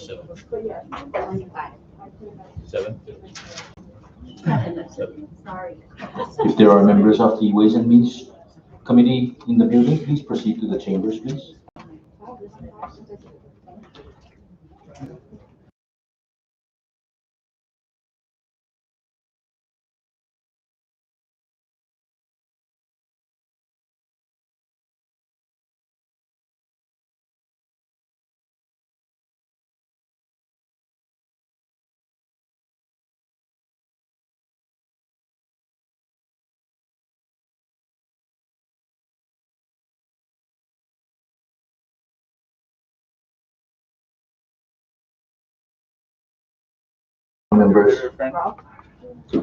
7. 7. Sorry. If there are members of the Ways and Means Committee in the building, please proceed to the chambers, please. Members,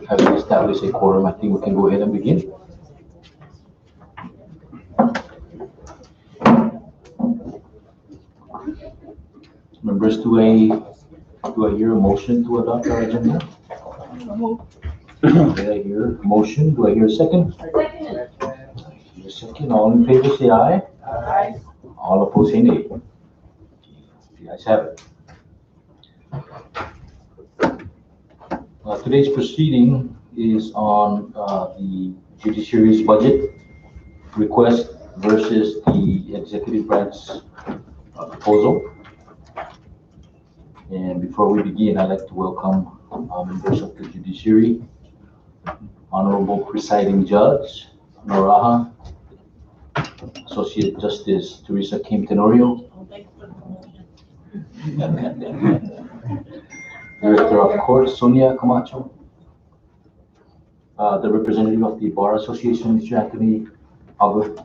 having established a quorum, I think we can go ahead and begin. Members, do I hear a motion to adopt our agenda? Did I hear a motion? Do I hear a second? A second. All in favor say aye. Aye. All opposed say nay. The ayes have it. Today's proceeding is on the Judiciary's budget request versus the executive branch proposal. And before we begin, I'd like to welcome members of the Judiciary, Honorable Presiding Judge Noraha, Associate Justice Teresa Kim Tenorio, Director of Court Sonia Camacho, the representative of the Bar Association, Mr. Anthony Augment,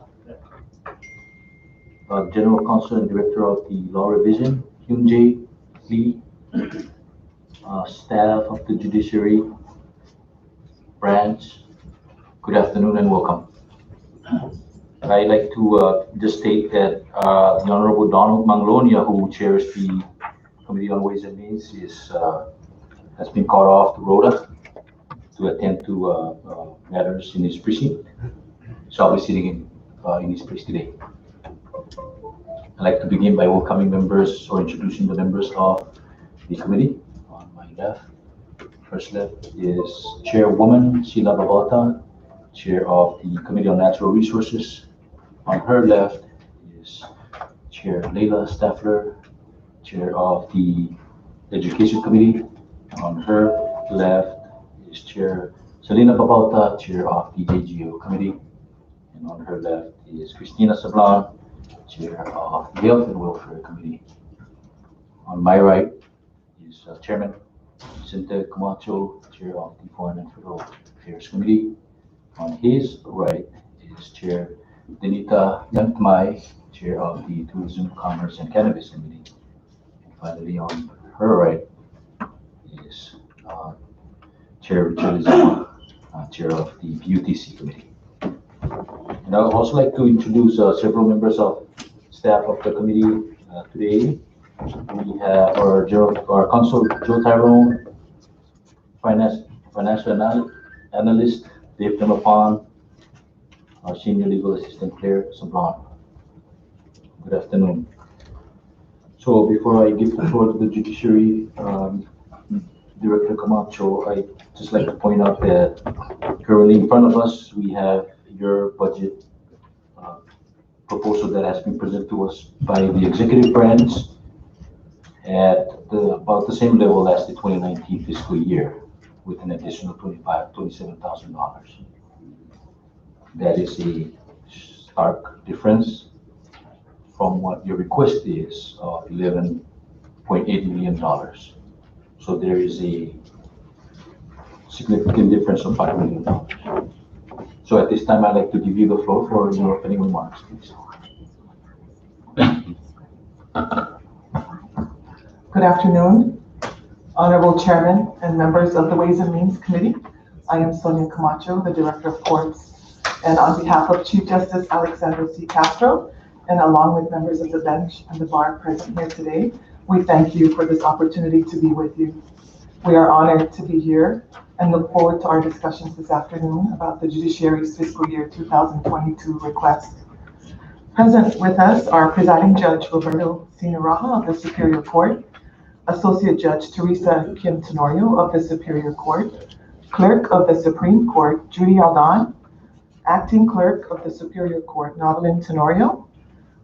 General Counsel and Director of the Law Revision, Hyun Jae Lee, staff of the Judiciary branch. Good afternoon and welcome. I'd like to just state that the Honorable Donald Manglonia, who chairs the Committee on Ways and Means, has been called off to Rhoda to attend to matters in his precinct. So I'll be sitting in his place today. I'd like to begin by welcoming members or introducing the members of the committee. On my left, first left is Chairwoman Sheila Babauta, Chair of the Committee on Natural Resources. On her left is Chair Leila Staffler, Chair of the Education Committee. On her left is Chair Selena Babauta, Chair of the AGO Committee. And on her left is Christina Sablan, Chair of the Health and Welfare Committee. On my right is Chairman Vicente Camacho, Chair of the Foreign and Federal Affairs Committee. On his right is Chair Denita Yantmai, Chair of the Tourism, Commerce and Cannabis Committee. And finally, on her right is Chair Richard Lizama, Chair of the UTC Committee. And I would also like to introduce several members of staff of the committee today. We have our Counsel Joe Tyrone, Financial Analyst Dave Demapan, our Senior Legal Assistant Claire Sablan. Good afternoon. So before I give the floor to the Judiciary, Director Camacho, I'd just like to point out that currently in front of us, we have your budget proposal that has been presented to us by the executive branch at about the same level as the 2019 fiscal year, with an additional $27,000. That is a stark difference from what your request is of $11.8 million. So there is a significant difference of $5 million. So at this time, I'd like to give you the floor for your opening remarks, please. Good afternoon, Honorable Chairman and members of the Ways and Means Committee. I am Sonia Camacho, the Director of Courts, and on behalf of Chief Justice Alexander C. Castro, and along with members of the bench and the bar present here today, we thank you for this opportunity to be with you. We are honored to be here and look forward to our discussions this afternoon about the Judiciary's fiscal year 2022 request. Present with us are Presiding Judge Roberto C. Noraha of the Superior Court, Associate Judge Teresa Kim Tenorio of the Superior Court, Clerk of the Supreme Court Judy Aldon, Acting Clerk of the Superior Court Novelin Tenorio,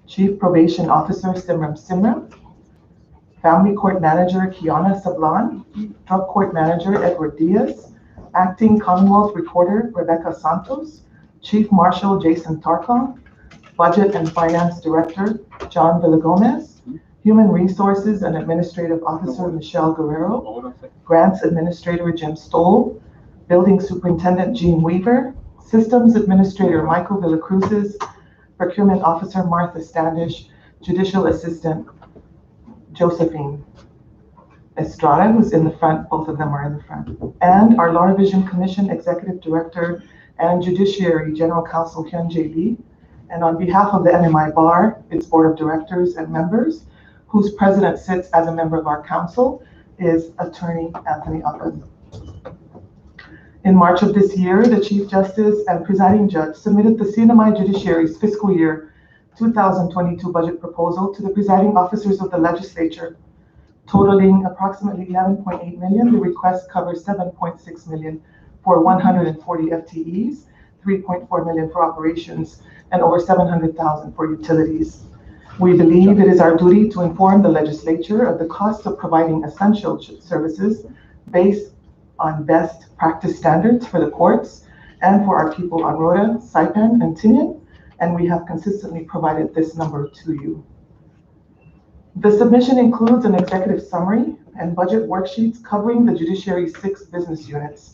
Chief Probation Officer Simram Simram, Family Court Manager Kiana Sablan, Drug Court Manager Edward Diaz, Acting Commonwealth Recorder Rebecca Santos, Chief Marshal Jason Tarkon, Budget and Finance Director John Villagomez, Human Resources and Administrative Officer Michelle Guerrero, Grants Administrator Jim Stoll, Building Superintendent Jean Weaver, Systems Administrator Michael Villacruzes, Procurement Officer Martha Standish, Judicial Assistant Josephine Estrada, who's in the front, both of them are in the front, and our Law Revision Commission Executive Director and Judiciary General Counsel Hyun J. Lee. And on behalf of the NMI Bar, its Board of Directors and members, whose president sits as a member of our council, is Attorney Anthony Upham. In March of this year, the Chief Justice and Presiding Judge submitted the Cnmi Judiciary's fiscal year 2022 budget proposal to the presiding officers of the legislature, totaling approximately 11.8 million. The request covers 7.6 million for 140 FTEs, 3.4 million for operations, and over 700,000 for utilities. We believe it is our duty to inform the legislature of the cost of providing essential services based on best practice standards for the courts and for our people on Rota, Saipan, and Tinian, and we have consistently provided this number to you. The submission includes an executive summary and budget worksheets covering the Judiciary's 6 business units.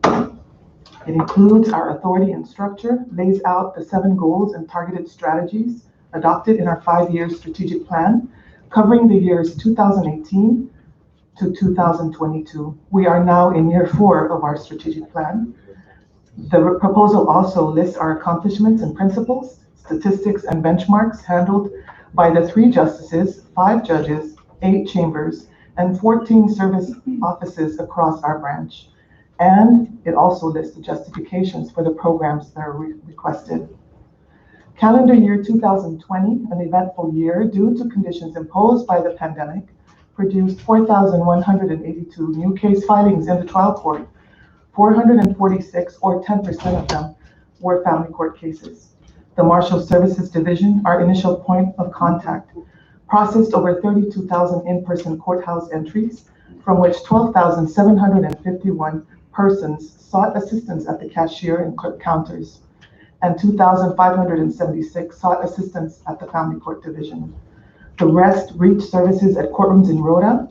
It includes our authority and structure, lays out the 7 goals and targeted strategies adopted in our 5-year strategic plan, covering the years 2018 to 2022. We are now in year 4 of our strategic plan. The proposal also lists our accomplishments and principles, statistics and benchmarks handled by the 3 justices, 5 judges, 8 chambers, and 14 service offices across our branch. And it also lists the justifications for the programs that are requested. Calendar year 2020, an eventful year due to conditions imposed by the pandemic, produced 4,182 new case filings in the trial court. 446, or 10% of them, were family court cases. The Marshal Services Division, our initial point of contact, processed over 32,000 in-person courthouse entries, from which 12,751 persons sought assistance at the cashier and court counters, and 2,576 sought assistance at the Family Court Division. The rest reached services at courtrooms in Rota,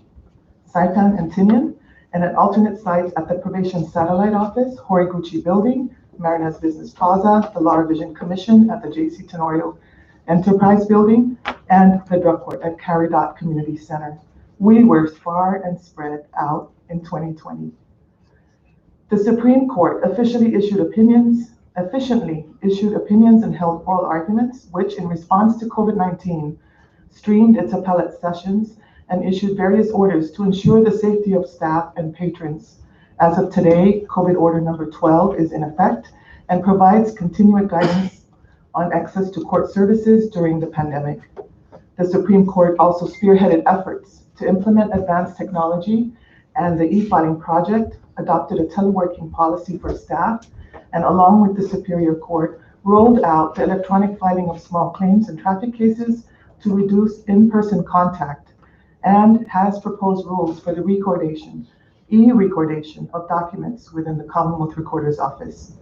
Saipan, and Tinian, and at alternate sites at the Probation Satellite Office, Horiguchi Building, Marina's Business Plaza, the Law Revision Commission at the J.C. Tenorio Enterprise Building, and the Drug Court at Caridot Community Center. We were far and spread out in 2020. The Supreme Court efficiently issued opinions and held oral arguments, which in response to COVID-19, streamed its appellate sessions and issued various orders to ensure the safety of staff and patrons. As of today, COVID Order number 12 is in effect and provides continued guidance on access to court services during the pandemic. The Supreme Court also spearheaded efforts to implement advanced technology, and the e-filing project adopted a teleworking policy for staff, and along with the Superior Court, rolled out the electronic filing of small claims and traffic cases to reduce in-person contact, and has proposed rules for the e-recordation of documents within the Commonwealth Recorder's Office.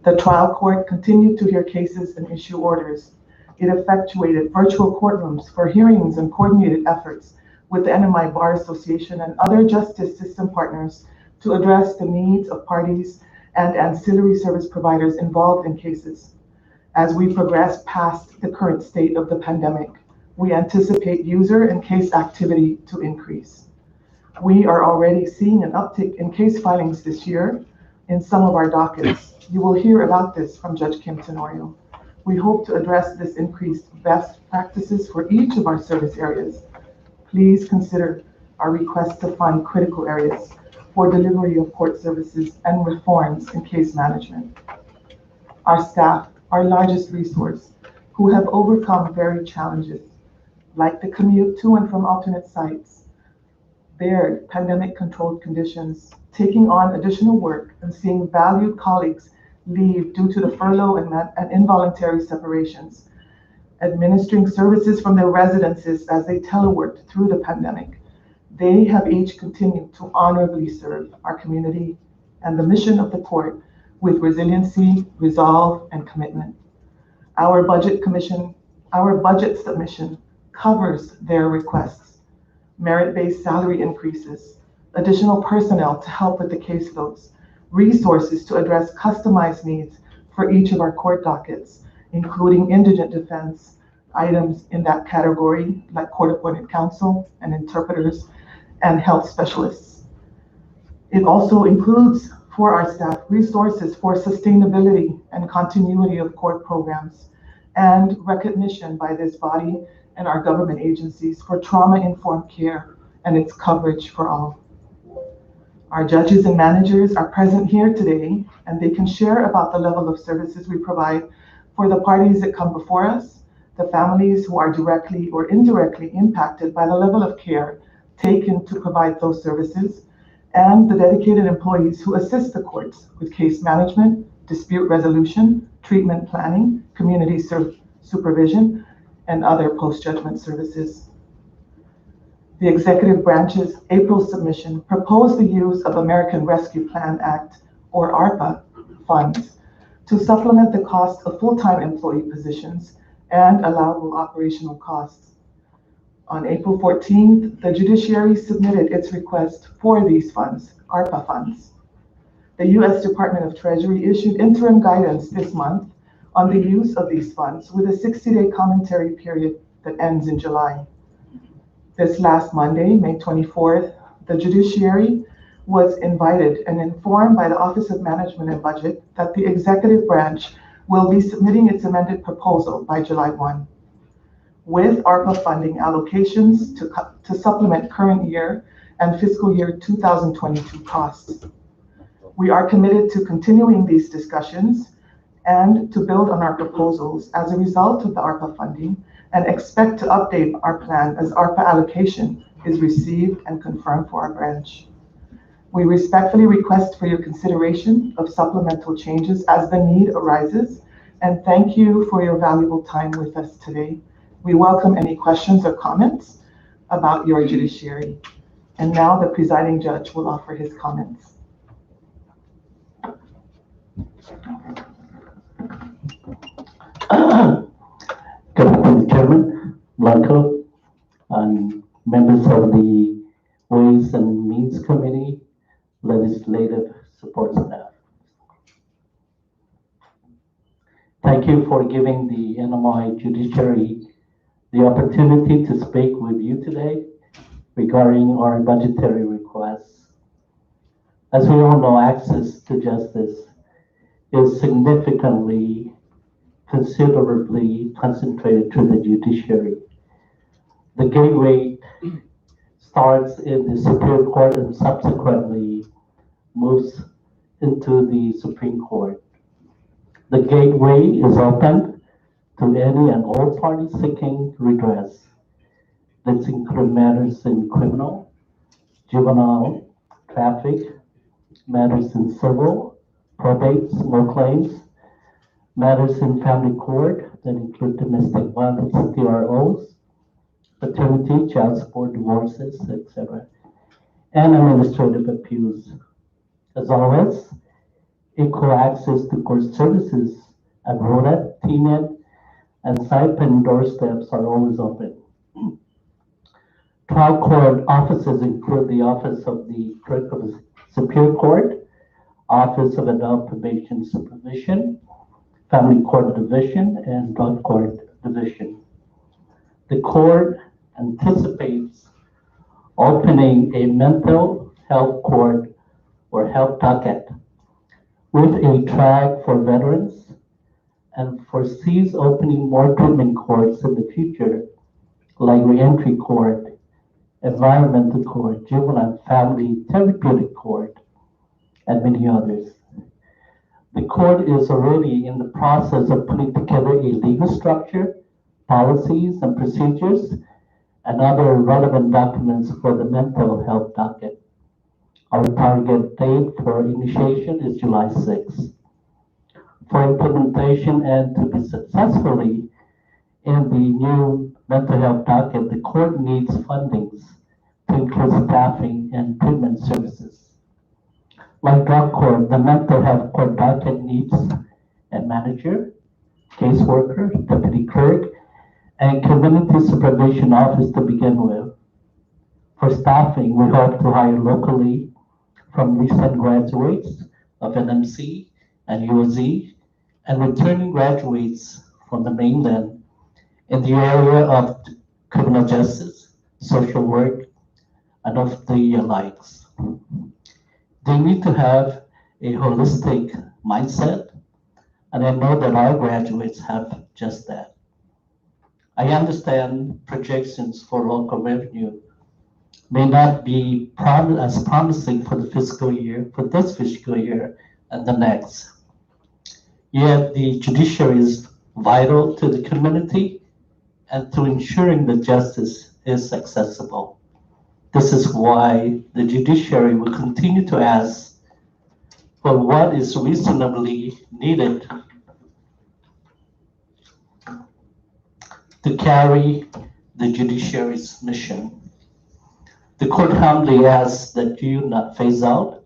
The trial court continued to hear cases and issue orders. It effectuated virtual courtrooms for hearings and coordinated efforts with the NMI Bar Association and other justice system partners to address the needs of parties and ancillary service providers involved in cases. As we progress past the current state of the pandemic, we anticipate user and case activity to increase. We are already seeing an uptick in case filings this year in some of our dockets. You will hear about this from Judge Kim Tenorio. We hope to address this increased best practices for each of our service areas. Please consider our request to fund critical areas for delivery of court services and reforms in case management. Our staff, our largest resource, who have overcome varied challenges, like the commute to and from alternate sites, bared pandemic-controlled conditions, taking on additional work and seeing valued colleagues leave due to the furlough and involuntary separations, administering services from their residences as they teleworked through the pandemic. They have each continued to honorably serve our community and the mission of the court with resiliency, resolve, and commitment. Our budget submission covers their requests: merit-based salary increases, additional personnel to help with the caseloads, resources to address customized needs for each of our court dockets, including indigent defense items in that category, like court-appointed counsel and interpreters and health specialists. It also includes, for our staff, resources for sustainability and continuity of court programs, and recognition by this body and our government agencies for trauma-informed care and its coverage for all. Our judges and managers are present here today, and they can share about the level of services we provide for the parties that come before us, the families who are directly or indirectly impacted by the level of care taken to provide those services, and the dedicated employees who assist the courts with case management, dispute resolution, treatment planning, community supervision, and other post-judgment services. The executive branch's April submission proposed the use of American Rescue Plan Act, or ARPA, funds to supplement the cost of full-time employee positions and allowable operational costs. On April 14th, the Judiciary submitted its request for these funds, ARPA funds. The U.S. Department of Treasury issued interim guidance this month on the use of these funds with a 60-day commentary period that ends in July. This last Monday, May 24th, the Judiciary was invited and informed by the Office of Management and Budget that the executive branch will be submitting its amended proposal by July 1, with ARPA funding allocations to supplement current year and fiscal year 2022 costs. We are committed to continuing these discussions and to build on our proposals as a result of the ARPA funding, and expect to update our plan as ARPA allocation is received and confirmed for our branch. We respectfully request for your consideration of supplemental changes as the need arises, and thank you for your valuable time with us today. We welcome any questions or comments about your judiciary. And now the presiding judge will offer his comments. Good afternoon, Chairman Blanco, and members of the Ways and Means Committee, Legislative Support Staff. Thank you for giving the Cnmi Judiciary the opportunity to speak with you today regarding our budgetary requests. As we all know, access to justice is considerably concentrated through the judiciary. The gateway starts in the Superior Court and subsequently moves into the Supreme Court. The gateway is open to any and all parties seeking redress. This includes matters in criminal, juvenile, traffic, matters in civil, probate, small claims, matters in family court that include domestic violence, TROs, paternity, child support, divorces, etc., and administrative appeals. As always, equal access to court services at RODA, TNET, and stipend doorsteps are always open. Trial court offices include the Office of the Clerk of the Superior Court, Office of Adult Probation Supervision, Family Court Division, and Drug Court Division. The court anticipates opening a mental health court or health docket with a track for veterans, and foresees opening more treatment courts in the future, like reentry court, environmental court, juvenile family therapeutic court, and many others. The court is already in the process of putting together a legal structure, policies, and procedures and other relevant documents for the mental health docket. Our target date for initiation is July 6th. For implementation and to be successfully in the new mental health docket, the court needs fundings to include staffing and treatment services. Like drug court, the mental health court docket needs a manager, caseworker, deputy clerk, and community supervision office to begin with. For staffing, we hope to hire locally from recent graduates of NMC and UOZ and returning graduates from the mainland in the area of criminal justice, social work, and of the likes. They need to have a holistic mindset, and I know that our graduates have just that. I understand projections for local revenue may not be as promising for this fiscal year and the next. Yet the judiciary is vital to the community and to ensuring that justice is accessible. This is why the judiciary will continue to ask for what is reasonably needed to carry the judiciary's mission. The court humbly asks that you not phase out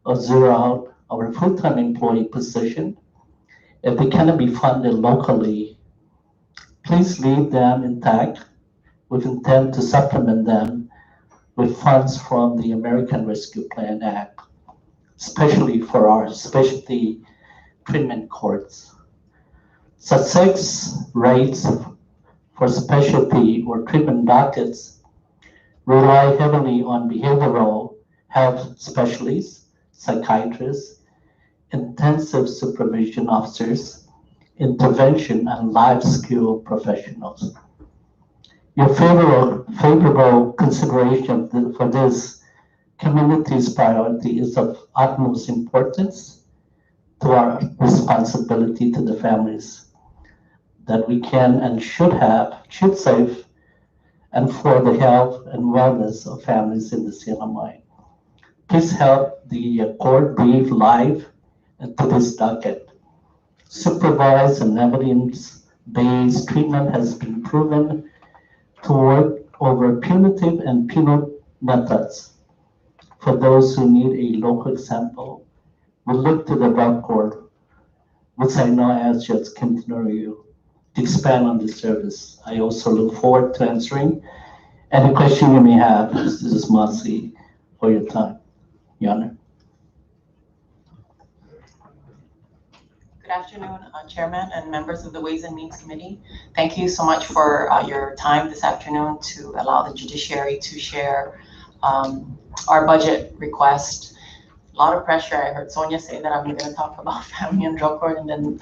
or zero out our full-time employee position. If they cannot be funded locally, please leave them intact with intent to supplement them with funds from the American Rescue Plan Act, especially for our specialty treatment courts. Success rates for specialty or treatment dockets rely heavily on behavioral health specialists, psychiatrists, intensive supervision officers, intervention and life skill professionals. Your favorable consideration for this community's priority is of utmost importance to our responsibility to the families that we can and should save, and for the health and wellness of families in the Cnmi. Please help the court breathe life into this docket. Supervised and evidence-based treatment has been proven to work over punitive and penal methods. For those who need a local example, we look to the drug court, which I know as Judge Quintero to expand on this service. I also look forward to answering any question you may have. This is Marcy for your time, Your Honor. Good afternoon, Chairman and members of the Ways and Means Committee. Thank you so much for your time this afternoon to allow the judiciary to share our budget request. A lot of pressure. I heard Sonia say that I'm going to talk about family and drug court, and then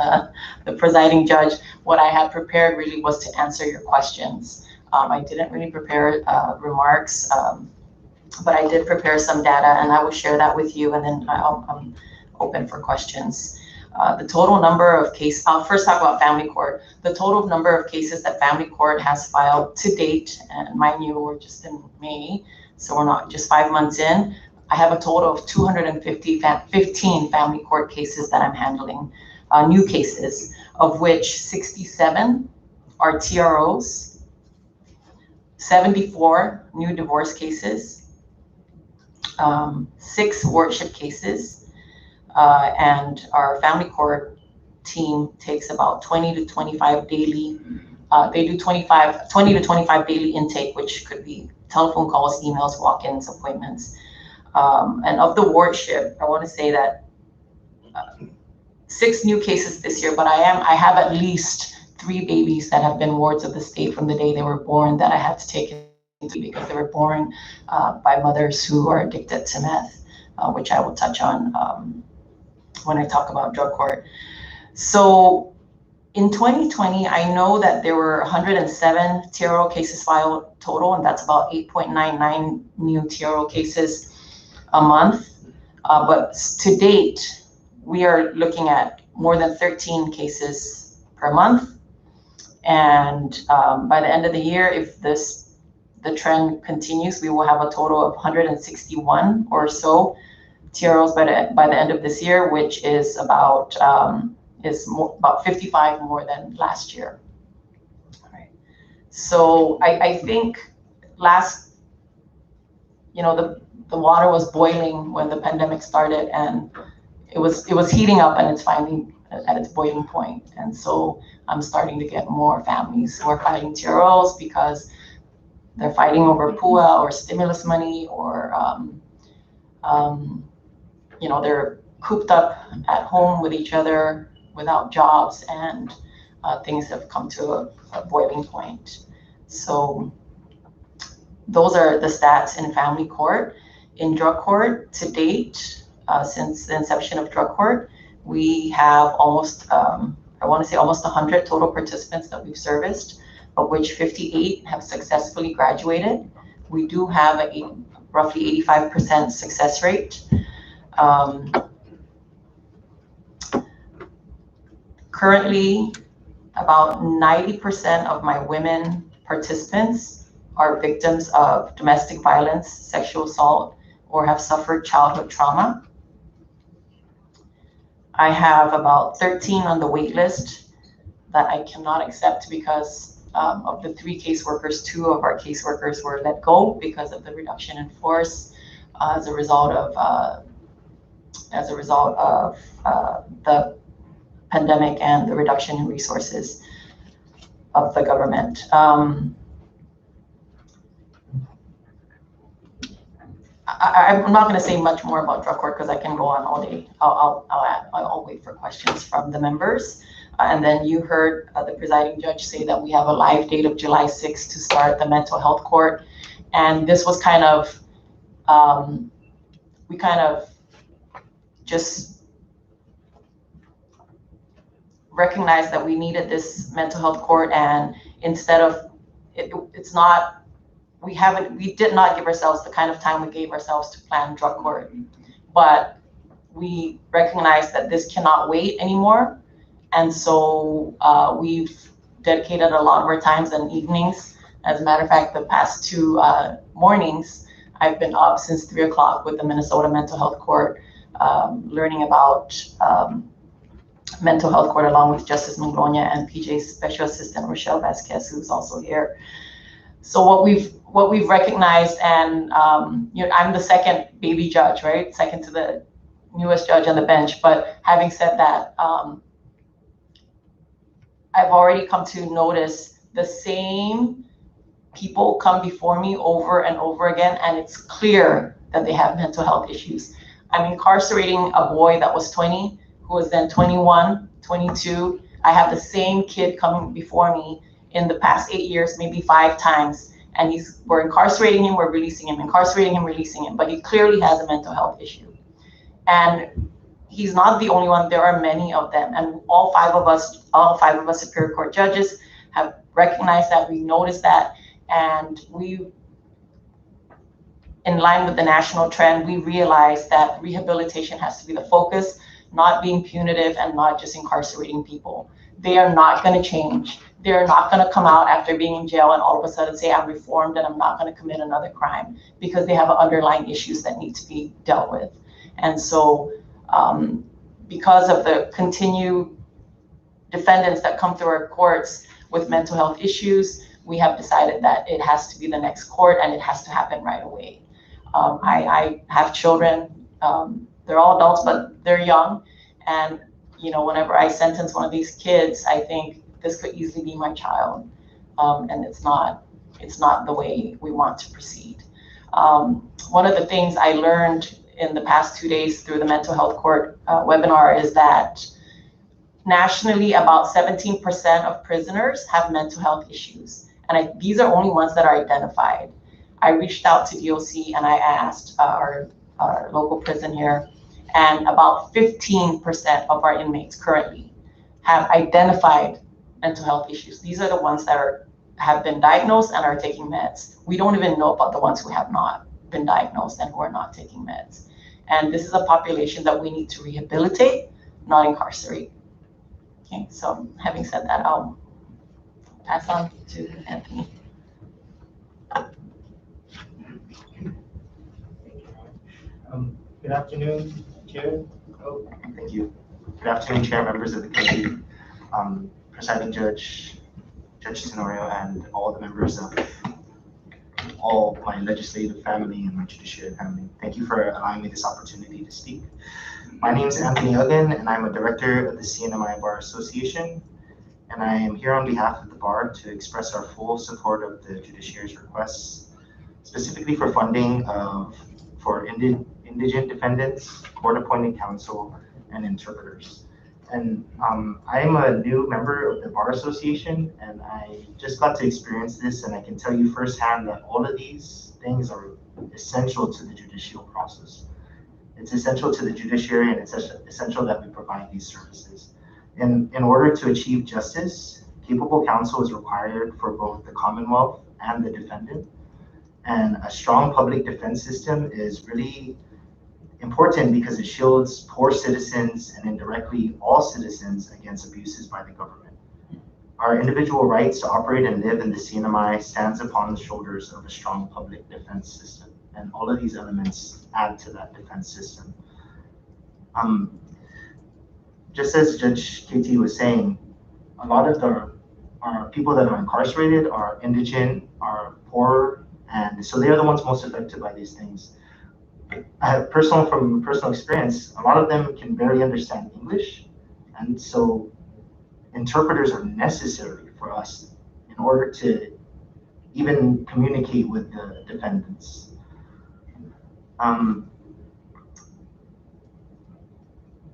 the presiding judge. What I had prepared really was to answer your questions. I didn't really prepare remarks, but I did prepare some data, and I will share that with you, and then I'm open for questions. The total number of cases, I'll first talk about family court. The total number of cases that family court has filed to date, and mind you, we're just in May, so we're not just 5 months in. I have a total of 215 family court cases that I'm handling, new cases, of which 67 are TROs, 74 new divorce cases, 6 wardship cases, and our family court team takes about 20 to 25 daily. They do 20 to 25 daily intake, which could be telephone calls, emails, walk-ins, appointments. And of the wardship, I want to say that 6 new cases this year, but I have at least 3 babies that have been wards of the state from the day they were born that I had to take into because they were born by mothers who are addicted to meth, which I will touch on when I talk about drug court. So in 2020, I know that there were 107 TRO cases filed total, and that's about 8.99 new TRO cases a month. But to date, we are looking at more than 13 cases per month. And by the end of the year, if this the trend continues, we will have a total of 161 or so TROs by the end of this year, which is about about 55 more than last year. All right. So I think the water was boiling when the pandemic started, and it was heating up, and it's finally at its boiling point. And so I'm starting to get more families who are fighting TROs because they're fighting over PUA or stimulus money, or they're cooped up at home with each other without jobs, and things have come to a boiling point. So those are the stats in family court. In drug court, to date, since the inception of drug court, we have almost, I want to say almost 100 total participants that we've serviced, of which 58 have successfully graduated. We do have a roughly 85% success rate. Currently, about 90% of my women participants are victims of domestic violence, sexual assault, or have suffered childhood trauma. I have about 13 on the wait list that I cannot accept because of the 3 caseworkers, 2 of our caseworkers were let go because of the reduction in force as a result of the pandemic and the reduction in resources of the government. I'm not going to say much more about drug court because I can go on all day. I'll wait for questions from the members. And then you heard the presiding judge say that we have a live date of July 6th to start the mental health court. And this was kind of, we kind of just recognized that we needed this mental health court, and instead of, we did not give ourselves the kind of time we gave ourselves to plan drug court, but we recognized that this cannot wait anymore. And so we've dedicated a lot of our times and evenings. As a matter of fact, the past 2 mornings, I've been up since 3 o'clock with the Minnesota Mental Health Court, learning about mental health court along with Justice Manglonia and PJ's Special Assistant Rochelle Vasquez, who's also here. So what we've recognized, and I'm the second baby judge, right? Second to the newest judge on the bench. But having said that, I've already come to notice the same people come before me over and over again, and it's clear that they have mental health issues. I'm incarcerating a boy that was 20, who was then 21, 22. I have the same kid coming before me in the past 8 years, maybe 5 times. And we're incarcerating him, we're releasing him, incarcerating him, releasing him. But he clearly has a mental health issue. And he's not the only one, there are many of them. And all five of us Superior Court judges have recognized that, we noticed that, and in line with the national trend, we realized that rehabilitation has to be the focus, not being punitive and not just incarcerating people. They are not going to change. They're not going to come out after being in jail and all of a sudden say, I'm reformed and I'm not going to commit another crime, because they have underlying issues that need to be dealt with. And so because of the continued defendants that come through our courts with mental health issues, we have decided that it has to be the next court and it has to happen right away. I have children, they're all adults, but they're young. And whenever I sentence one of these kids, I think this could easily be my child. And it's not the way we want to proceed. One of the things I learned in the past 2 days through the mental health court webinar is that nationally, about 17% of prisoners have mental health issues. And these are only ones that are identified. I reached out to DOC and I asked our local prison here, and about 15% of our inmates currently have identified mental health issues. These are the ones that have been diagnosed and are taking meds. We don't even know about the ones who have not been diagnosed and who are not taking meds. And this is a population that we need to rehabilitate, not incarcerate. Okay, so having said that, I'll pass on to Anthony. Good afternoon, Chair. Oh, thank you. Good afternoon, Chair, members of the committee, Presiding Judge, Judge Tenorio, and all the members of all my legislative family and my judiciary family. Thank you for allowing me this opportunity to speak. My name is Anthony Uggan, and I'm a director of the Cnmi Bar Association. And I am here on behalf of the bar to express our full support of the judiciary's requests, specifically for funding for indigent defendants, court-appointed counsel, and interpreters. And I am a new member of the Bar Association, and I just got to experience this, and I can tell you firsthand that all of these things are essential to the judicial process. It's essential to the judiciary, and it's essential that we provide these services. In order to achieve justice, capable counsel is required for both the Commonwealth and the defendant. And a strong public defense system is really important because it shields poor citizens and indirectly all citizens against abuses by the government. Our individual rights to operate and live in the Cnmi stands upon the shoulders of a strong public defense system. And all of these elements add to that defense system. Just as Judge KT was saying, a lot of our people that are incarcerated are indigent, are poor, and so they are the ones most affected by these things. From personal experience, a lot of them can barely understand English, and so interpreters are necessary for us in order to even communicate with the defendants.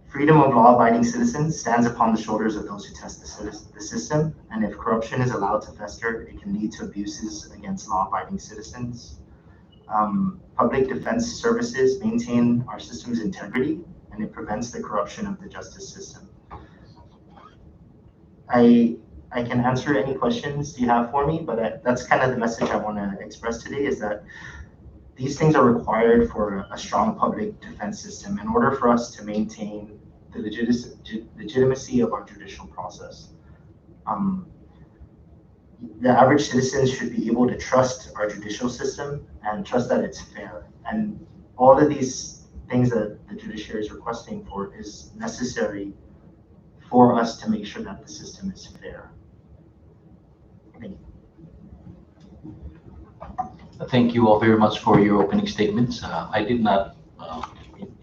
Freedom of law-abiding citizens stands upon the shoulders of those who test the system, and if corruption is allowed to fester, it can lead to abuses against law-abiding citizens. Public defense services maintain our system's integrity, and it prevents the corruption of the justice system. I can answer any questions you have for me, but that's kind of the message I want to express today, is that these things are required for a strong public defense system in order for us to maintain the legitimacy of our judicial process. The average citizen should be able to trust our judicial system and trust that it's fair. And all of these things that the judiciary is requesting for is necessary for us to make sure that the system is fair. Thank you. Thank you all very much for your opening statements. I did not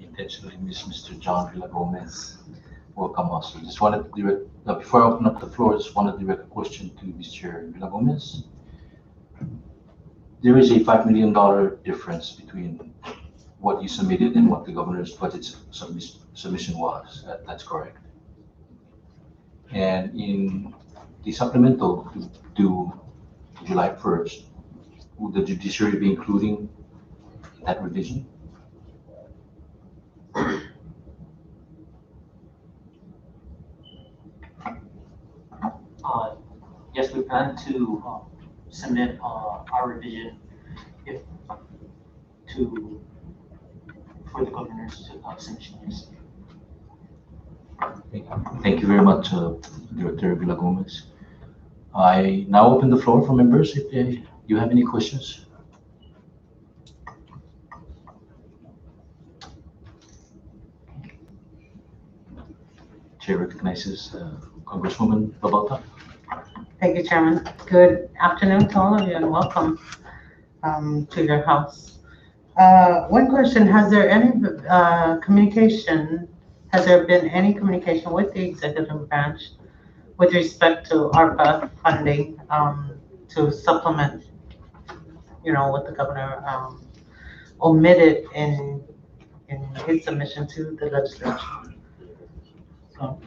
intentionally miss Mr. John Villagomez. Welcome also. Just wanted to direct, before I open up the floor, just wanted to direct a question to Mr. Villagomez. There is a $5 million difference between what you submitted and what the governor's budget submission was. That's correct. And in the supplemental to July 1st, would the judiciary be including that revision? Yes, we plan to submit our revision for the governor's submission. Yes. Thank you very much, Director Villagomez. I now open the floor for members if you have any questions. Chair recognizes Congresswoman Babauta. Thank you, Chairman. Good afternoon to all of you and welcome to your house. One question, has there been any communication with the executive branch with respect to ARPA funding to supplement, what the governor omitted in his submission to the legislature? So.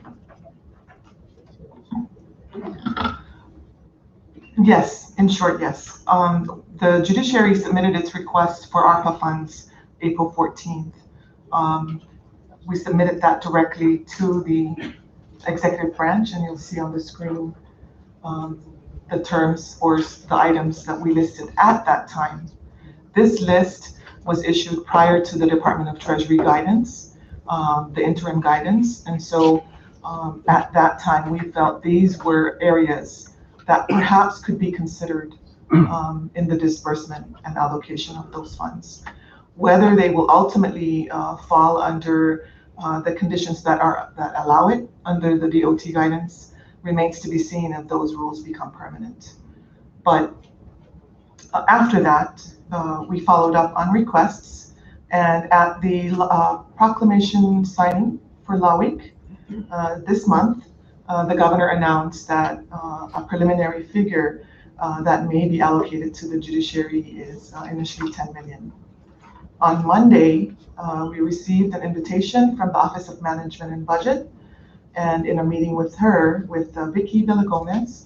Yes, in short, yes. The judiciary submitted its request for ARPA funds April 14th. We submitted that directly to the executive branch, and you'll see on the screen the terms or the items that we listed at that time. This list was issued prior to the Department of Treasury guidance, the interim guidance, and so at that time we felt these were areas that perhaps could be considered in the disbursement and allocation of those funds. Whether they will ultimately fall under the conditions that allow it under the DOT guidance remains to be seen if those rules become permanent. But after that, we followed up on requests, and at the proclamation signing for Law Week this month, the governor announced that a preliminary figure that may be allocated to the judiciary is initially 10 million. On Monday, we received an invitation from the Office of Management and Budget, and in a meeting with her, with Vicky Villagomez,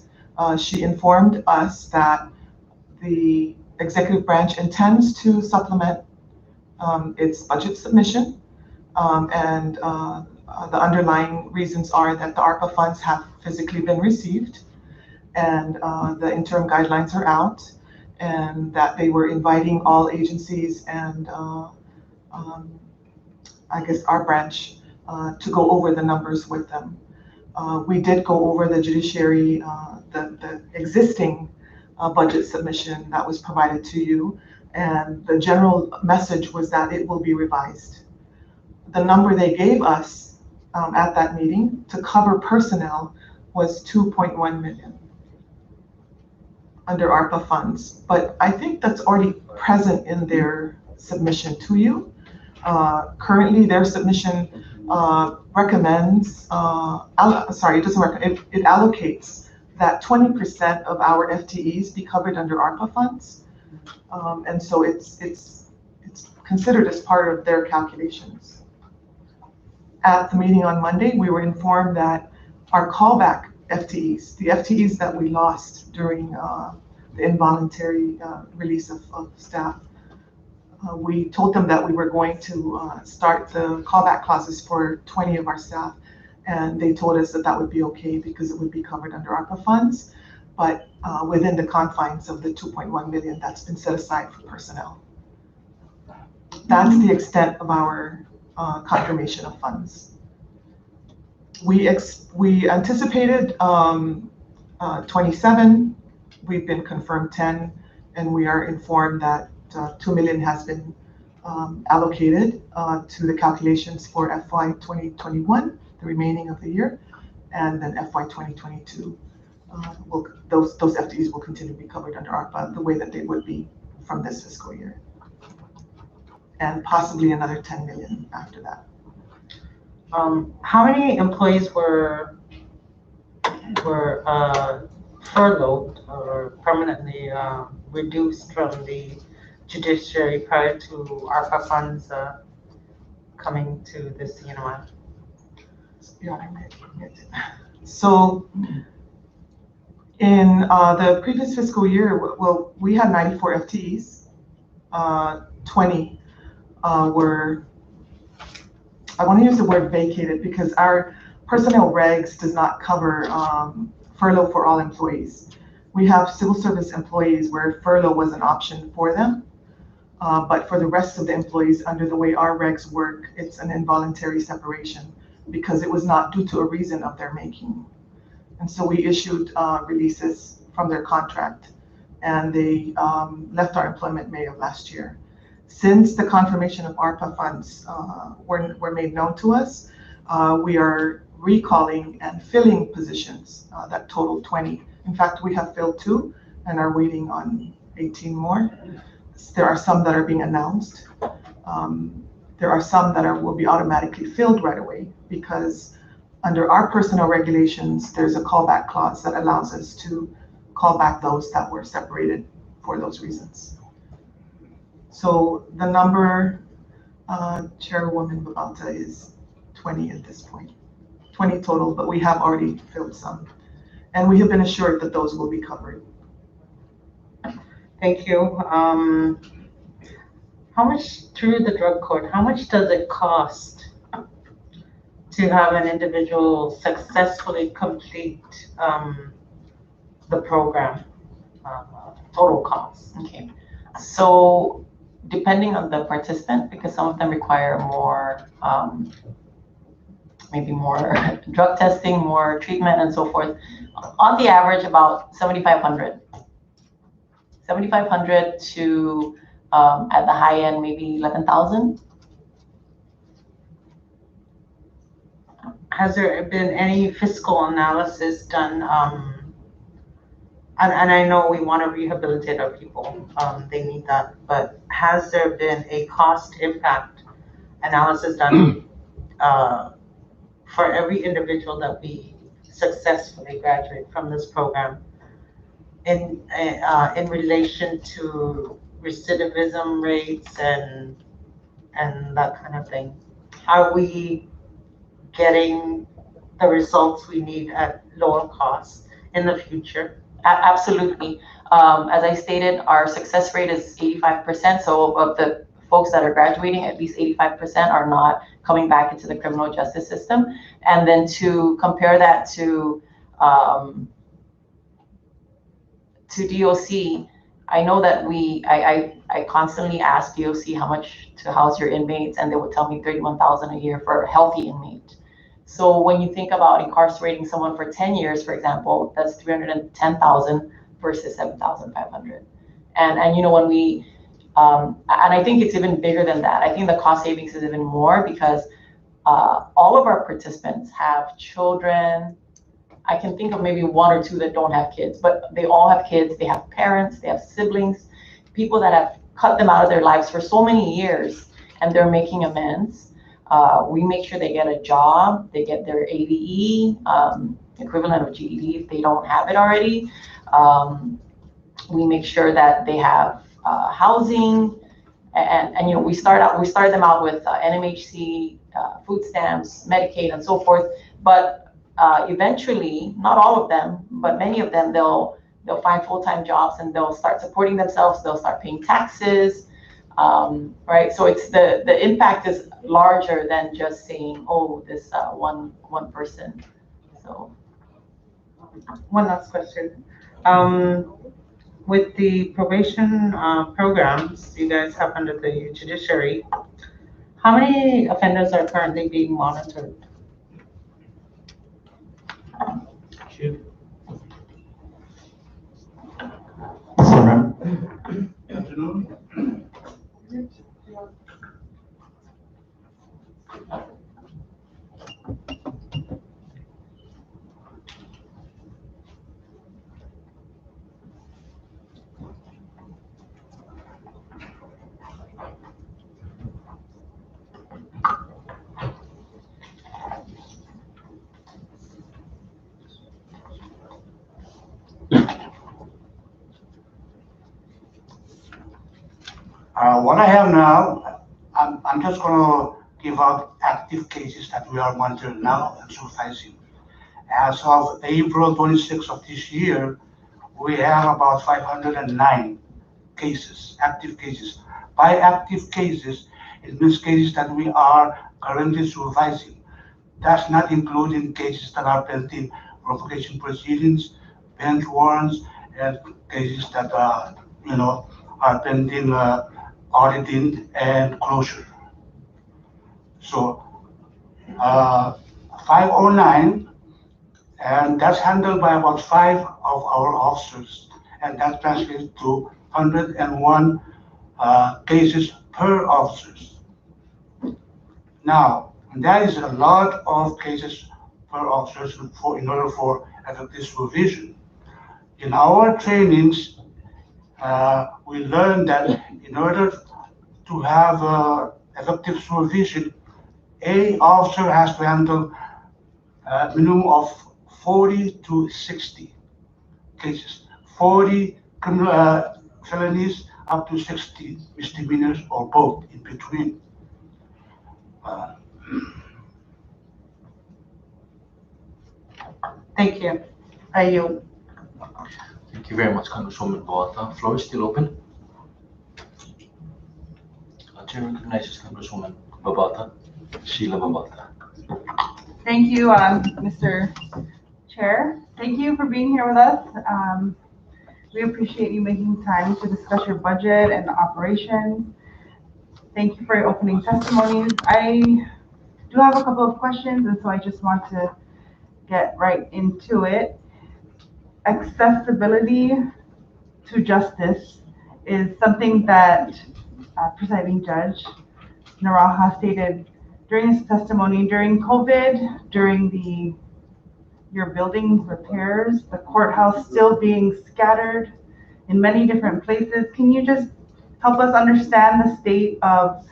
she informed us that the executive branch intends to supplement its budget submission, and the underlying reasons are that the ARPA funds have physically been received, and the interim guidelines are out, and that they were inviting all agencies and I guess our branch to go over the numbers with them. We did go over the judiciary, the existing budget submission that was provided to you, and the general message was that it will be revised. The number they gave us at that meeting to cover personnel was 2.1 million under ARPA funds, but I think that's already present in their submission to you. Currently, their submission recommends, it doesn't recommend, it allocates that 20% of our FTEs be covered under ARPA funds. And so it's considered as part of their calculations. At the meeting on Monday, we were informed that our callback FTEs, the FTEs that we lost during the involuntary release of staff, we told them that we were going to start the callback clauses for 20 of our staff, and they told us that that would be okay because it would be covered under ARPA funds, but within the confines of the 2.1 million that's been set aside for personnel. That's the extent of our confirmation of funds. We anticipated 27, we've been confirmed 10, and we are informed that 2 million has been allocated to the calculations for FY 2021, the remaining of the year, and then FY 2022. Those FTEs will continue to be covered under ARPA the way that they would be from this fiscal year, and possibly another 10 million after that. How many employees were furloughed or permanently reduced from the judiciary prior to ARPA funds coming to the Cnmi? So in the previous fiscal year, well, we had 94 FTEs, 20 were, I want to use the word vacated because our personnel regs does not cover furlough for all employees. We have civil service employees where furlough was an option for them, but for the rest of the employees, under the way our regs work, it's an involuntary separation because it was not due to a reason of their making. And so we issued releases from their contract, and they left our employment May of last year. Since the confirmation of ARPA funds were made known to us, we are recalling and filling positions that total 20. In fact, we have filled 2 and are waiting on 18 more. There are some that are being announced. There are some that will be automatically filled right away because under our personnel regulations, there's a callback clause that allows us to call back those that were separated for those reasons. So the number, Chairwoman Babalta, is 20 at this point, 20 total, but we have already filled some. And we have been assured that those will be covered. Thank you. How much, through the drug court, how much does it cost to have an individual successfully complete the program, total cost? Okay, so depending on the participant, because some of them require more, maybe more drug testing, more treatment and so forth, on the average about $7,500 to At the high end, maybe 11,000. Has there been any fiscal analysis done? And I know we want to rehabilitate our people, they need that, but has there been a cost impact analysis done for every individual that we successfully graduate from this program in relation to recidivism rates and that kind of thing? Are we getting the results we need at lower costs in the future? Absolutely. As I stated, our success rate is 85%. So of the folks that are graduating, at least 85% are not coming back into the criminal justice system. And then to compare that to DOC, I know that I constantly ask DOC how much to house your inmates, and they would tell me 31,000 a year for a healthy inmate. So when you think about incarcerating someone for 10 years, for example, that's 310,000 versus 7,500. And you know, when we, and I think it's even bigger than that. I think the cost savings is even more because all of our participants have children. I can think of maybe one or two that don't have kids, but they all have kids. They have parents, they have siblings, people that have cut them out of their lives for so many years, and they're making amends. We make sure they get a job, they get their ABE, equivalent of GED if they don't have it already. We make sure that they have housing, and you know, we start them out with NMHC, food stamps, Medicaid, and so forth. But eventually, not all of them, but many of them, they'll find full-time jobs and they'll start supporting themselves. They'll start paying taxes, right? So it's the impact is larger than just saying, oh, this one person. So one last question. With the probation programs you guys have under the Judiciary, how many offenders are currently being monitored? Good afternoon. What I have now, I'm just going to give out active cases that we are monitoring now and supervising. As of April 26th of this year, we have about 509 cases, active cases. By active cases, it means cases that we are currently supervising. That's not including cases that are pending revocation proceedings, bench warrants, and cases that are pending auditing and closure. So 509, and that's handled by about 5 of our officers, and that translates to 101 cases per officers. Now, that is a lot of cases per officers in order for effective supervision. In our trainings, we learned that in order to have effective supervision, a officer has to handle a minimum of 40 to 60 cases, 40 criminal felonies up to 60 misdemeanors or both in between. Thank you. Are you? Thank you very much, Congresswoman Boata. Floor is still open. Chair recognizes Congresswoman Babata, Sheila Babata. Thank you, Mr. Chair. Thank you for being here with us. We appreciate you making time to discuss your budget and operations. Thank you for your opening testimonies. I do have a couple of questions, and so I just want to get right into it. Accessibility to justice is something that Presiding Judge Naraha stated during his testimony, during COVID, during your building repairs, the courthouse still being scattered in many different places. Can you just help us understand the state of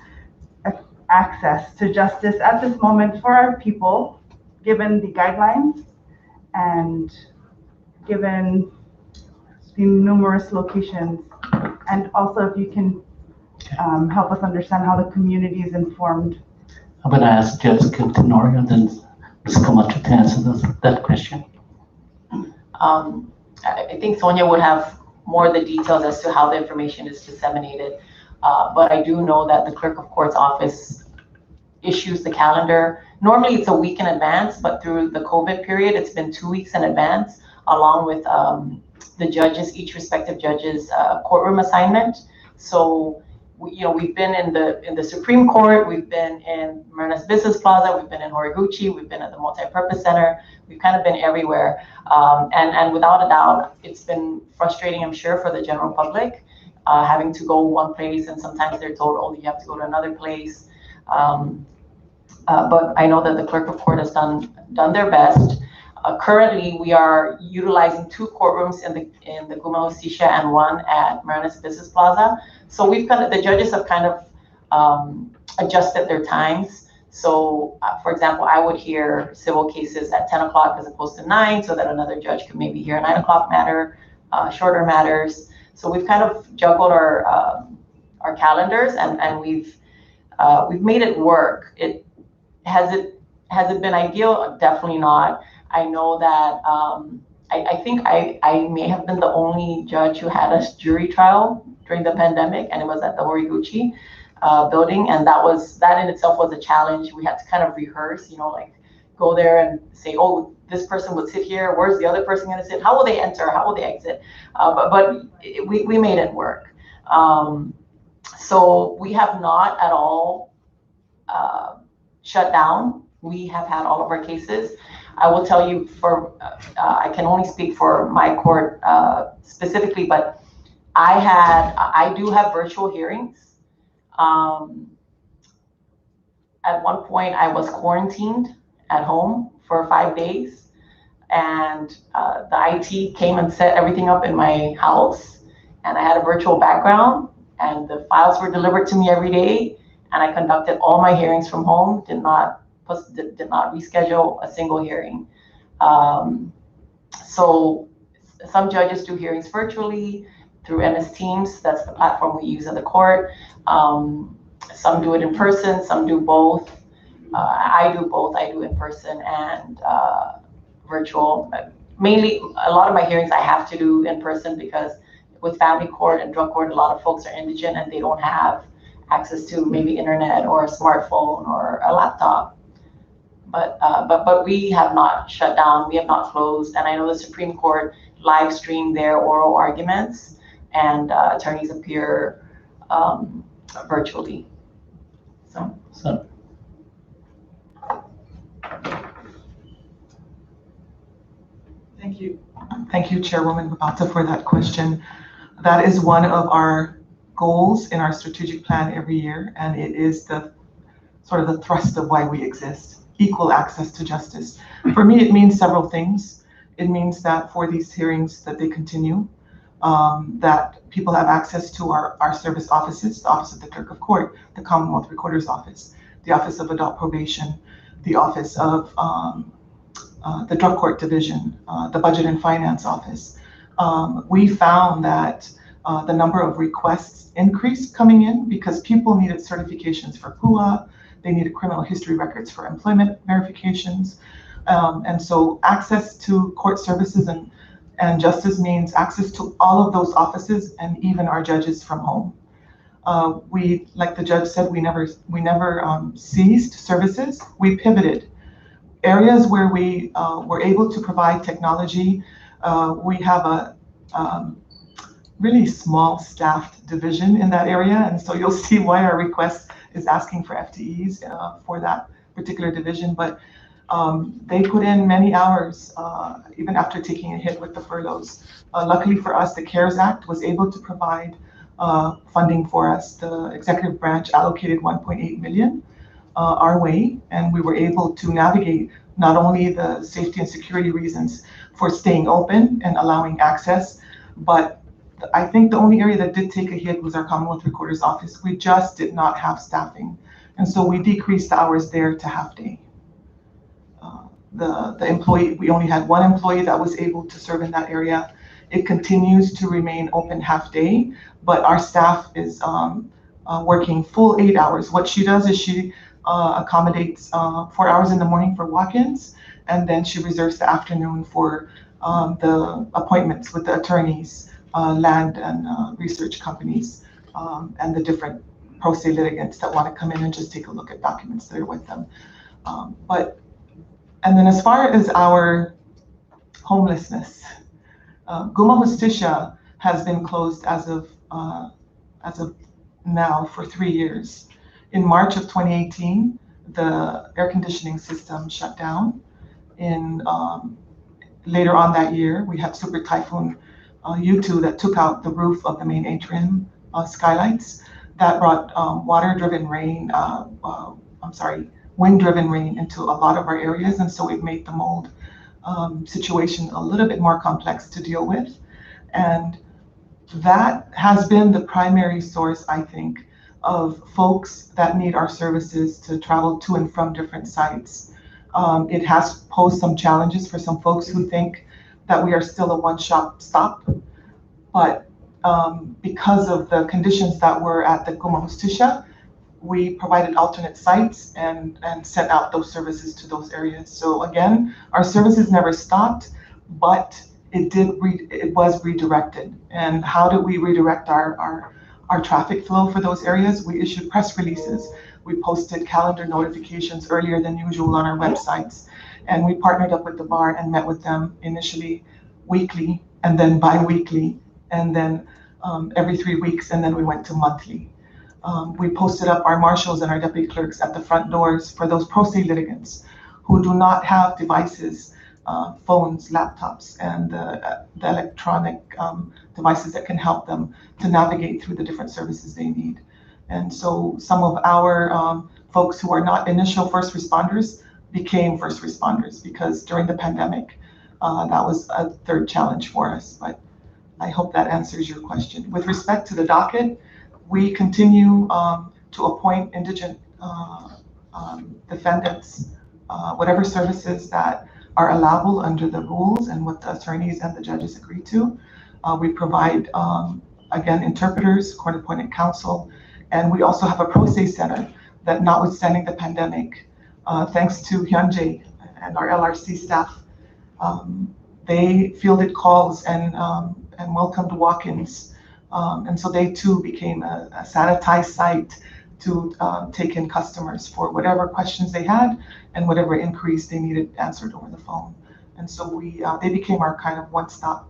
access to justice at this moment for our people, given the guidelines and given the numerous locations? And also if you can help us understand how the community is informed. I'm going to ask Judge Tenorio and then Ms. Camacho to answer that question. I think Sonia would have more of the details as to how the information is disseminated. But I do know that the Clerk of Court's office issues the calendar. Normally it's a week in advance, but through the COVID period, it's been 2 weeks in advance, along with the judges, each respective judge's courtroom assignment. So, we've been in the Supreme Court, we've been in Marinus Business Plaza, we've been in Horiguchi, we've been at the Multi-Purpose Center, we've kind of been everywhere. And without a doubt, it's been frustrating, I'm sure, for the general public, having to go one place and sometimes they're told, oh, you have to go to another place. But I know that the Clerk of Court has done their best. Currently, we are utilizing 2 courtrooms in the Guma Osisha and 1 at Marinus Business Plaza. So the judges have kind of adjusted their times. So, for example, I would hear civil cases at 10 o'clock as opposed to 9, so that another judge could maybe hear a 9 o'clock matter, shorter matters. So we've kind of juggled our calendars, and we've made it work. Has it been ideal? Definitely not. I know that I think I may have been the only judge who had a jury trial during the pandemic, and it was at the Horiguchi building, and that in itself was a challenge. We had to kind of rehearse, like go there and say, oh, this person would sit here. Where's the other person going to sit? How will they enter? How will they exit? But we made it work. So we have not at all shut down. We have had all of our cases. I will tell you I can only speak for my court specifically, but I do have virtual hearings. At one point I was quarantined at home for 5 days, and the IT came and set everything up in my house, and I had a virtual background, and the files were delivered to me every day, and I conducted all my hearings from home, did not reschedule a single hearing. So some judges do hearings virtually through MS Teams. That's the platform we use in the court. Some do it in person, some do both. I do both. I do in person and virtual. Mainly, a lot of my hearings I have to do in person because with family court and drug court, a lot of folks are indigent and they don't have access to maybe internet or a smartphone or a laptop. But we have not shut down. We have not closed. And I know the Supreme Court live streamed their oral arguments, and attorneys appear virtually. So. Thank you. Thank you, Chairwoman Mabata, for that question. That is one of our goals in our strategic plan every year, and it is the sort of the thrust of why we exist: equal access to justice. For me, it means several things. It means that for these hearings that they continue, that people have access to our service offices, the Office of the Clerk of Court, the Commonwealth Recorder's Office, the Office of Adult Probation, the Office of the Drug Court Division, the Budget and Finance Office. We found that the number of requests increased coming in because people needed certifications for PUA, they needed criminal history records for employment verifications. And so access to court services and justice means access to all of those offices and even our judges from home. We, like the judge said, we never ceased services. We pivoted. Areas where we were able to provide technology, we have a really small staffed division in that area. And so you'll see why our request is asking for FTEs for that particular division. But they put in many hours, even after taking a hit with the furloughs. Luckily for us, the CARES Act was able to provide funding for us. The executive branch allocated 1.8 million our way, and we were able to navigate not only the safety and security reasons for staying open and allowing access, but I think the only area that did take a hit was our Commonwealth Recorder's Office. We just did not have staffing, and so we decreased the hours there to half day. The employee, we only had one employee that was able to serve in that area. It continues to remain open half day, but our staff is working full 8 hours. What she does is she accommodates 4 hours in the morning for walk-ins, and then she reserves the afternoon for the appointments with the attorneys, land and research companies, and the different pro se litigants that want to come in and just take a look at documents that are with them. And then as far as our homelessness, Guma Justicia has been closed as of now for 3 years. In March of 2018, the air conditioning system shut down. Later on that year, we had Super Typhoon U2 that took out the roof of the main atrium skylights. That brought wind-driven rain into a lot of our areas, and so it made the mold situation a little bit more complex to deal with. And that has been the primary source, I think, of folks that need our services to travel to and from different sites. It has posed some challenges for some folks who think that we are still a one-stop stop, but because of the conditions that were at the Guma Justicia, we provided alternate sites and sent out those services to those areas. So again, our services never stopped, but it was redirected. And how did we redirect our traffic flow for those areas? We issued press releases. We posted calendar notifications earlier than usual on our websites. And we partnered up with the bar and met with them initially weekly, and then bi-weekly, and then every 3 weeks, and then we went to monthly. We posted up our marshals and our deputy clerks at the front doors for those pro se litigants who do not have devices, phones, laptops, and the electronic devices that can help them to navigate through the different services they need. And so some of our folks who are not initial first responders became first responders, because during the pandemic, that was a third challenge for us. But I hope that answers your question. With respect to the docket, we continue to appoint indigent defendants, whatever services that are allowable under the rules and what the attorneys and the judges agree to. We provide, again, interpreters, court-appointed counsel, and we also have a pro se center that, notwithstanding the pandemic, thanks to Hyunjae and our LRC staff, they fielded calls and welcomed walk-ins. And so they too became a sanitized site to take in customers for whatever questions they had and whatever inquiries they needed answered over the phone. And so they became our kind of one-stop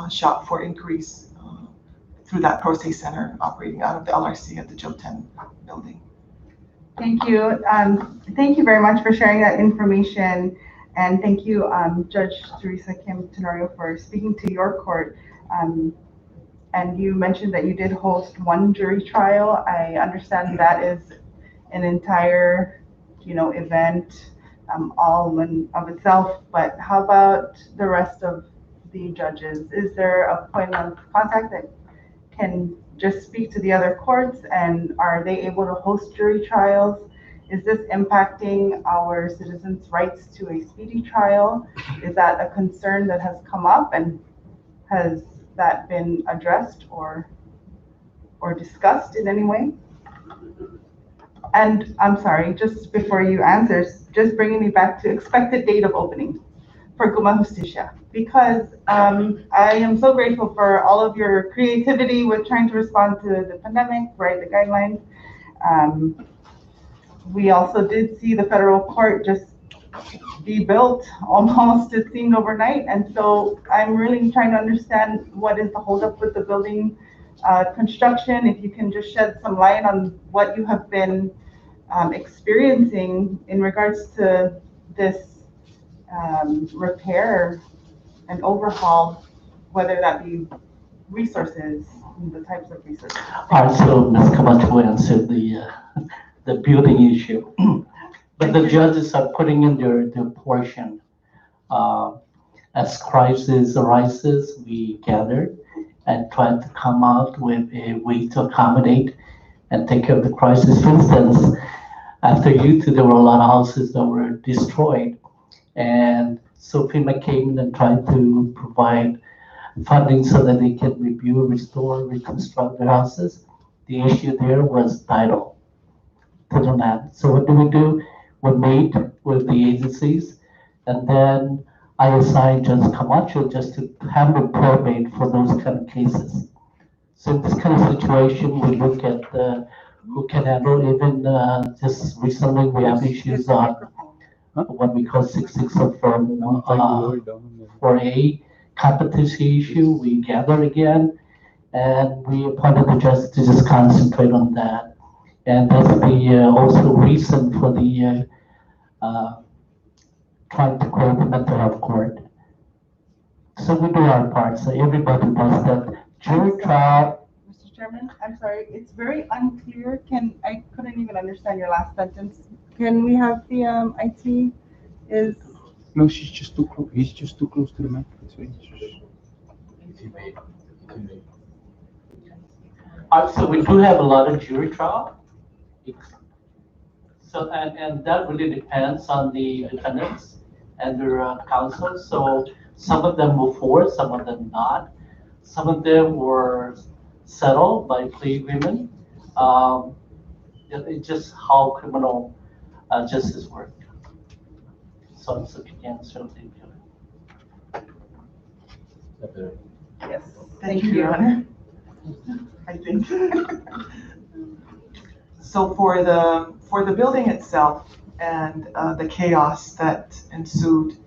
shop for inquiries through that pro se center operating out of the LRC at the Joe 10 building. Thank you. Thank you very much for sharing that information. And thank you, Judge Teresa Kim Tenorio, for speaking to your court. And you mentioned that you did host one jury trial. I understand that is an entire, event all in of itself. But how about the rest of the judges? Is there a point of contact that can just speak to the other courts, and are they able to host jury trials? Is this impacting our citizens' rights to a speedy trial? Is that a concern that has come up, and has that been addressed or discussed in any way? And I'm sorry, just before you answer, just bringing me back to expected date of opening for Guma Justicia, because I am so grateful for all of your creativity with trying to respond to the pandemic, write the guidelines. We also did see the federal court just be built almost, it seemed, overnight. And so I'm really trying to understand what is the holdup with the building construction. If you can just shed some light on what you have been experiencing in regards to this repair and overhaul, whether that be resources, the types of research? All right, so Ms. Camacho answered the building issue. But the judges are putting in their portion. As crisis arises, we gather and try to come out with a way to accommodate and take care of the crisis. For instance, after U2, there were a lot of houses that were destroyed. And so FEMA came in and tried to provide funding so that they can review, restore, reconstruct their houses. The issue there was title to the land. So what do? We meet with the agencies, and then I assign Judge Camacho just to handle probate for those kind of cases. So in this kind of situation, we look at who can handle. Even just recently, we have issues on what we call 6604 for a competency issue. We gather again, and we appointed the judge to just concentrate on that. And that's the also reason for the trying to create the mental health court. So we do our part. So everybody does that. Jury trial. Mr. Chairman, I'm sorry, it's very unclear. I couldn't even understand your last sentence. Can we have the IT is? No, she's just too close. He's just too close to the mic. So we do have a lot of jury trial. So and that really depends on the defendants and their counsel. So some of them move forward, some of them not. Some of them were settled by plea agreement. It's just how criminal justice works. So you can certainly do it. Yes, thank you, Your Honor. I think. So for the building itself and the chaos that ensued,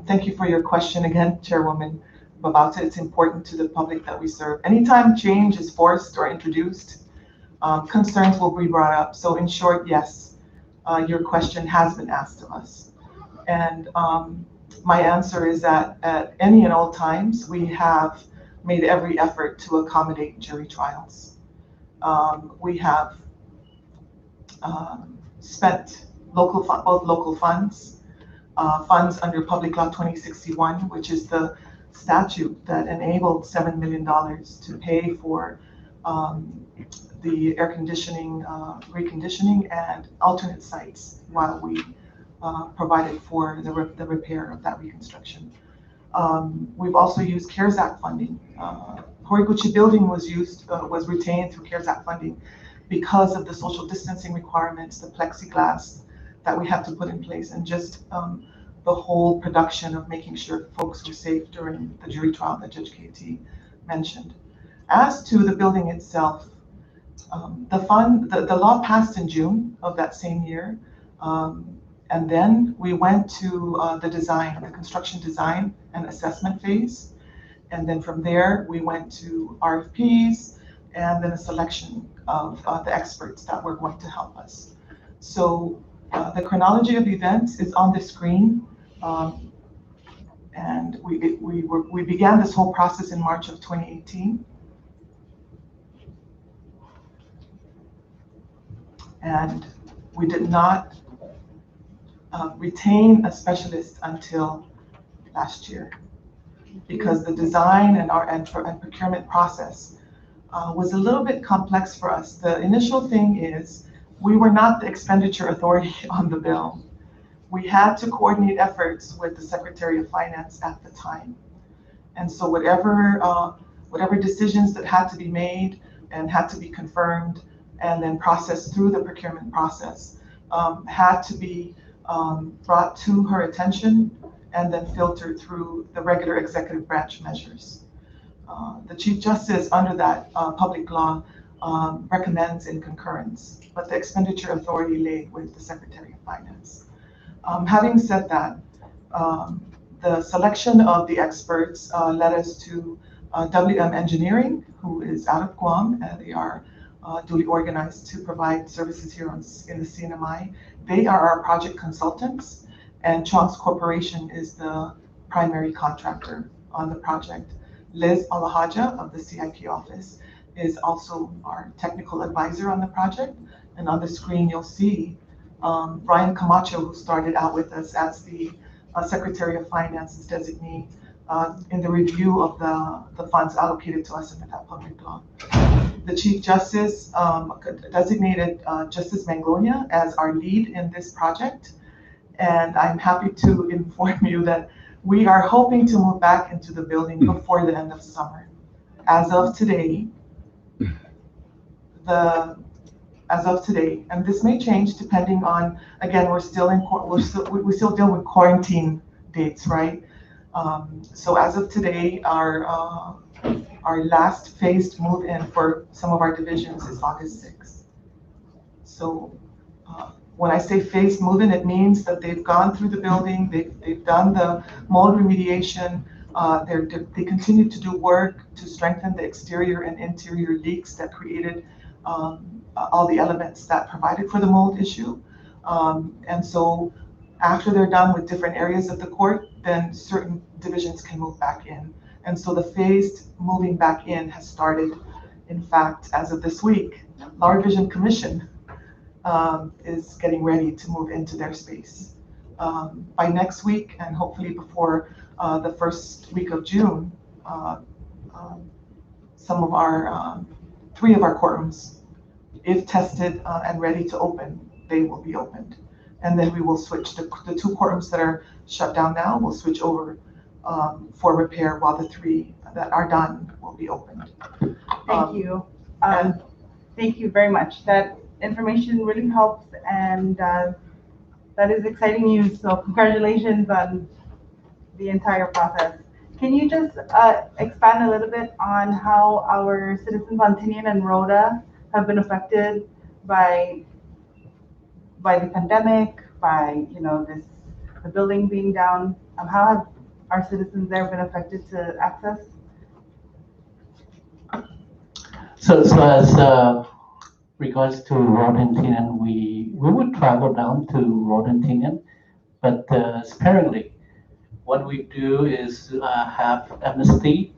thank you for your question again, Chairwoman Babauta. It's important to the public that we serve. Anytime change is forced or introduced, concerns will be brought up. So in short, yes, your question has been asked of us. And my answer is that at any and all times, we have made every effort to accommodate jury trials. We have spent both local funds, funds under Public Law 2061, which is the statute that enabled $7 million to pay for the air conditioning, reconditioning, and alternate sites while we provided for the repair of that reconstruction. We've also used CARES Act funding. Horiguchi building was retained through CARES Act funding because of the social distancing requirements, the plexiglass that we had to put in place, and just the whole production of making sure folks were safe during the jury trial that Judge KT mentioned. As to the building itself, the law passed in June of that same year, and then we went to the construction design and assessment phase. And then from there, we went to RFPs and then a selection of the experts that were going to help us. So the chronology of events is on the screen. And we began this whole process in March of 2018. And we did not retain a specialist until last year, because the design and procurement process was a little bit complex for us. The initial thing is we were not the expenditure authority on the bill. We had to coordinate efforts with the Secretary of Finance at the time. And so whatever decisions that had to be made and had to be confirmed and then processed through the procurement process had to be brought to her attention and then filtered through the regular executive branch measures. The Chief Justice under that public law recommends in concurrence, but the expenditure authority lay with the Secretary of Finance. Having said that, the selection of the experts led us to WM Engineering, who is out of Guam, and they are duly organized to provide services here in the Cnmi. They are our project consultants, and Chong's Corporation is the primary contractor on the project. Liz Alahaja of the CIP office is also our technical advisor on the project. And on the screen, you'll see Ryan Camacho, who started out with us as the Secretary of Finance's designee in the review of the funds allocated to us under that public law. The Chief Justice designated Justice Manglonia as our lead in this project. And I'm happy to inform you that we are hoping to move back into the building before the end of summer. As of today, and this may change depending on, again, we still deal with quarantine dates, right? So as of today, our last phased move-in for some of our divisions is August 6th. So when I say phased move-in, it means that they've gone through the building, they've done the mold remediation, they continue to do work to strengthen the exterior and interior leaks that created all the elements that provided for the mold issue. And so after they're done with different areas of the court, then certain divisions can move back in. And so the phased moving back in has started. In fact, as of this week, Law Revision Commission is getting ready to move into their space. By next week, and hopefully before the first week of June, some of our, 3 of our courtrooms, if tested and ready to open, they will be opened. And then we will switch, the 2 courtrooms that are shut down now will switch over for repair, while the 3 that are done will be opened. Thank you. Thank you very much. That information really helps, and that is exciting news. So congratulations on the entire process. Can you just expand a little bit on how our citizens on Tinian and Rhoda have been affected by the pandemic, by the building being down? How have our citizens there been affected to access? So as regards to Rhoda and Tinian, we would travel down to Rhoda and Tinian, but sparingly. What we do is have amnesty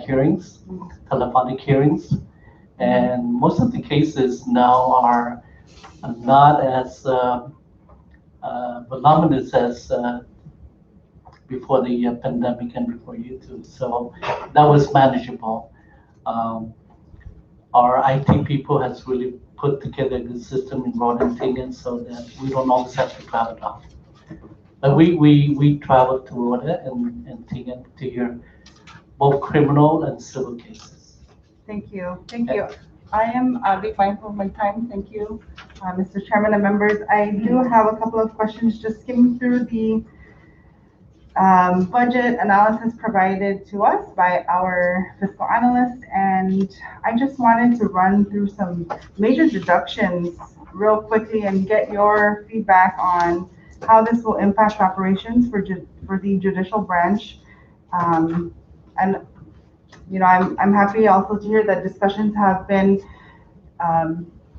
hearings, telephonic hearings, and most of the cases now are not as voluminous as before the pandemic and before YouTube. So that was manageable. Our IT people has really put together a good system in Rhoda and Tinian so that we don't always have to travel down. But we travel to Rhoda and Tinian to hear both criminal and civil cases. Thank you. Thank you. I am being mindful of my time. Thank you, Mr. Chairman and members. I do have a couple of questions, just skimming through the budget analysis provided to us by our fiscal analyst, and I just wanted to run through some major deductions real quickly and get your feedback on how this will impact operations for the judicial branch. And I'm happy also to hear that discussions have been,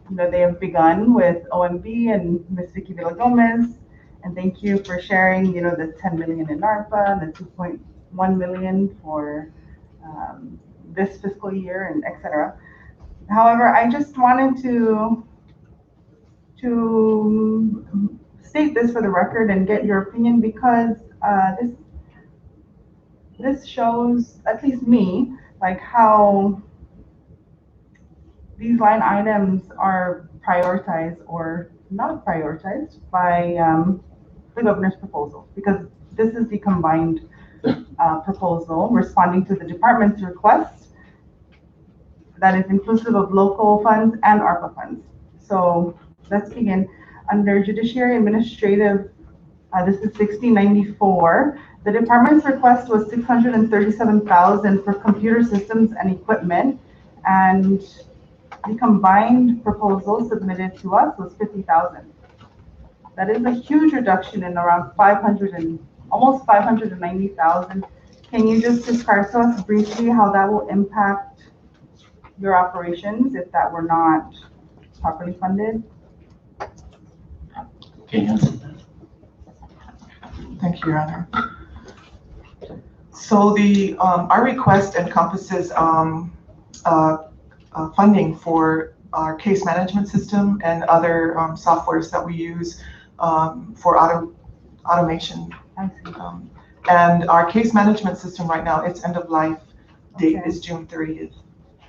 they have begun with OMB and Ms. Vicky Villagomez. And thank you for sharing, the 10 million in ARPA, the 2.1 million for this fiscal year, and et cetera. However, I just wanted to state this for the record and get your opinion, because this shows, at least me, like how these line items are prioritized or not prioritized by the governor's proposal, because this is the combined proposal responding to the department's request that is inclusive of local funds and ARPA funds. So let's begin. Under Judiciary Administrative, this is 1694. The department's request was 637,000 for computer systems and equipment, and the combined proposal submitted to us was 50,000. That is a huge reduction in around almost 590,000. Can you just describe to us briefly how that will impact your operations if that were not properly funded? Okay, answer that. Thank you, Your Honor. So our request encompasses funding for our case management system and other softwares that we use for automation. I see. And our case management system right now, its end of life date is June 30th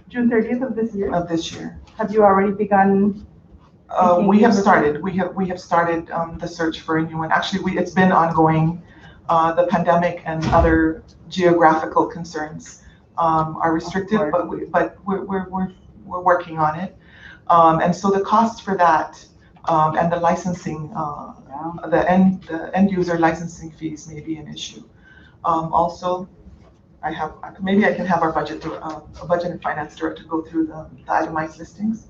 June 30th of this year? of this year. Have you already begun? We have started. We have started the search for a new one. Actually, it's been ongoing. The pandemic and other geographical concerns are restricted, but we're working on it. And so the cost for that and the licensing, the end user licensing fees may be an issue. Also, maybe I can have our budget and finance director go through the itemized listings.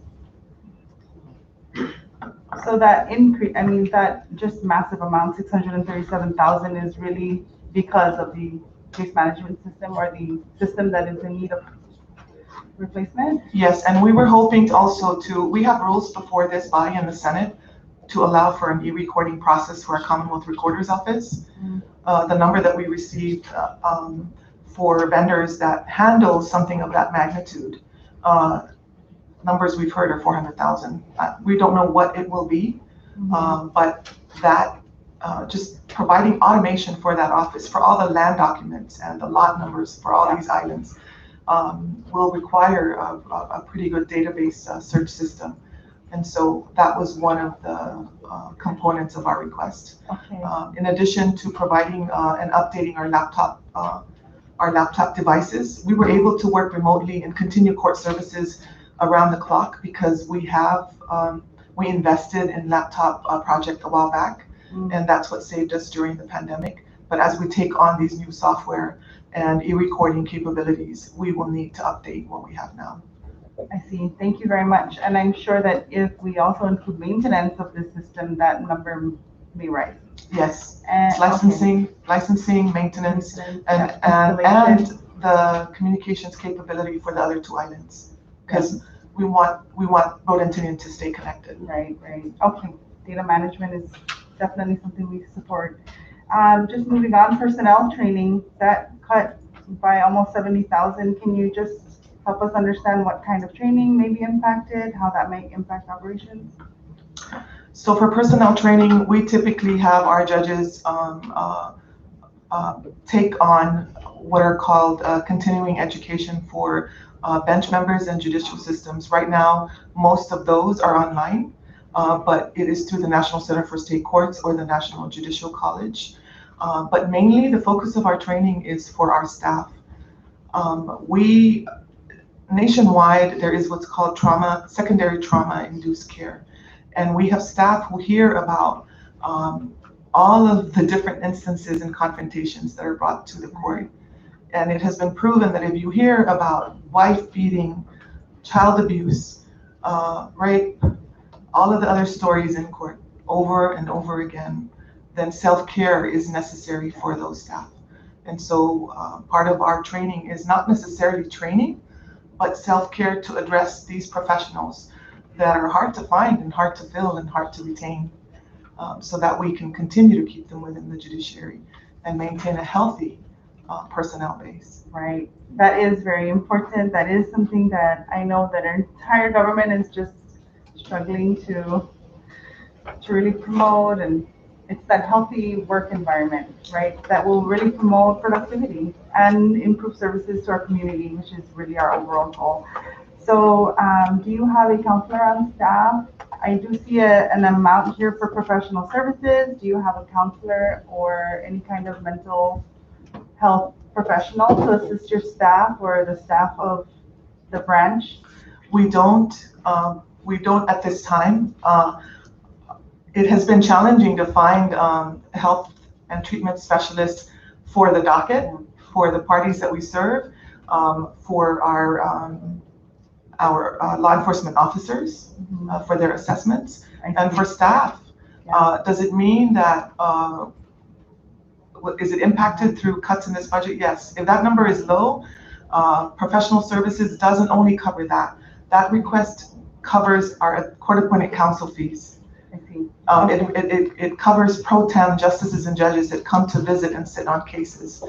So that increase, I mean, that just massive amount, 637,000, is really because of the case management system or the system that is in need of replacement? Yes, and we were hoping we have rules before this body in the Senate to allow for an e-recording process for our Commonwealth Recorder's Office. The number that we received for vendors that handle something of that magnitude, numbers we've heard are 400,000. We don't know what it will be, but that just providing automation for that office, for all the land documents and the lot numbers for all these islands, will require a pretty good database search system. And so that was one of the components of our request. Okay. In addition to providing and updating our laptop devices, we were able to work remotely and continue court services around the clock because we invested in laptop project a while back, and that's what saved us during the pandemic. But as we take on these new software and e-recording capabilities, we will need to update what we have now. I see. Thank you very much. And I'm sure that if we also include maintenance of the system, that number may rise. Yes, it's licensing, maintenance, and the communications capability for the other two islands, because we want Rhode and Tinian to stay connected. Right. Okay. Data management is definitely something we support. Just moving on, personnel training, that cut by almost 70,000. Can you just help us understand what kind of training may be impacted, how that might impact operations? So for personnel training, we typically have our judges take on what are called continuing education for bench members and judicial systems. Right now, most of those are online, but it is through the National Center for State Courts or the National Judicial College. But mainly the focus of our training is for our staff. Nationwide, there is what's called secondary trauma-induced care. And we have staff who hear about all of the different instances and confrontations that are brought to the court. And it has been proven that if you hear about wife beating, child abuse, rape, all of the other stories in court over and over again, then self-care is necessary for those staff. And so part of our training is not necessarily training, but self-care to address these professionals that are hard to find and hard to fill and hard to retain, so that we can continue to keep them within the judiciary and maintain a healthy personnel base. Right. That is very important. That is something that I know that our entire government is just struggling to really promote, and it's that healthy work environment, right, that will really promote productivity and improve services to our community, which is really our overall goal. So do you have a counselor on staff? I do see an amount here for professional services. Do you have a counselor or any kind of mental health professional to assist your staff or the staff of the branch? We don't at this time. It has been challenging to find health and treatment specialists for the docket, for the parties that we serve, for our law enforcement officers, for their assessments, and for staff. Does it mean that, is it impacted through cuts in this budget? Yes. If that number is low, professional services doesn't only cover that. That request covers our court-appointed counsel fees. I see. It covers pro tem justices and judges that come to visit and sit on cases.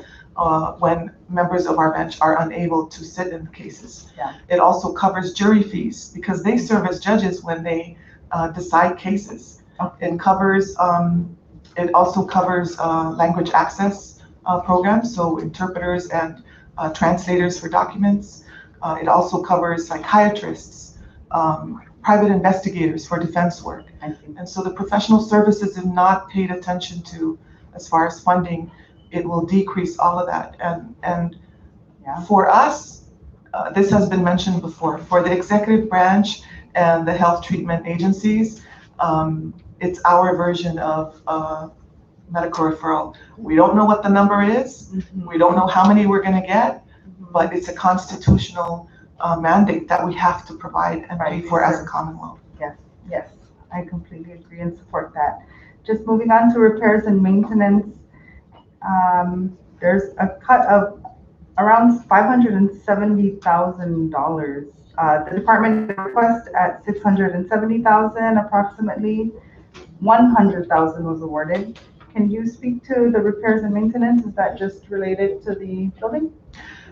when members of our bench are unable to sit in the cases. Yeah. It also covers jury fees because they serve as judges when they decide cases. It covers, it also covers language access programs, so interpreters and translators for documents. It also covers psychiatrists, private investigators for defense work. And so the professional services have not paid attention to, as far as funding, it will decrease all of that. And for us, this has been mentioned before, for the executive branch and the health treatment agencies, it's our version of medical referral. We don't know what the number is. We don't know how many we're going to get, but it's a constitutional mandate that we have to provide and pay for as a Commonwealth. Yes, I completely agree and support that. Just moving on to repairs and maintenance. There's a cut of around $570,000. The department request at $670,000 approximately. $100,000 was awarded. Can you speak to the repairs and maintenance? Is that just related to the building?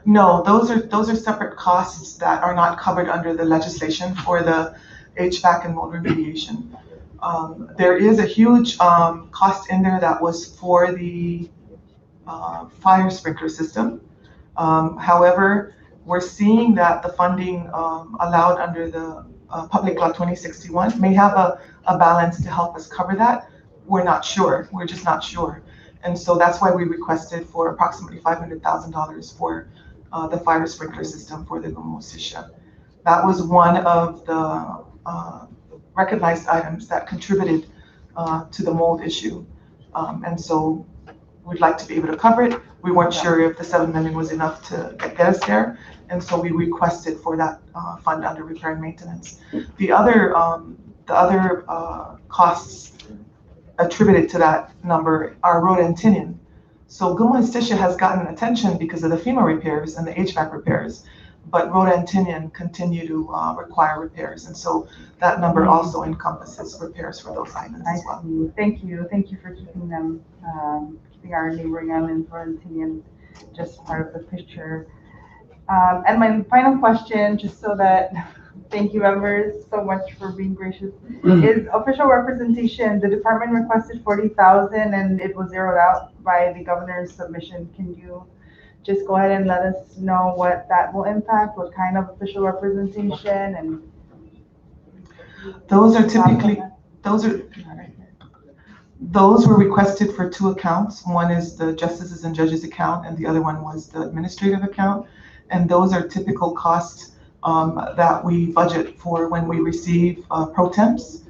No, those are separate costs that are not covered under the legislation for the HVAC and mold remediation. There is a huge cost in there that was for the fire sprinkler system. However, we're seeing that the funding allowed under the Public Law 2061 may have a balance to help us cover that. We're not sure. We're just not sure. And so that's why we requested for approximately $500,000 for the fire sprinkler system for the Gumosisha. That was one of the recognized items that contributed to the mold issue. And so we'd like to be able to cover it. We weren't sure if the $7 million was enough to get us there. And so we requested for that fund under repair and maintenance. The other costs attributed to that number are road and tinian. So Gumosisha has gotten attention because of the FEMA repairs and the HVAC repairs, but road and tinian continue to require repairs. And so that number also encompasses repairs for those items as well. Thank you. Thank you for keeping them, keeping our neighboring islands, road and tinian, just part of the picture. And my final question, just so that, thank you members so much for being gracious, is official representation. The department requested 40,000 and it was zeroed out by the governor's submission. Can you just go ahead and let us know what that will impact, what kind of official representation? And those are typically, those were requested for two accounts. One is the justices and judges account and the other one was the administrative account. And those are typical costs that we budget for when we receive pro temps,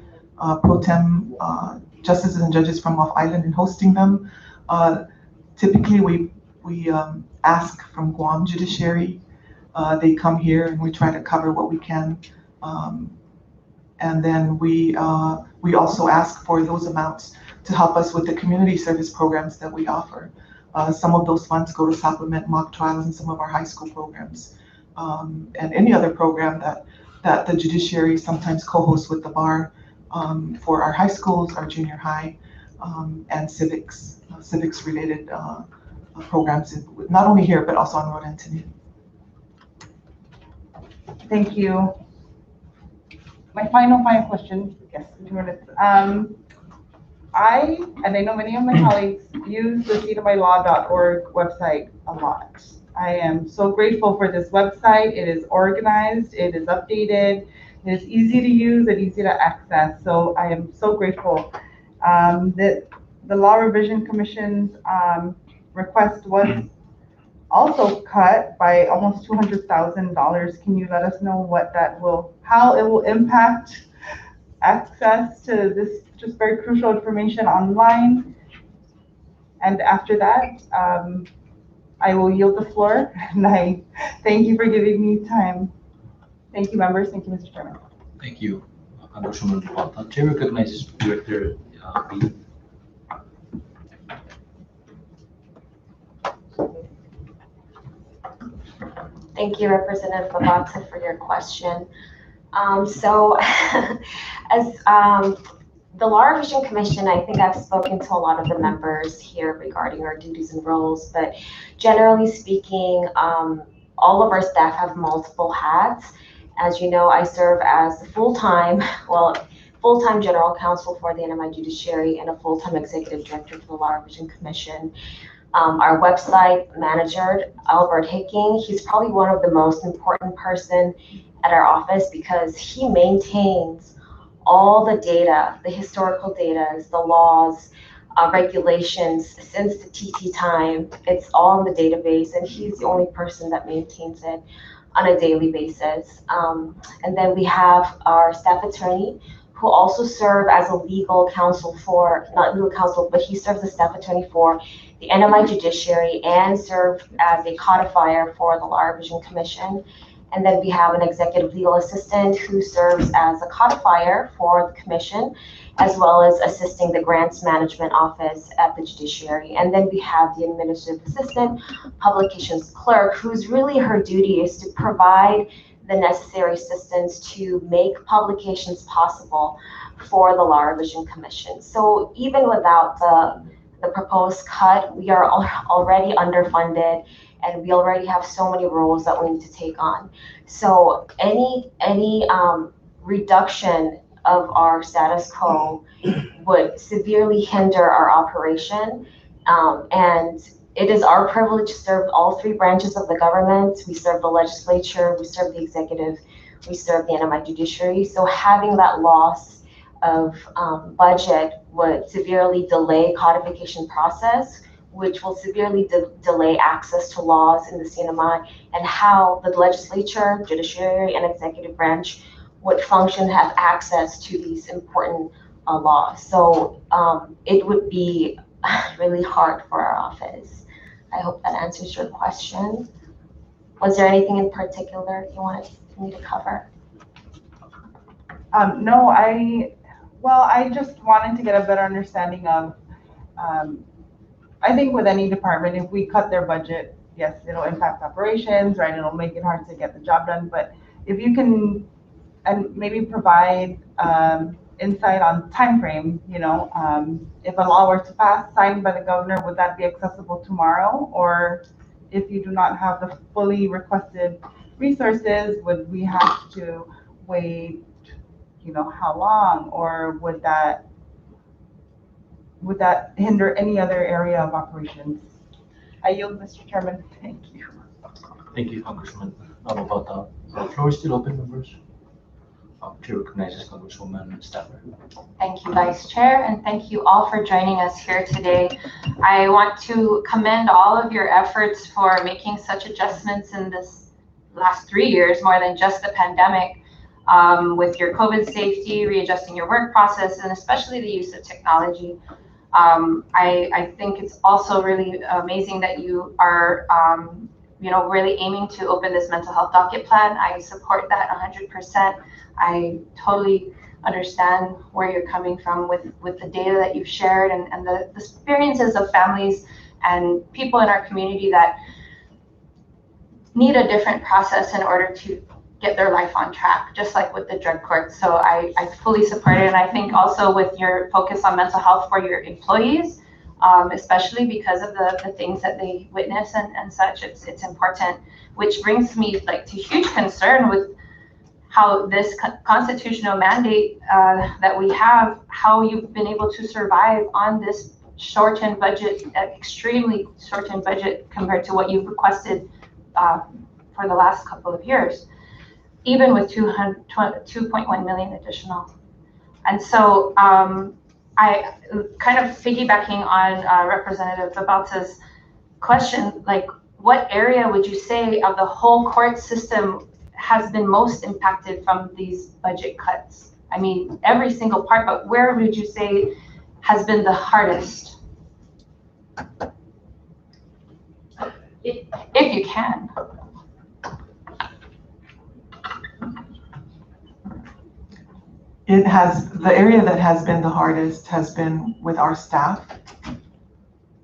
justices and judges from off island and hosting them. Typically we ask from Guam Judiciary. They come here and we try to cover what we can. And then we also ask for those amounts to help us with the community service programs that we offer. Some of those funds go to supplement mock trials and some of our high school programs. And any other program that the judiciary sometimes co-hosts with the bar for our high schools, our junior high, and civics related programs, not only here, but also on Road and Tinian. Thank you. My final question, yes, 2 minutes. I know many of my colleagues use the cnmilaw.org website a lot. I am so grateful for this website. It is organized, it is updated, it is easy to use and easy to access. So I am so grateful. That the Law Revision Commission's request was also cut by almost $200,000. Can you let us know what that how it will impact access to this just very crucial information online? And after that, I will yield the floor, and I thank you for giving me time. Thank you, members. Thank you, Mr. Chairman. Thank you, Congresswoman Zapata. Chair recognizes Director B. Thank you, Representative Babatza, for your question. So as the the Law Revision Commission, I think I've spoken to a lot of the members here regarding our duties and roles, but generally speaking, all of our staff have multiple hats. As you know, I serve as the full-time general counsel for the Cnmi Judiciary and a full-time executive director for the Law Revision Commission. Our website manager, Albert Hicking, he's probably one of the most important person at our office because he maintains all the data, the historical data, the laws, regulations since the TT time. It's all in the database, and he's the only person that maintains it on a daily basis. And then we have our staff attorney, who also serve as a legal counsel for, not legal counsel, but he serves as staff attorney for the Cnmi Judiciary and served as a codifier for the Law Revision Commission. And then we have an executive legal assistant who serves as a codifier for the commission, as well as assisting the grants management office at the judiciary. And then we have the administrative assistant, publications clerk, whose really her duty is to provide the necessary assistance to make publications possible for the Law Revision Commission. So even without the proposed cut, we are already underfunded, and we already have so many roles that we need to take on. So any reduction of our status quo would severely hinder our operation. And it is our privilege to serve all three branches of the government. We serve the legislature, we serve the executive, we serve the Cnmi Judiciary. So having that loss of budget would severely delay codification process, which will severely delay access to laws in the Cnmi, and how the legislature, judiciary, and executive branch would function, have access to these important laws. So it would be really hard for our office. I hope that answers your question. Was there anything in particular you wanted me to cover? No, I just wanted to get a better understanding of, I think with any department, if we cut their budget, yes, it'll impact operations, right? It'll make it hard to get the job done. But if you can, and maybe provide insight on time frame, if a law were to pass, signed by the governor, would that be accessible tomorrow? Or if you do not have the fully requested resources, would we have to wait, how long? Or would that hinder any other area of operations? I yield, Mr. Chairman. Thank you. Thank you, Congressman Nababata. The floor is still open, members. Chair recognizes Congresswoman Staffer. Thank you, Vice Chair, and thank you all for joining us here today. I want to commend all of your efforts for making such adjustments in this last 3 years, more than just the pandemic, with your COVID safety, readjusting your work process, and especially the use of technology. I think it's also really amazing that you are really aiming to open this mental health docket plan. I support that 100%. I totally understand where you're coming from with the data that you've shared and the experiences of families and people in our community that need a different process in order to get their life on track, just like with the drug court. So I fully support it. And I think also with your focus on mental health for your employees, especially because of the things that they witness and such, it's important, which brings me to huge concern with how this constitutional mandate that we have, how you've been able to survive on this shortened budget, extremely shortened budget compared to what you've requested for the last couple of years, even with 2.1 million additional. And so I kind of piggybacking on Representative Babata's question, what area would you say of the whole court system has been most impacted from these budget cuts? I mean, every single part, but where would you say has been the hardest? If you can. The area that has been the hardest has been with our staff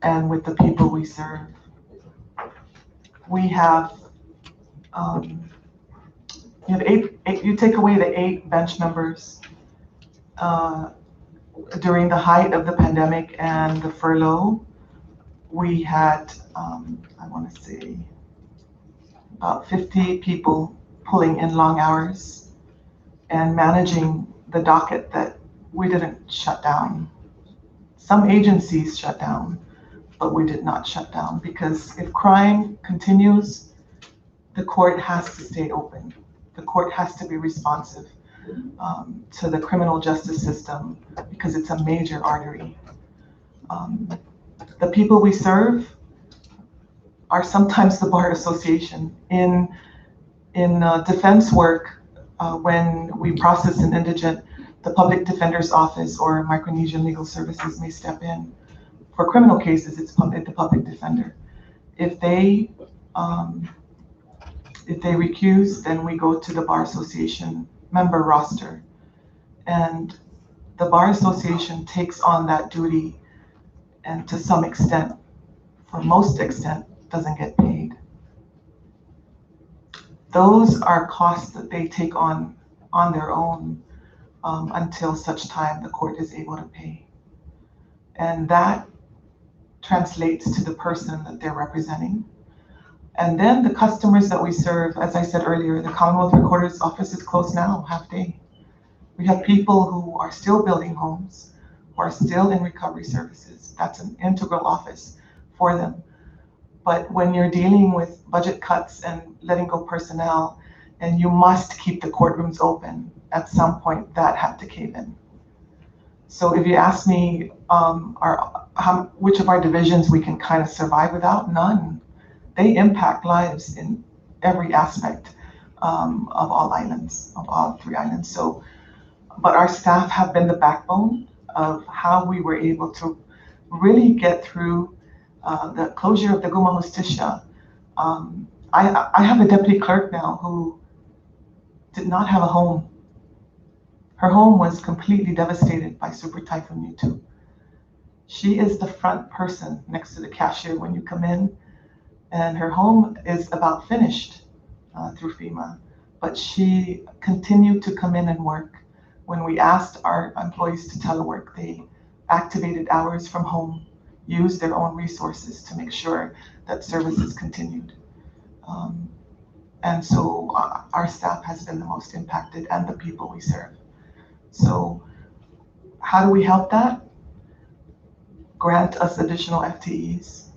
and with the people we serve. We have, you take away the 8 bench members, during the height of the pandemic and the furlough, we had, I want to say, about 50 people pulling in long hours and managing the docket that we didn't shut down. Some agencies shut down, but we did not shut down, because if crime continues, the court has to stay open. The court has to be responsive to the criminal justice system, because it's a major artery. The people we serve are sometimes the Bar Association. In defense work, when we process an indigent, the Public Defender's Office or Micronesian Legal Services may step in. For criminal cases, it's the Public Defender. If they recuse, then we go to the Bar Association member roster. And the Bar Association takes on that duty, and to some extent, for most extent, doesn't get paid. Those are costs that they take on their own until such time the court is able to pay. And that translates to the person that they're representing. And then the customers that we serve, as I said earlier, the Commonwealth Recorder's Office is closed now, half day. We have people who are still building homes, who are still in recovery services. That's an integral office for them. But when you're dealing with budget cuts and letting go personnel, and you must keep the courtrooms open, at some point that had to cave in. So if you ask me which of our divisions we can kind of survive without, none. They impact lives in every aspect of all islands, of all 3 islands. So, but our staff have been the backbone of how we were able to really get through the closure of the Guma Justicia. I have a deputy clerk now who did not have a home. Her home was completely devastated by Super Typhoon Yutu. She is the front person next to the cashier when you come in, and her home is about finished through FEMA, but she continued to come in and work. When we asked our employees to telework, they activated hours from home, used their own resources to make sure that services continued. And so our staff has been the most impacted, and the people we serve. So how do we help that? Grant us additional FTEs,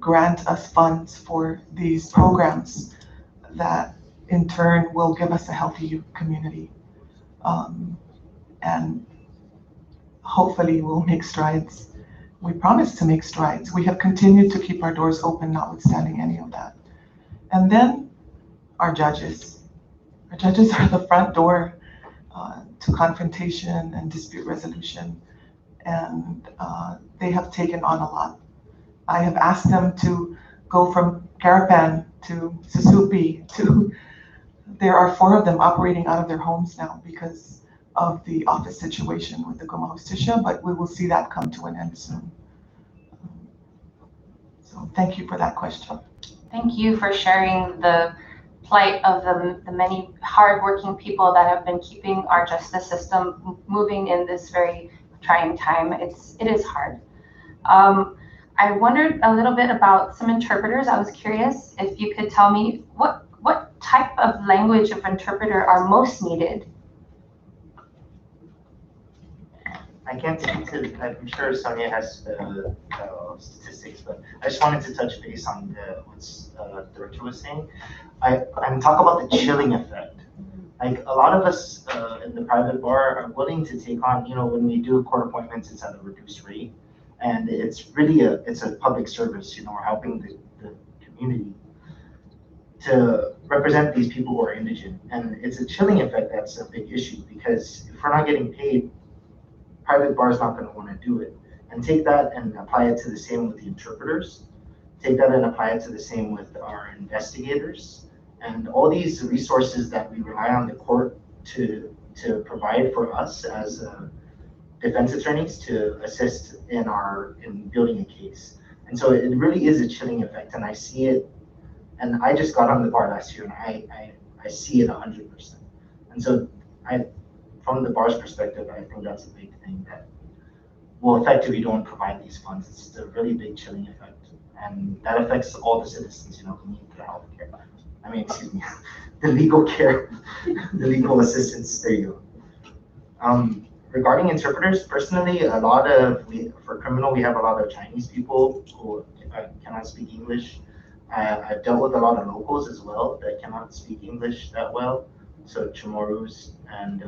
grant us funds for these programs that in turn will give us a healthy youth community. And hopefully we'll make strides. We promise to make strides. We have continued to keep our doors open, notwithstanding any of that. And then our judges. Our judges are the front door to confrontation and dispute resolution. And they have taken on a lot. I have asked them to go from Carapan to Susupi to, there are 4 of them operating out of their homes now because of the office situation with the Guma Justicia, but we will see that come to an end soon. So thank you for that question. Thank you for sharing the plight of the many hardworking people that have been keeping our justice system moving in this very trying time. It is hard. I wondered a little bit about some interpreters. I was curious if you could tell me what type of language of interpreter are most needed. I can't speak to, I'm sure Sonia has the statistics, but I just wanted to touch base on what the director was saying. I'm talking about the chilling effect. Like a lot of us in the private bar are willing to take on, when we do court appointments, it's at a reduced rate. And it's really it's a public service, we're helping the community to represent these people who are indigent. And it's a chilling effect that's a big issue, because if we're not getting paid, private bar is not going to want to do it. And take that and apply it to the same with the interpreters. Take that and apply it to the same with our investigators. And all these resources that we rely on the court to provide for us as defense attorneys to assist in building a case. And so it really is a chilling effect, and I see it, and I just got on the bar last year, and I see it 100%. And so from the bar's perspective, I think that's a big thing that will affect if you don't provide these funds. It's a really big chilling effect, and that affects all the citizens, who need the healthcare. I mean, excuse me, the legal care, the legal assistance. There you go. Regarding interpreters, personally, for criminal, we have a lot of Chinese people who cannot speak English. I've dealt with a lot of locals as well that cannot speak English that well. So Chamorros and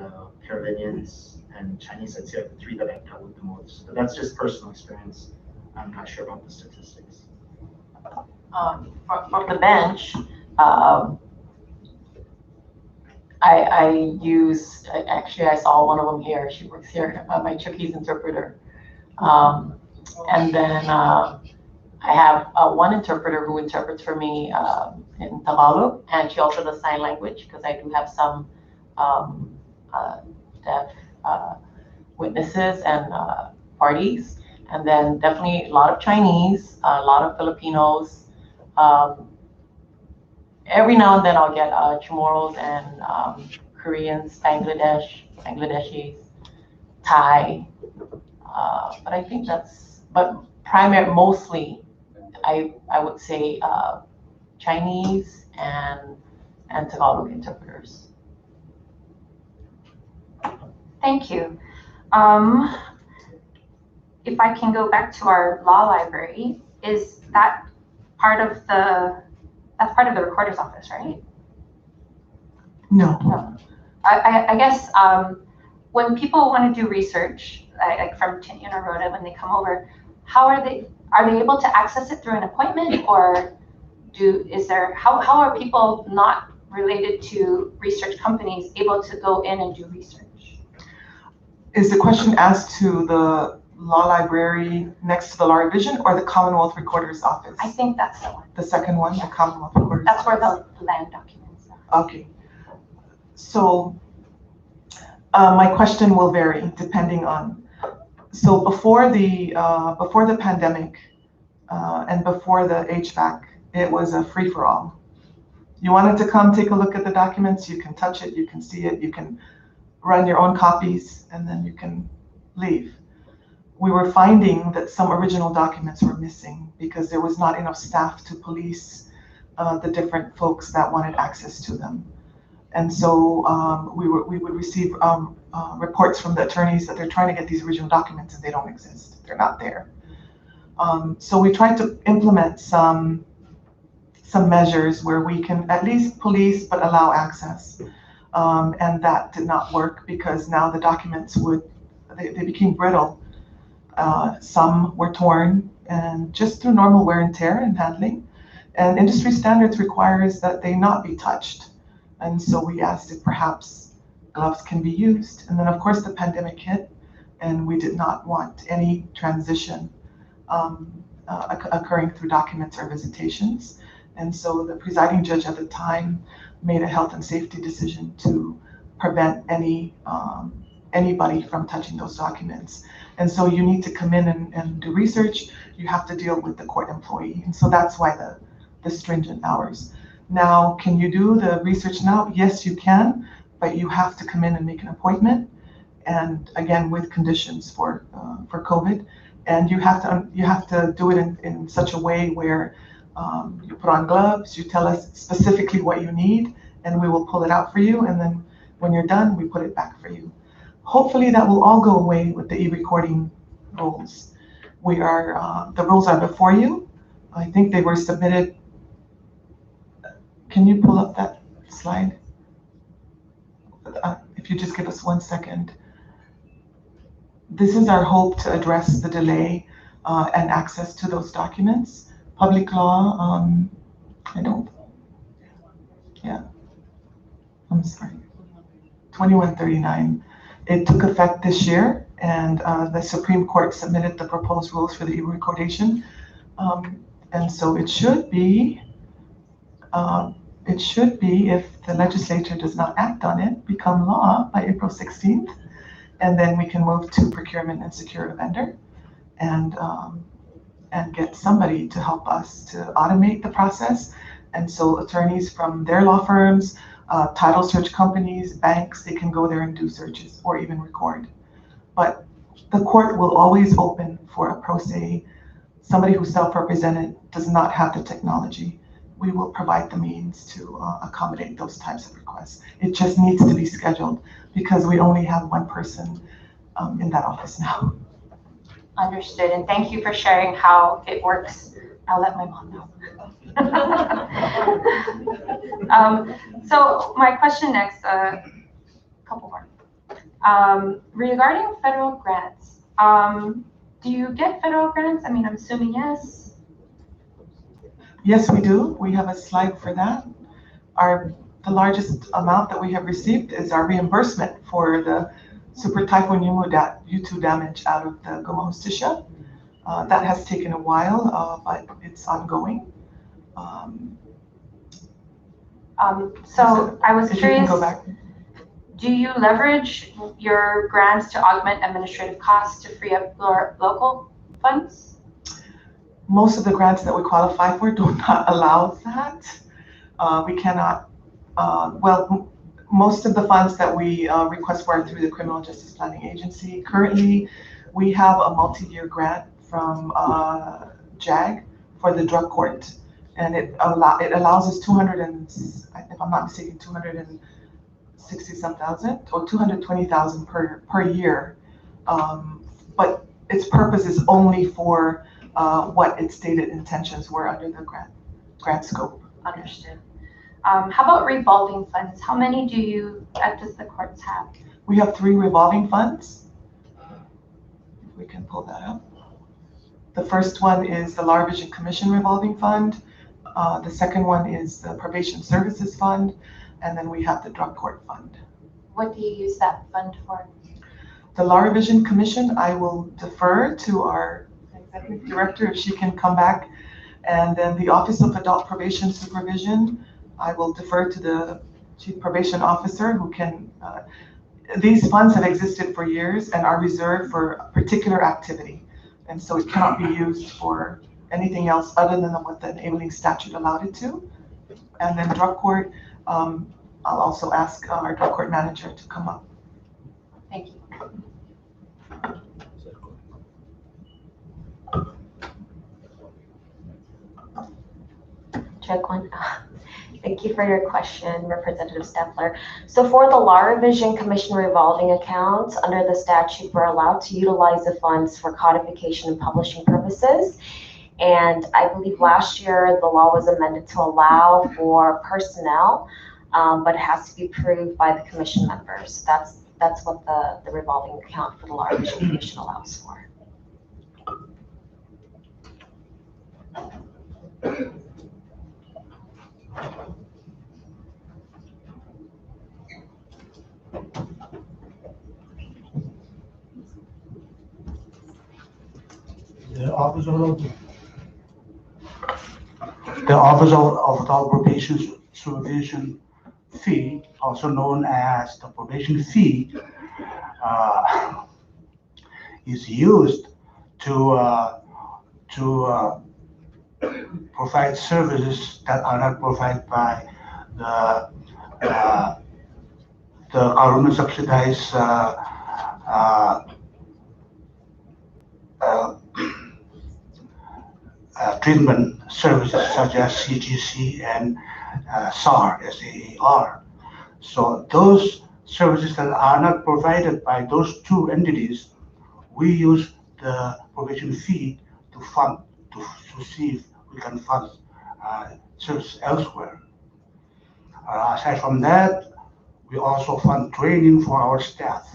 Caribbeans and Chinese, I'd say are the three that I've dealt with the most. But that's just personal experience. I'm not sure about the statistics. From the bench, I saw one of them here. She works here, my Chucky's interpreter. And then I have one interpreter who interprets for me in Tagalog, and she also does sign language because I do have some deaf witnesses and parties. And then definitely a lot of Chinese, a lot of Filipinos. Every now and then I'll get Chamorros and Koreans, Bangladeshis, Thai. But I think mostly I would say Chinese and Tagalog interpreters. Thank you. If I can go back to our law library, is that that's part of the recorder's office, right? No. No. I guess when people want to do research, like from Tinian or Rhoda, when they come over, how are they able to access it through an appointment, or how are people not related to research companies able to go in and do research? Is the question as to the law library next to the law revision or the Commonwealth Recorder's Office? I think that's the one. The second one, the Commonwealth Recorder's That's Office. where the land documents are. Okay. So my question will vary depending on. So before the pandemic and before the HVAC, it was a free for all. You wanted to come take a look at the documents, you can touch it, you can see it, you can run your own copies, and then you can leave. We were finding that some original documents were missing because there was not enough staff to police the different folks that wanted access to them. And so we would receive reports from the attorneys that they're trying to get these original documents and they don't exist. They're not there. So we tried to implement some measures where we can at least police but allow access. And that did not work because now the documents they became brittle. Some were torn and just through normal wear and tear and handling. And industry standards requires that they not be touched. And so we asked if perhaps gloves can be used. And then of course the pandemic hit and we did not want any transition occurring through documents or visitations. And so the presiding judge at the time made a health and safety decision to prevent anybody from touching those documents. And so you need to come in and do research. You have to deal with the court employee. And so that's why the stringent hours. Now, can you do the research now? Yes, you can, but you have to come in and make an appointment. And again, with conditions for COVID. And you have to do it in such a way where you put on gloves, you tell us specifically what you need, and we will pull it out for you. And then when you're done, we put it back for you. Hopefully that will all go away with the e-recording rules. The rules are before you. I think they were submitted. Can you pull up that slide? If you just give us 1 second. This is our hope to address the delay and access to those documents. Public law, I'm sorry, 2139. It took effect this year, and the Supreme Court submitted the proposed rules for the e-recordation. And so it should be, if the legislature does not act on it, become law by April 16th. And then we can move to procurement and secure a vendor and get somebody to help us to automate the process. And so attorneys from their law firms title search companies, banks, they can go there and do searches or even record. But the court will always open for a pro se, somebody who's self-represented, does not have the technology. We will provide the means to accommodate those types of requests. It just needs to be scheduled because we only have one person in that office now. Understood, and thank you for sharing how it works. I'll let my mom know. So my question next, couple more. Regarding federal grants, do you get federal grants? I mean, I'm assuming yes. Yes, we do. We have a slide for that. The largest amount that we have received is our reimbursement for the Super Typhoon U2 damage out of the Goma-Hostisha. That has taken a while, but it's ongoing. So I was if curious, you can go back. do you leverage your grants to augment administrative costs to free up local funds? Most of the grants that we qualify for do not allow that. We cannot, most of the funds that we request for are through the Criminal Justice Planning Agency. Currently, we have a multi-year grant from JAG for the drug court. And it allows us if I'm not mistaken, 260-some thousand or 220,000 per year. But its purpose is only for what its stated intentions were under the grant scope. Understood. How about revolving funds? How many does the courts have? We have 3 revolving funds. If we can pull that up. The first one is the Law Revision Commission revolving fund. The second one is the Probation Services Fund. And then we have the Drug Court Fund. What do you use that fund for? The Law Revision Commission, I will defer to our Executive Director if she can come back. And then the Office of Adult Probation Supervision, I will defer to the Chief Probation Officer who can, these funds have existed for years and are reserved for a particular activity. And so it cannot be used for anything else other than what the enabling statute allowed it to. And then drug court, I'll also ask our drug court manager to come up. Thank you. Check one. Thank you for your question, Representative Steffler. So for the Law Revision Commission revolving accounts, under the statute, we're allowed to utilize the funds for codification and publishing purposes. And I believe last year the law was amended to allow for personnel, but it has to be approved by the commission members. That's what the revolving account for the Law Revision Commission allows for. The Office of Adult Probation Supervision fee, also known as the probation fee, is used to provide services that are not provided by the government subsidized treatment services such as CGC and SAR. So those services that are not provided by those 2 entities, we use the probation fee to fund, to see if we can fund services elsewhere. Aside from that, we also fund training for our staff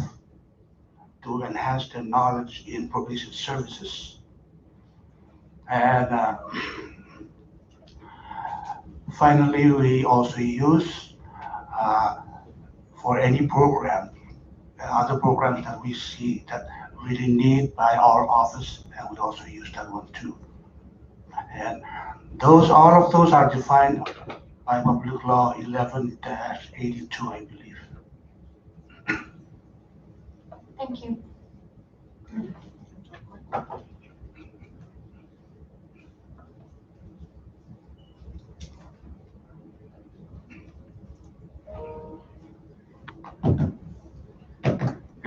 to enhance their knowledge in probation services. And finally, we also use for any program and other programs that we see that really need by our office, and we also use that one too. And all of those are defined by Public Law 11-82, I believe. Thank you.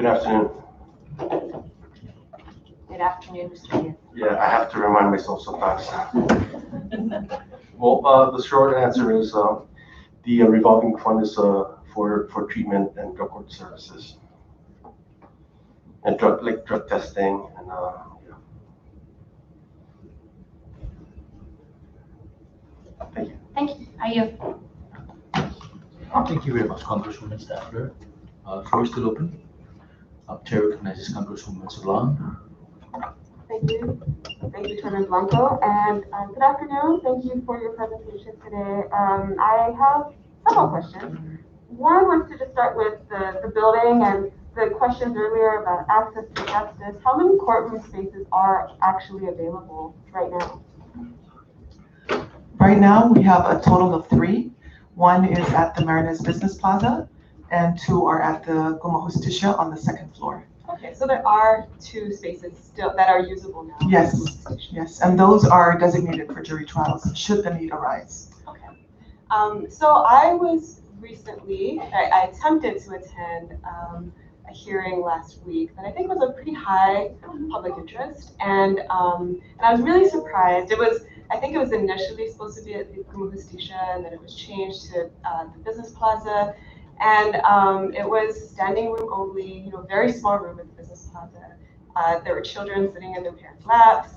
afternoon. Good afternoon, Mr. Diaz. Yeah, I have to remind myself sometimes. Well, the short answer is the revolving fund is for treatment and drug court services and drug testing and yeah. Thank you. Thank you. Are you? Thank you very much, Congresswoman Staffler. Floor is still open. Chair recognizes Congresswoman Solon. Thank you. Thank you, Chairman Blanco, and good afternoon. Thank you for your presentation today. I have several questions. One was to just start with the building and the questions earlier about access to justice. How many courtroom spaces are actually available right now? Right now, we have a total of 3. One is at the Mariners Business Plaza, and 2 are at the Guma Justicia on the 2nd floor. Okay, so there are 2 spaces still that are usable now. Yes, yes, and those are designated for jury trials, should the need arise. Okay. So I was recently, I attempted to attend a hearing last week that I think was a pretty high public interest, and I was really surprised. I think it was initially supposed to be at the Guma Justicia, and then it was changed to the Business Plaza. And it was standing room only, very small room at the Business Plaza. There were children sitting in their parents' laps.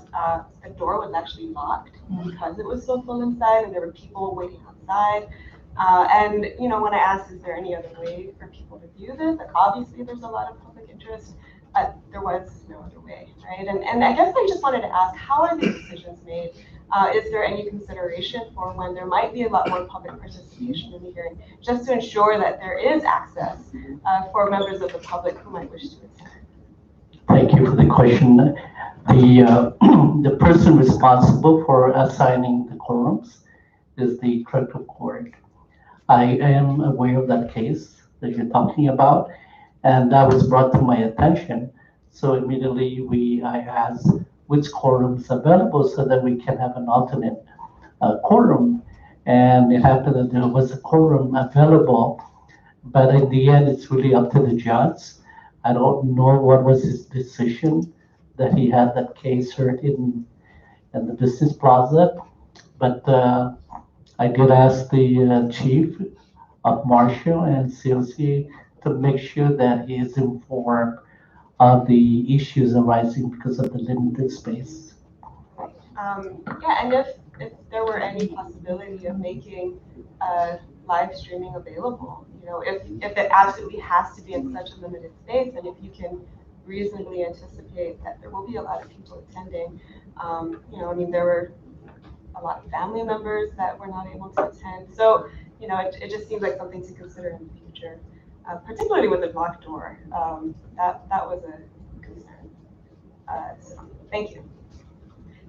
The door was actually locked because it was so full inside, and there were people waiting outside. And when I asked, is there any other way for people to view this? Like, obviously, there's a lot of public interest. There was no other way, right? And I guess I just wanted to ask, how are these decisions made? Is there any consideration for when there might be a lot more public participation in the hearing, just to ensure that there is access for members of the public who might wish to attend? Thank you for the question. The person responsible for assigning the quorums is the clerk of court. I am aware of that case that you're talking about, and that was brought to my attention. So immediately I asked which quorum is available so that we can have an alternate quorum. And it happened that there was a quorum available, but in the end, it's really up to the judge. I don't know what was his decision that he had that case heard in the Business Plaza, but I did ask the chief of Marshall and COC to make sure that he is informed of the issues arising because of the limited space. Yeah, and if there were any possibility of making live streaming available, if it absolutely has to be in such a limited space, and if you can reasonably anticipate that there will be a lot of people attending, there were a lot of family members that were not able to attend. So, it just seems like something to consider in the future. Particularly with the locked door, that was a concern. So thank you.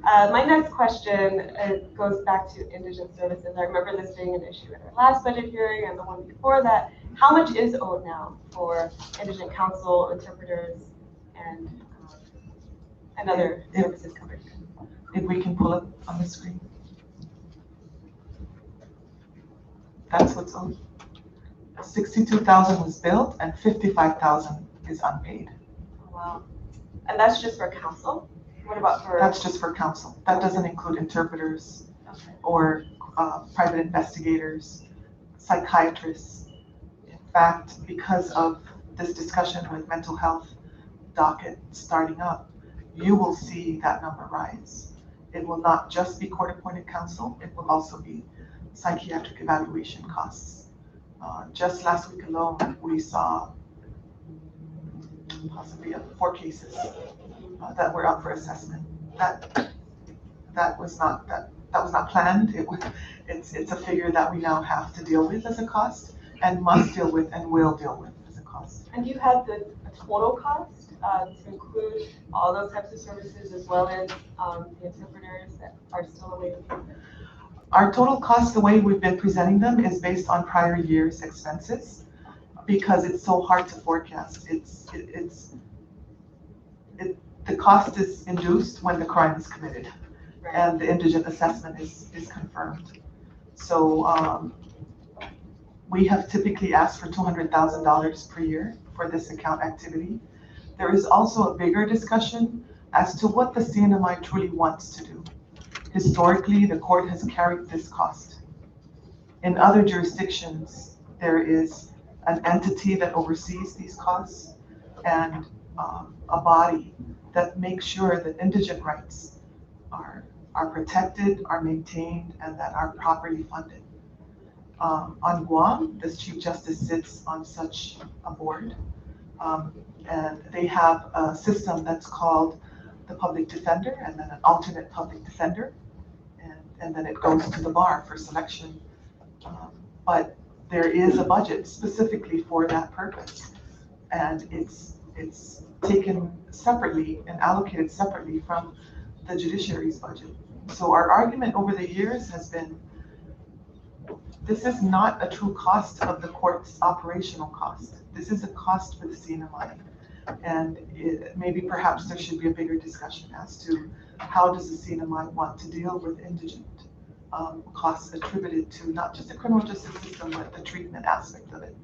My next question goes back to indigent services. I remember this being an issue at our last budget hearing and the one before that. How much is owed now for indigent counsel, interpreters, and other services covered? If we can pull up on the screen. That's what's owed. 62,000 was billed and 55,000 is unpaid. Wow. And that's just for counsel? What about for? That's just for counsel. That doesn't include interpreters or private investigators, psychiatrists. In fact, because of this discussion with mental health docket starting up, you will see that number rise. It will not just be court-appointed counsel, it will also be psychiatric evaluation costs. Just last week alone, we saw possibly 4 cases that were up for assessment. That was not planned. It's a figure that we now have to deal with as a cost, and must deal with and will deal with as a cost. And you had the total cost to include all those types of services as well as the interpreters that are still awaiting payment? Our total cost, the way we've been presenting them, is based on prior year's expenses because it's so hard to forecast. The cost is induced when the crime is committed, right, and the indigent assessment is confirmed. So we have typically asked for $200,000 per year for this account activity, There is also a bigger discussion as to what the CNMI truly wants to do. Historically, the court has carried this cost. In other jurisdictions, there is an entity that oversees these costs and a body that makes sure that indigent rights are protected, are maintained, and that are properly funded. On Guam, the Chief Justice sits on such a board, and they have a system that's called the public defender, and then an alternate public defender, and then it goes to the bar for selection. But there is a budget specifically for that purpose, and it's taken separately and allocated separately from the judiciary's budget. So our argument over the years has been, this is not a true cost of the court's operational cost. This is a cost for the CNMI. And maybe perhaps there should be a bigger discussion as to how does the CNMI want to deal with indigent costs attributed to not just the criminal justice system, but the treatment aspect of it.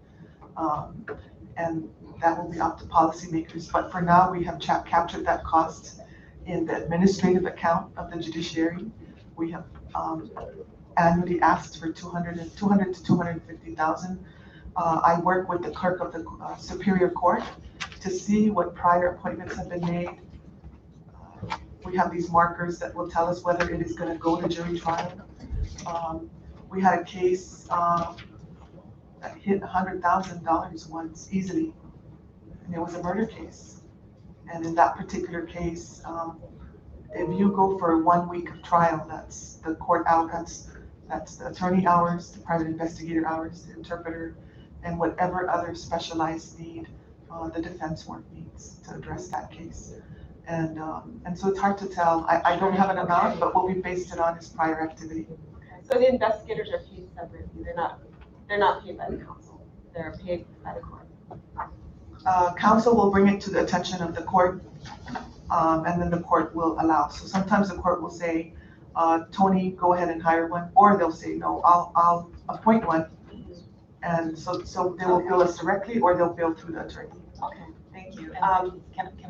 And that will be up to policymakers. But for now, we have captured that cost in the administrative account of the judiciary. We have annually asked for 200 to 250,000. I work with the clerk of the Superior Court to see what prior appointments have been made. We have these markers that will tell us whether it is going to go to jury trial. We had a case that hit $100,000 once easily, and it was a murder case. And in that particular case, if you go for 1 week of trial, that's the court out, that's the attorney hours, the private investigator hours, the interpreter, and whatever other specialized need the defense work needs to address that case. And so it's hard to tell. I don't have an amount, but what we based it on is prior activity. Okay. So the investigators are paid separately. They're not paid by the council. They're paid by the court. Council will bring it to the attention of the court, and then the court will allow. So sometimes the court will say, Tony, go ahead and hire one, or they'll say, no, I'll appoint one. And so they will bill us directly, or they'll bill through the attorney. Okay, thank you. Can I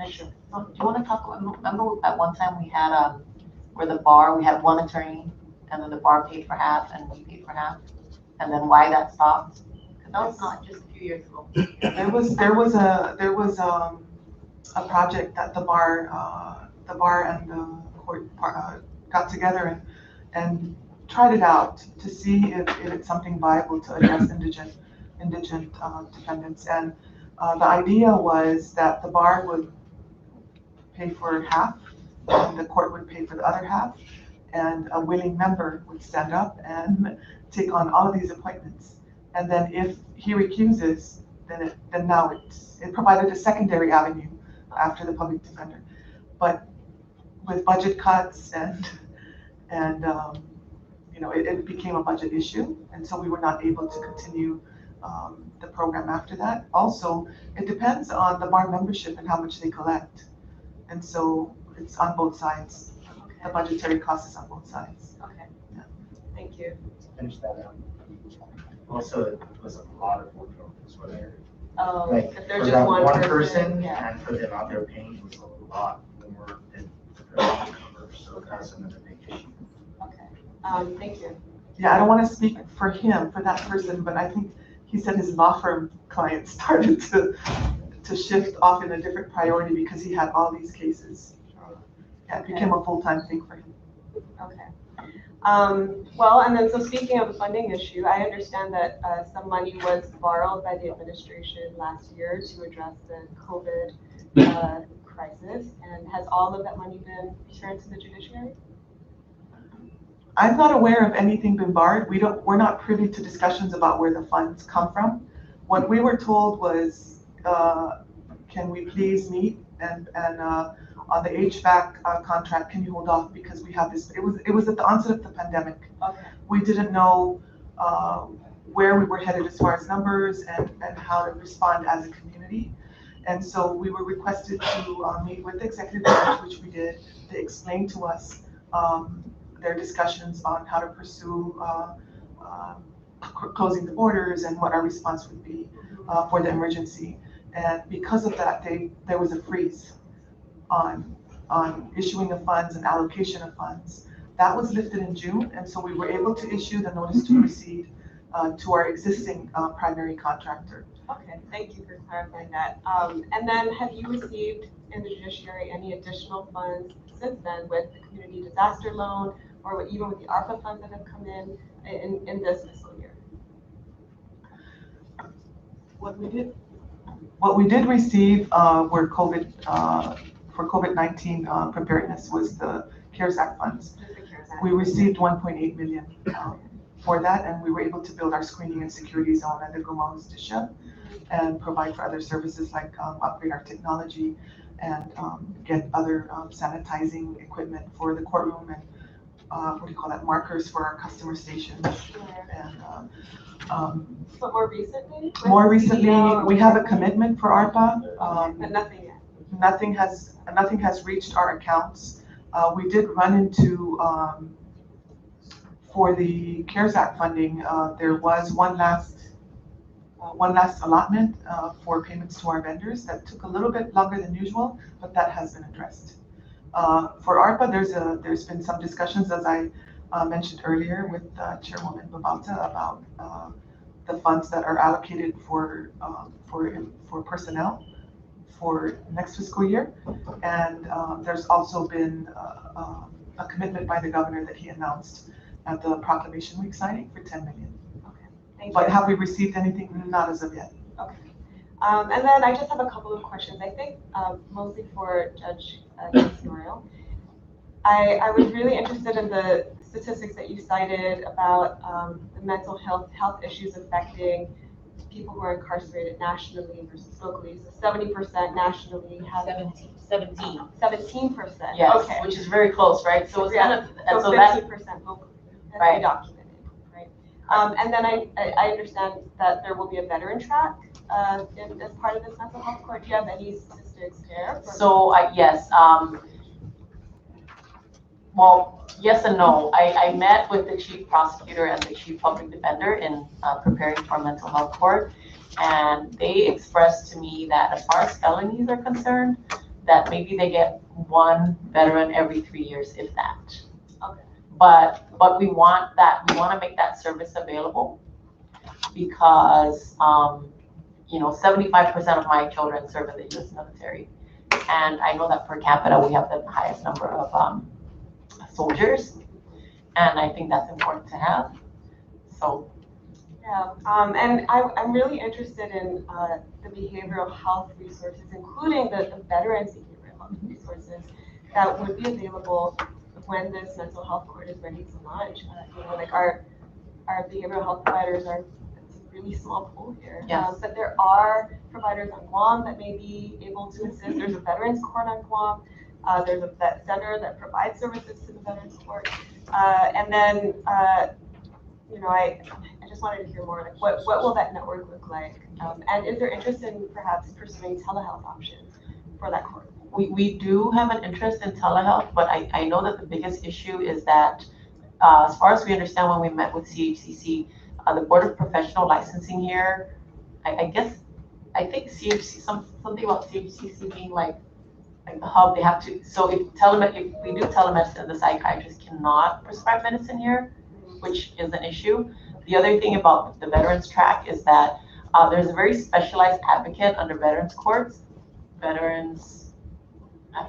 do you want to talk, remember at one time we had, where the bar, we had one attorney, and then the bar paid for half, and we paid for half, and then why that stopped? Because that was not just a few years ago. There was a project that the bar and the court got together and tried it out to see if it's something viable to address indigent defendants. And the idea was that the bar would pay for half, and the court would pay for the other half, and a willing member would stand up and take on all of these appointments. And then if he recuses, then now it provided a secondary avenue after the public defender. But with budget cuts and it became a budget issue, and so we were not able to continue the program after that. Also, it depends on the bar membership and how much they collect, and so it's on both sides. Okay. The budgetary cost is on both sides. Okay. Yeah. Thank you. Finish that out. Also, it was a lot of work for there. Oh, Like, if they're for just that one person, yeah. and for the amount they're paying, it was a lot more than the person covers, so that's another big issue. Okay. Thank you. Yeah, I don't want to speak for him, for that person, but I think he said his law firm clients started to shift off in a different priority because he had all these cases. Yeah, it became a full-time thing for him. Okay. Well, and then so speaking of the funding issue, I understand that some money was borrowed by the administration last year to address the COVID crisis. And has all of that money been returned to the judiciary? I'm not aware of anything being borrowed. We're not privy to discussions about where the funds come from. What we were told was, can we please meet and on the HVAC contract, can you hold off because we have this, it was at the onset of the pandemic. Okay. We didn't know where we were headed as far as numbers and how to respond as a community. And so we were requested to meet with the executive branch, which we did. They explained to us their discussions on how to pursue closing the borders and what our response would be for the emergency. And because of that, there was a freeze on issuing of funds and allocation of funds. That was lifted in June, and so we were able to issue the notice to proceed to our existing primary contractor. Okay, thank you for clarifying that. And then have you received in the judiciary any additional funds since then with the community disaster loan or even with the ARPA funds that have come in this fiscal year? What we did receive were for COVID-19 preparedness was the CARES Act funds. Just the CARES Act. We received 1.8 million for that, and we were able to build our screening and security zone at the Guma Justicia and provide for other services like upgrade our technology and get other sanitizing equipment for the courtroom and what do you call that, markers for our customer stations. And but more recently? More recently, we have a commitment for ARPA. But nothing yet. Nothing has reached our accounts. We did run into, for the CARES Act funding, there was one last allotment for payments to our vendors that took a little bit longer than usual, but that has been addressed. For ARPA, there's been some discussions, as I mentioned earlier, with Chairwoman Babauta about the funds that are allocated for personnel for next fiscal year. And there's also been a commitment by the governor that he announced at the Proclamation Week signing for 10 million. Okay, thank you. But have we received anything? Not as of yet. Okay. And then I just have a couple of questions. I think mostly for Judge Tenorio. I was really interested in the statistics that you cited about the mental health issues affecting people who are incarcerated nationally versus locally. So 70% nationally have 17%. Yes, Okay. which is very close, right? So it's kind of, and so 15% locally. That's right. documented, right? And then I understand that there will be a veteran track as part of this mental health court. Do you have any statistics there? So yes, well, yes and no. I met with the chief prosecutor and the chief public defender in preparing for mental health court, and they expressed to me that as far as felonies are concerned, that maybe they get one veteran every 3 years, if that. Okay. But we want to make that service available because 75% of my children serve in the U.S. military, and I know that per capita we have the highest number of soldiers, and I think that's important to have. So. Yeah, and I'm really interested in the behavioral health resources, including the veterans behavioral health resources that would be available when this mental health court is ready to launch. Like our behavioral health providers it's a really small pool here. Yes. But there are providers on Guam that may be able to assist. There's a veterans court on Guam. There's a vet center that provides services to the veterans court. And then, I just wanted to hear more, like what will that network look like? And is there interest in perhaps pursuing telehealth options for that court? We do have an interest in telehealth, but I know that the biggest issue is that, as far as we understand when we met with CHCC, the Board of Professional Licensing here, I think CHC, something about CHCC being like the hub, they have to, so if we do telemedicine, the psychiatrist cannot prescribe medicine here, which is an issue. The other thing about the veterans track is that there's a very specialized advocate under veterans courts, I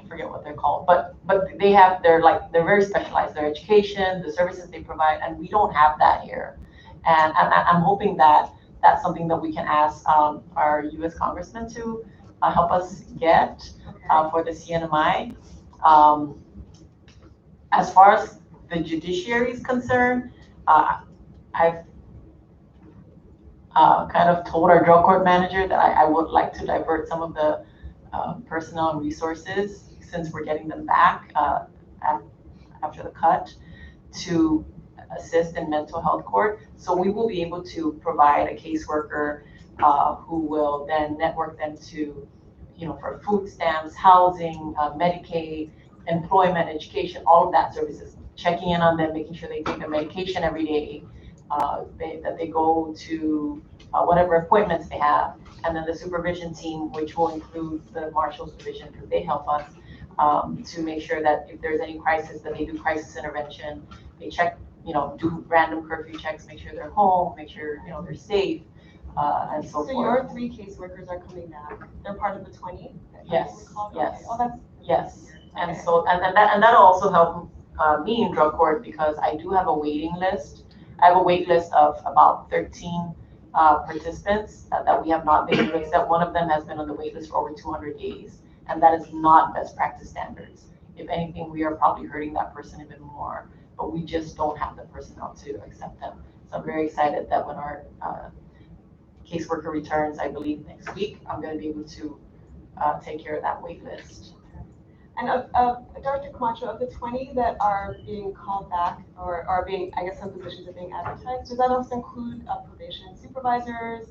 forget what they're called, but they're very specialized, their education, the services they provide, and we don't have that here. And I'm hoping that that's something that we can ask our U.S. congressman to help us get for the Cnmi. As far as the judiciary is concerned, I've kind of told our drug court manager that I would like to divert some of the personnel and resources, since we're getting them back after the cut, to assist in mental health court. So we will be able to provide a caseworker who will then network them to, for food stamps, housing, Medicaid, employment, education, all of that services, checking in on them, making sure they take their medication every day, that they go to whatever appointments they have. And then the supervision team, which will include the marshal's division, because they help us to make sure that if there's any crisis, that they do crisis intervention. They check, do random curfew checks, make sure they're home, make sure, they're safe, and so forth. So your 3 caseworkers are coming back. They're part of the 20? Yes, yes. Okay. Oh, that's. Yes, and Okay. so, and that'll also help me in drug court, because I do have a waiting list. I have a wait list of about 13 participants that we have not been able to accept. One of them has been on the wait list for over 200 days, and that is not best practice standards. If anything, we are probably hurting that person even more, but we just don't have the personnel to accept them. So I'm very excited that when our caseworker returns, I believe next week, I'm going to be able to take care of that wait list. And Dr. Camacho, of the 20 that are being called back or are being, I guess some positions are being advertised, does that also include probation supervisors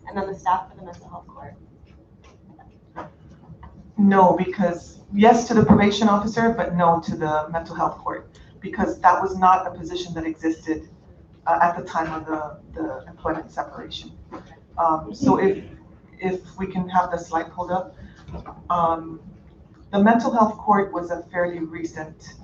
and then the staff for the mental health court? No, because yes to the probation officer, but no to the mental health court, because that was not a position that existed at the time of the employment separation. So if we can have the slide pulled up. The mental health court was a fairly recent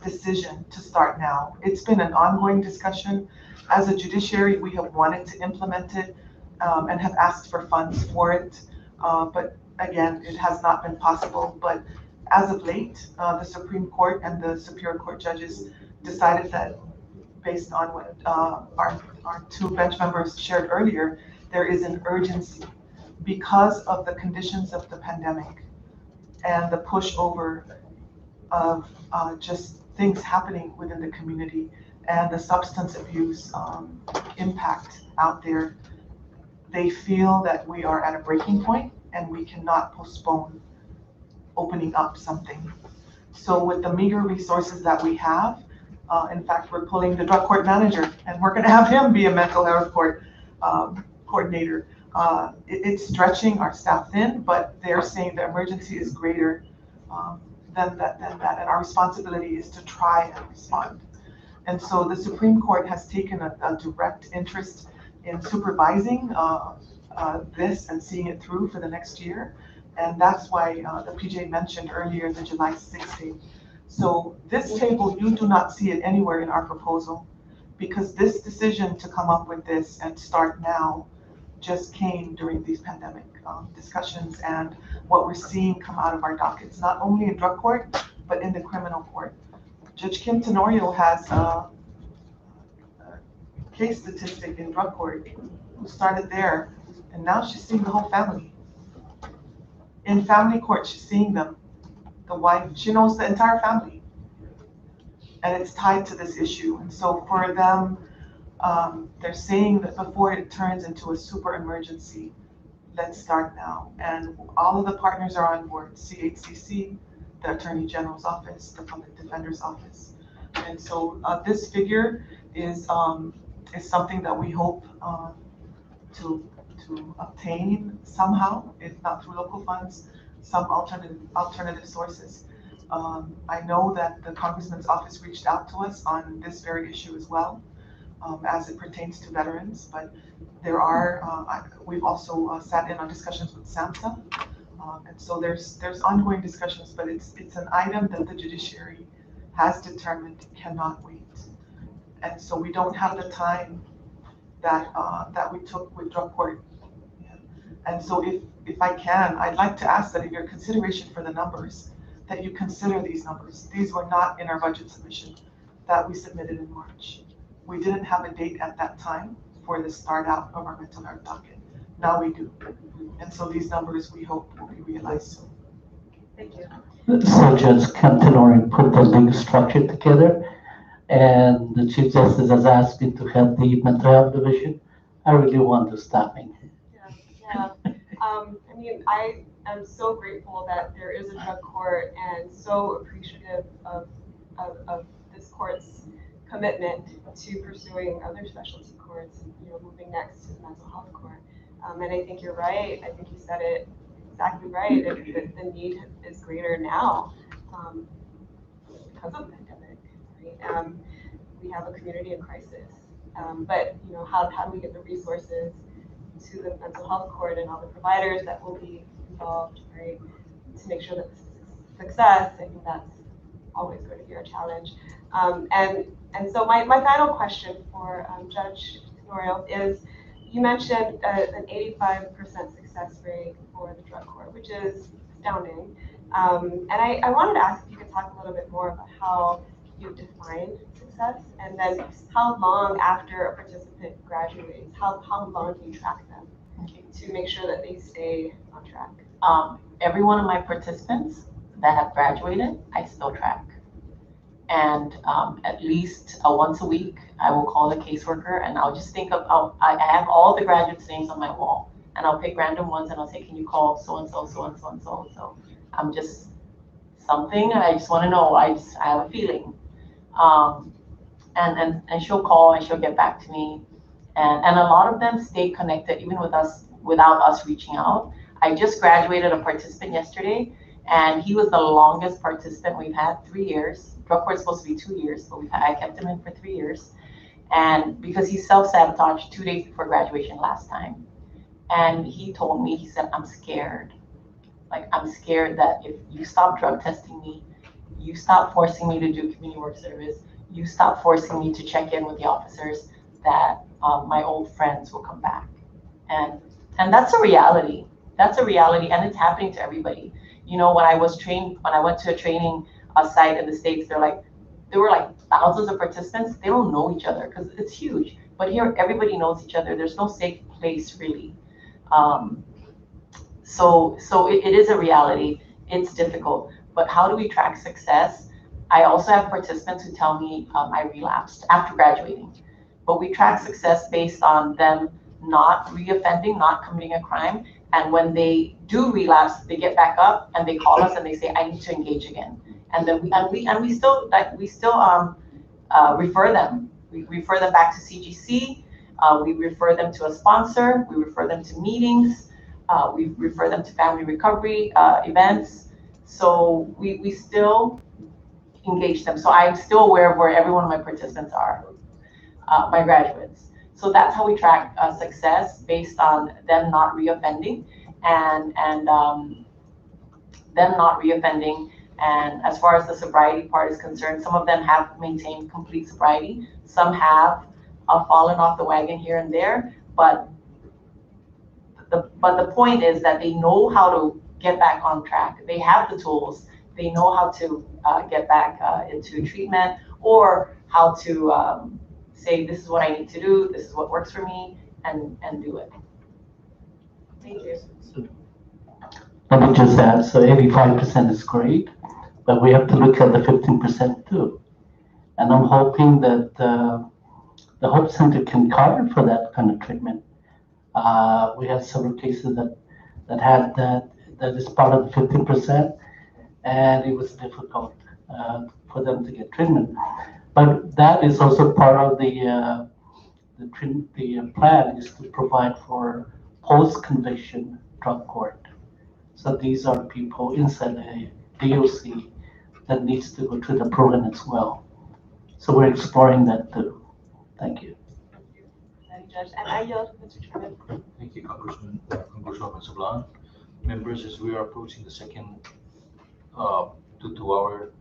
decision to start now. It's been an ongoing discussion. As a judiciary, we have wanted to implement it and have asked for funds for it. But again, it has not been possible. But as of late, the Supreme Court and the Superior Court judges decided that, based on what our 2 bench members shared earlier, there is an urgency because of the conditions of the pandemic and the pushover of just things happening within the community and the substance abuse impact out there. They feel that we are at a breaking point and we cannot postpone opening up something. So with the meager resources that we have, in fact, we're pulling the drug court manager and we're gonna have him be a mental health court coordinator. It's stretching our staff thin, but they're saying the emergency is greater than that, and our responsibility is to try and respond. And so the Supreme Court has taken a direct interest in supervising this and seeing it through for the next year. And that's why the PJ mentioned earlier the July 6th date. So this table, you do not see it anywhere in our proposal, because this decision to come up with this and start now just came during these pandemic discussions and what we're seeing come out of our dockets, not only in drug court, but in the criminal court. Judge Kim Tenorio has a case statistic in drug court who started there, and now she's seeing the whole family. In family court, she's seeing them, the wife, she knows the entire family. And it's tied to this issue. And so for them, they're saying that before it turns into a super emergency, let's start now. And all of the partners are on board: CHCC, the Attorney General's office, the Public Defender's office. And so this figure is something that we hope to obtain somehow, if not through local funds, some alternative sources. I know that the Congressman's office reached out to us on this very issue as well, as it pertains to veterans, but there are, we've also sat in on discussions with SAMHSA, and so there's ongoing discussions, but it's an item that the judiciary has determined cannot wait. And so we don't have the time that we took with drug court. And so if I can, I'd like to ask that in your consideration for the numbers, that you consider these numbers. These were not in our budget submission that we submitted in March. We didn't have a date at that time for the start out of our mental health docket. Now we do. And so these numbers, we hope, will be realized soon. Thank you. So Judge Kim Tenorio put the big structure together, and the Chief Justice has asked me to head the mental health division. I really want the staffing. Yeah. I mean, I am so grateful that there is a drug court and so appreciative of this court's commitment to pursuing other specialty courts, moving next to the mental health court. And I think you're right. I think you said it exactly right. The need is greater now because of the pandemic. Right? We have a community in crisis, But, how do we get the resources to the mental health court and all the providers that will be involved, right? To make sure that this is a success, I think that's always going to be our challenge. And so my final question for Judge Tenorio is, you mentioned an 85% success rate for the drug court, which is astounding. And I wanted to ask if you could talk a little bit more about how you define success, and then how long after a participant graduates, how long do you track them to make sure that they stay on track? Every one of my participants that have graduated, I still track. And at least once a week, I will call the caseworker and I'll just think of, I have all the graduates' names on my wall, and I'll pick random ones and I'll say, can you call so-and-so, so-and-so, and so-and-so. I'm just something, I just want to know, I have a feeling. And she'll call and she'll get back to me. And a lot of them stay connected even with us, without us reaching out. I just graduated a participant yesterday, and he was the longest participant we've had, 3 years. Drug court's supposed to be 2 years, but I kept him in for 3 years. And because he self-sabotaged 2 days before graduation last time. And he told me, he said, I'm scared. Like, I'm scared that if you stop drug testing me, you stop forcing me to do community work service, you stop forcing me to check in with the officers, that my old friends will come back. And that's a reality. That's a reality, and it's happening to everybody. When I went to a training site in the States, there were like thousands of participants. They don't know each other because it's huge. But here, everybody knows each other. There's no safe place, really. So it is a reality. It's difficult. But how do we track success? I also have participants who tell me I relapsed after graduating. But we track success based on them not reoffending, not committing a crime. And when they do relapse, they get back up and they call us and they say, I need to engage again. And then we still refer them. We refer them back to CGC. We refer them to a sponsor. We refer them to meetings. We refer them to family recovery events. So we still engage them. So I'm still aware of where every one of my participants are, my graduates. So that's how we track success, based on them not reoffending and them not reoffending. And as far as the sobriety part is concerned, some of them have maintained complete sobriety. Some have fallen off the wagon here and there. But the point is that they know how to get back on track. They have the tools. They know how to get back into treatment, or how to say, this is what I need to do, this is what works for me, and do it. Thank you. Let me just add, so 85% is great, but we have to look at the 15% too. And I'm hoping that the Hope Center can cover for that kind of treatment. We had several cases that had that is part of the 15%, and it was difficult for them to get treatment. But that is also part of the plan, is to provide for post-conviction drug court. So these are people inside the DOC that needs to go through the program as well. So we're exploring that too. Thank you. Judge, and I yield, Mr. Chairman. Thank you, Congresswoman Sablan. Members, as we are approaching the second 2-hour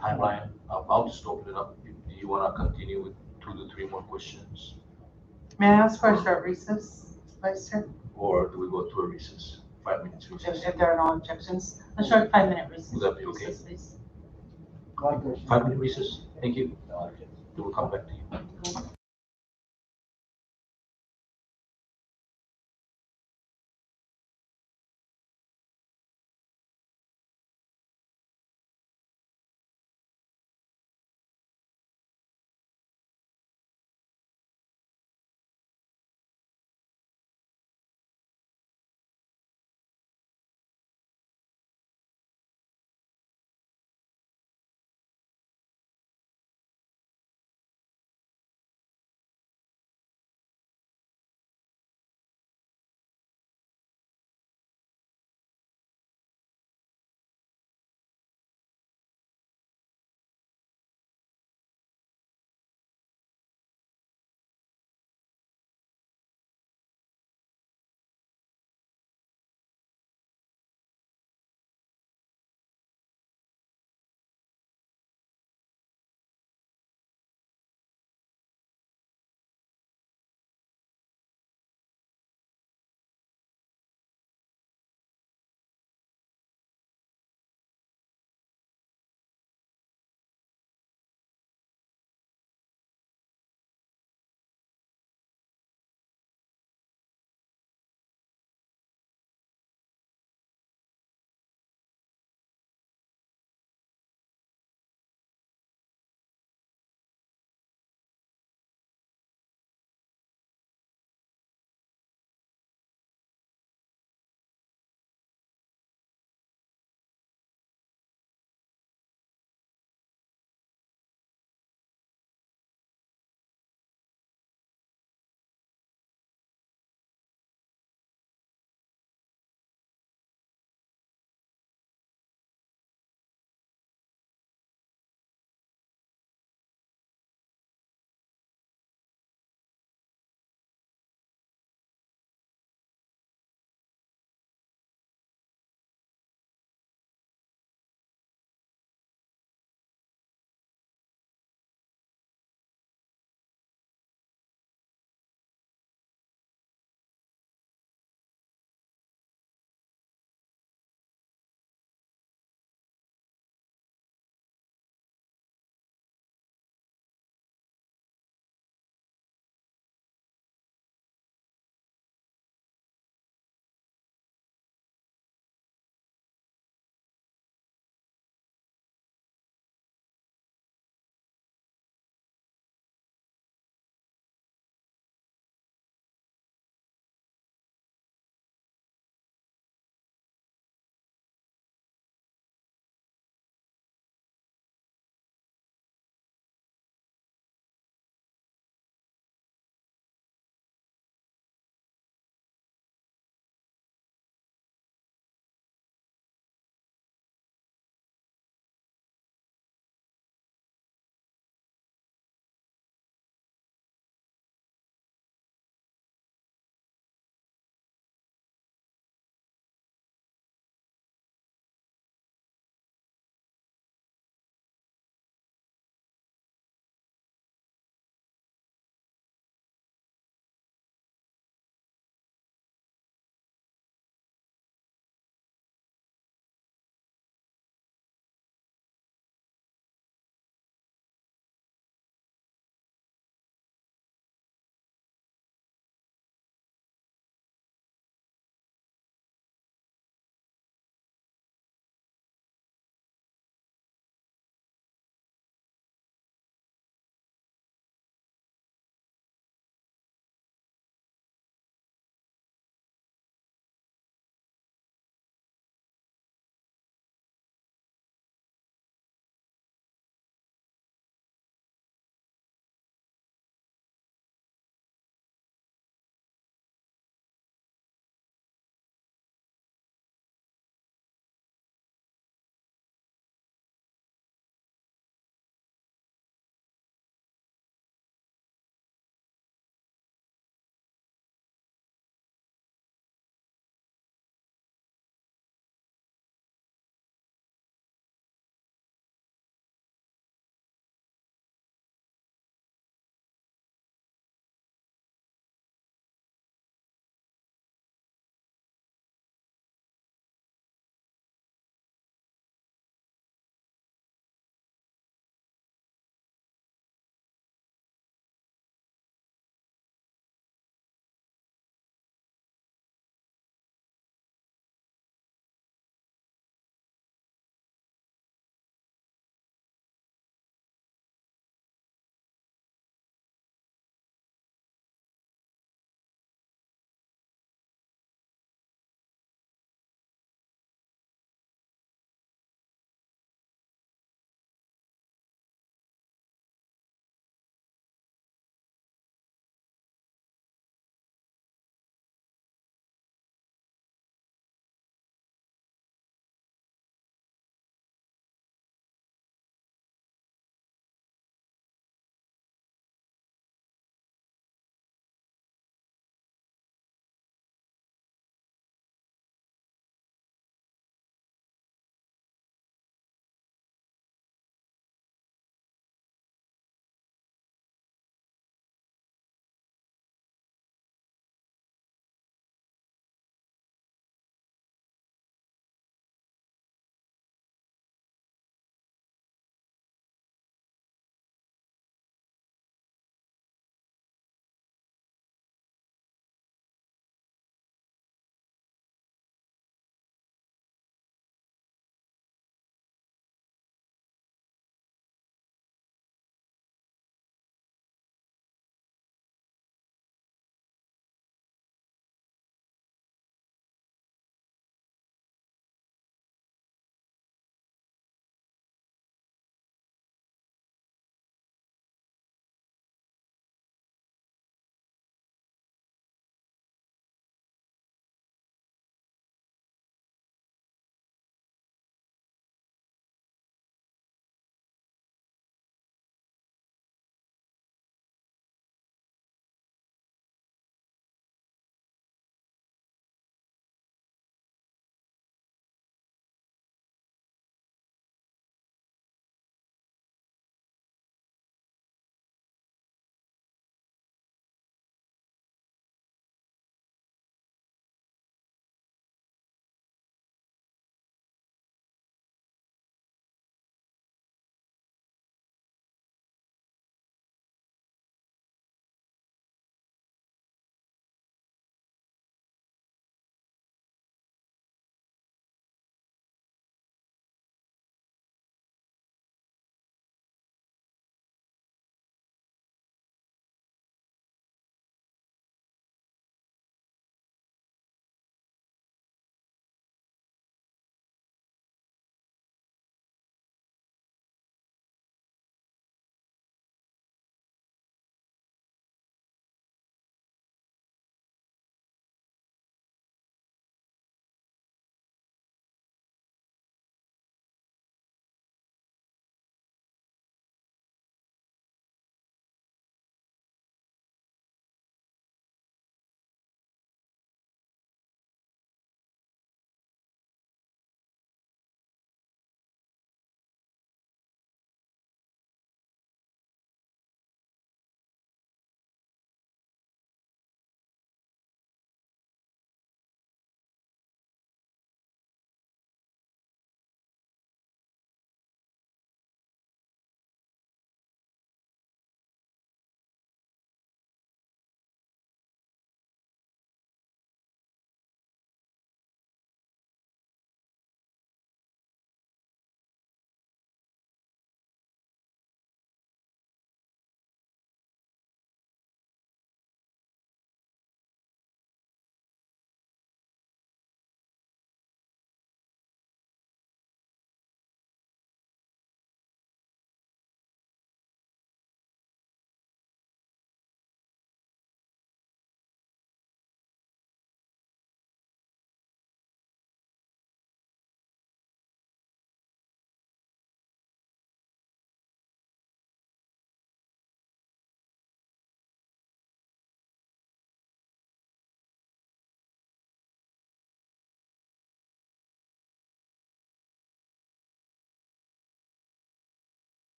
timeline, I'll just open it up. Do you want to continue with 2 to 3 more questions? May I ask for a short recess, Vice Chair? Or do we go to a recess? 5 minutes recess? If there are no objections, a short 5-minute recess. Would that be okay? Recess, please. 5-minute recess. Thank you. We'll come back to you.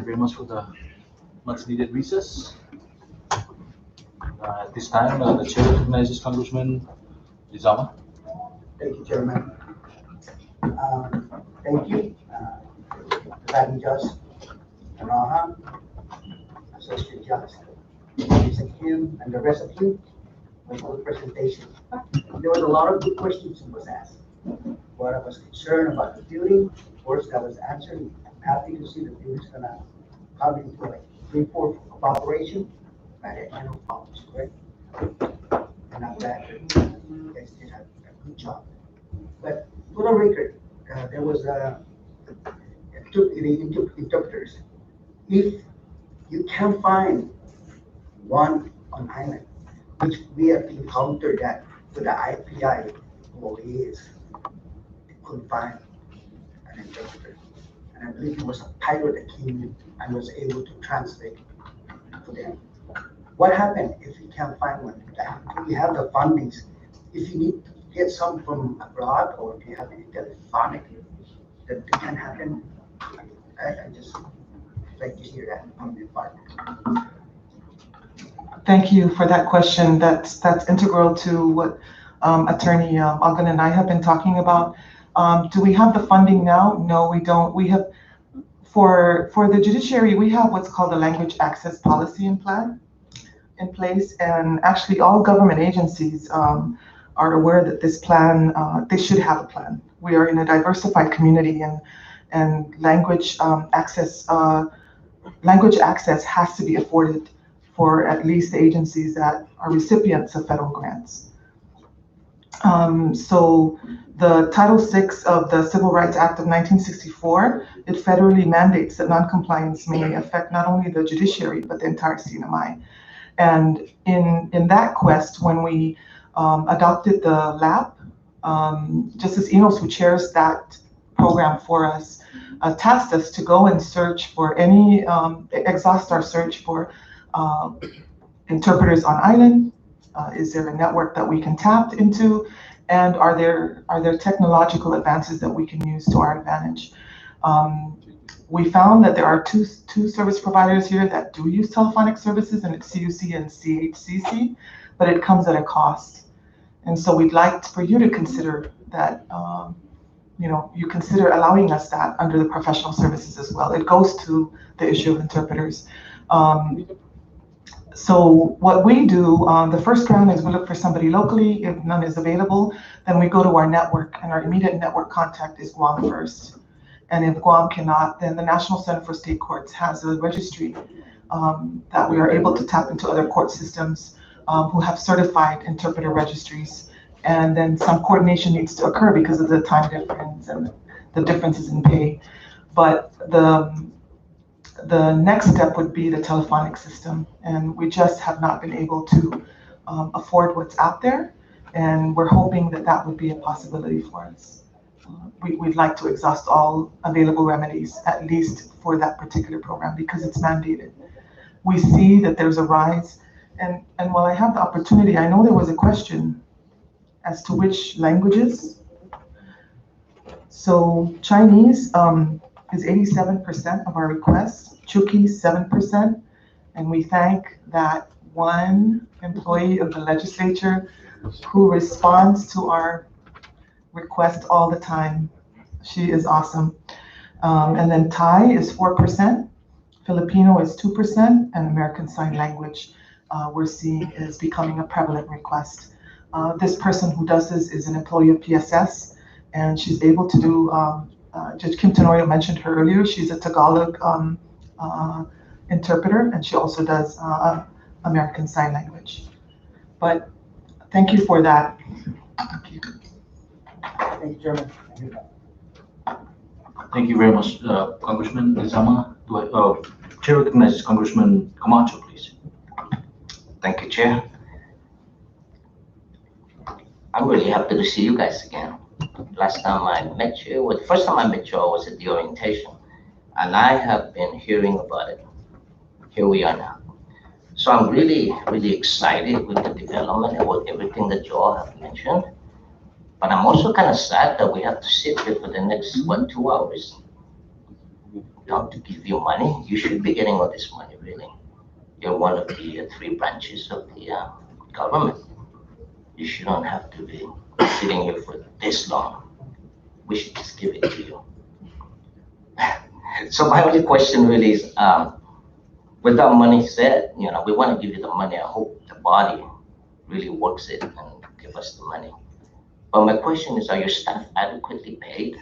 you very much for the much needed recess. At this time, the chair recognizes Congressman Lizama. Thank you, Chairman. Thank you, Presiding Judge Anaha, Associate Judge, Mr. Kim, and the rest of you for the presentation. There was a lot of good questions that was asked. What I was concerned about the building, of course, that was answered. I'm happy to see the building's gonna come into like 3/4 of operation by the end of August, correct? And I'm glad that you guys did a good job. But for the record, there was the interpreters. If you can find one on island, which we have encountered that with the IPI employees, they couldn't find an interpreter. And I believe it was a pilot that came in and was able to translate for them. What happened if you can't find one? We have the fundings. If you need to get some from abroad, or if you have any telephonic, that can happen. I just like to hear that from your part. Thank you for that question. That's integral to what Attorney Augment and I have been talking about. Do we have the funding now? No, we don't. We have, for the judiciary, we have what's called a language access policy and plan in place. And actually all government agencies are aware that this plan, they should have a plan. We are in a diversified community, and language access has to be afforded for at least the agencies that are recipients of federal grants. So the Title VI of the Civil Rights Act of 1964, it federally mandates that noncompliance may affect not only the judiciary, but the entire Cnmi. And in that quest, when we adopted the LAP, Justice Enos, who chairs that program for us, tasked us to go and search for exhaust our search for interpreters on island. Is there a network that we can tap into? And are there technological advances that we can use to our advantage? We found that there are two service providers here that do use telephonic services, and it's CUC and CHCC, but it comes at a cost. And so we'd like for you to consider that, you consider allowing us that under the professional services as well. It goes to the issue of interpreters. So what we do, the first round is we look for somebody locally. If none is available, then we go to our network, and our immediate network contact is Guam first. And if Guam cannot, then the National Center for State Courts has a registry that we are able to tap into other court systems who have certified interpreter registries. And then some coordination needs to occur because of the time difference and the differences in pay. But the next step would be the telephonic system, and we just have not been able to afford what's out there, and we're hoping that that would be a possibility for us. We'd like to exhaust all available remedies, at least for that particular program, because it's mandated. We see that there's a rise, and while I have the opportunity, I know there was a question as to which languages. So Chinese is 87% of our requests, Chuki 7%, and we thank that one employee of the legislature who responds to our request all the time. She is awesome. And then Thai is 4%, Filipino is 2%, and American Sign Language we're seeing is becoming a prevalent request. This person who does this is an employee of PSS, and she's able to do, Judge Kim Tenorio mentioned her earlier, she's a Tagalog interpreter, and she also does American Sign Language. But thank you for that. Thank you. Thank you, Chairman. Thank you very much, Congressman Lizama. Chair recognizes Congressman Camacho, please. Thank you, Chair. I'm really happy to see you guys again. Last time I met you, well, the first time I met you, I was at the orientation, and I have been hearing about it. Here we are now. So I'm really, really excited with the development and with everything that you all have mentioned. But I'm also kind of sad that we have to sit here for the next, 2 hours? not to give you money. You should be getting all this money, really. You're one of the 3 branches of the government. You shouldn't have to be sitting here for this long. We should just give it to you. So my only question really is, with that money said, we want to give you the money. I hope the body really works it and give us the money. But my question is, are your staff adequately paid?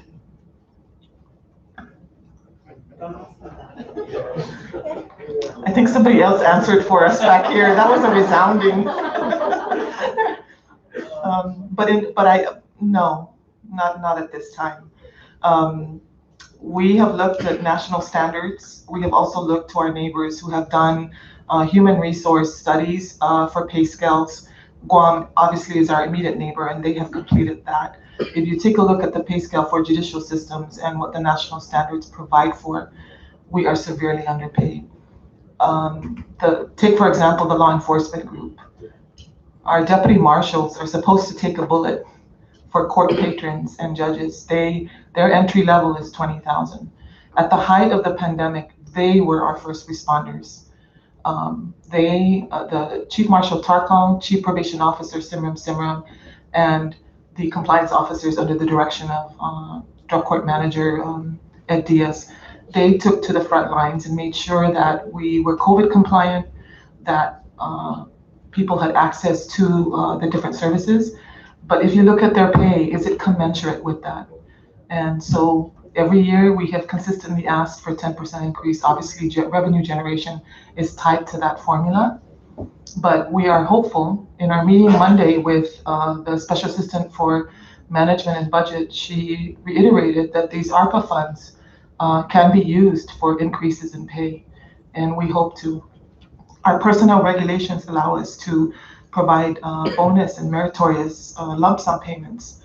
I think somebody else answered for us back here. That was a resounding. No, not at this time. We have looked at national standards. We have also looked to our neighbors who have done human resource studies for pay scales. Guam obviously is our immediate neighbor, and they have completed that. If you take a look at the pay scale for judicial systems and what the national standards provide for, we are severely underpaid. Take, for example, the law enforcement group. Our deputy marshals are supposed to take a bullet for court patrons and judges. Their entry level is 20,000. At the height of the pandemic, they were our first responders. The Chief Marshal Tarkong, Chief Probation Officer Simram, and the compliance officers under the direction of Drug Court Manager Ed Diaz, they took to the front lines and made sure that we were COVID compliant, that people had access to the different services. But if you look at their pay, is it commensurate with that? And so every year we have consistently asked for 10% increase. Obviously, revenue generation is tied to that formula. But we are hopeful. In our meeting Monday with the Special Assistant for Management and Budget, she reiterated that these ARPA funds can be used for increases in pay. And we hope to. Our personnel regulations allow us to provide bonus and meritorious lump sum payments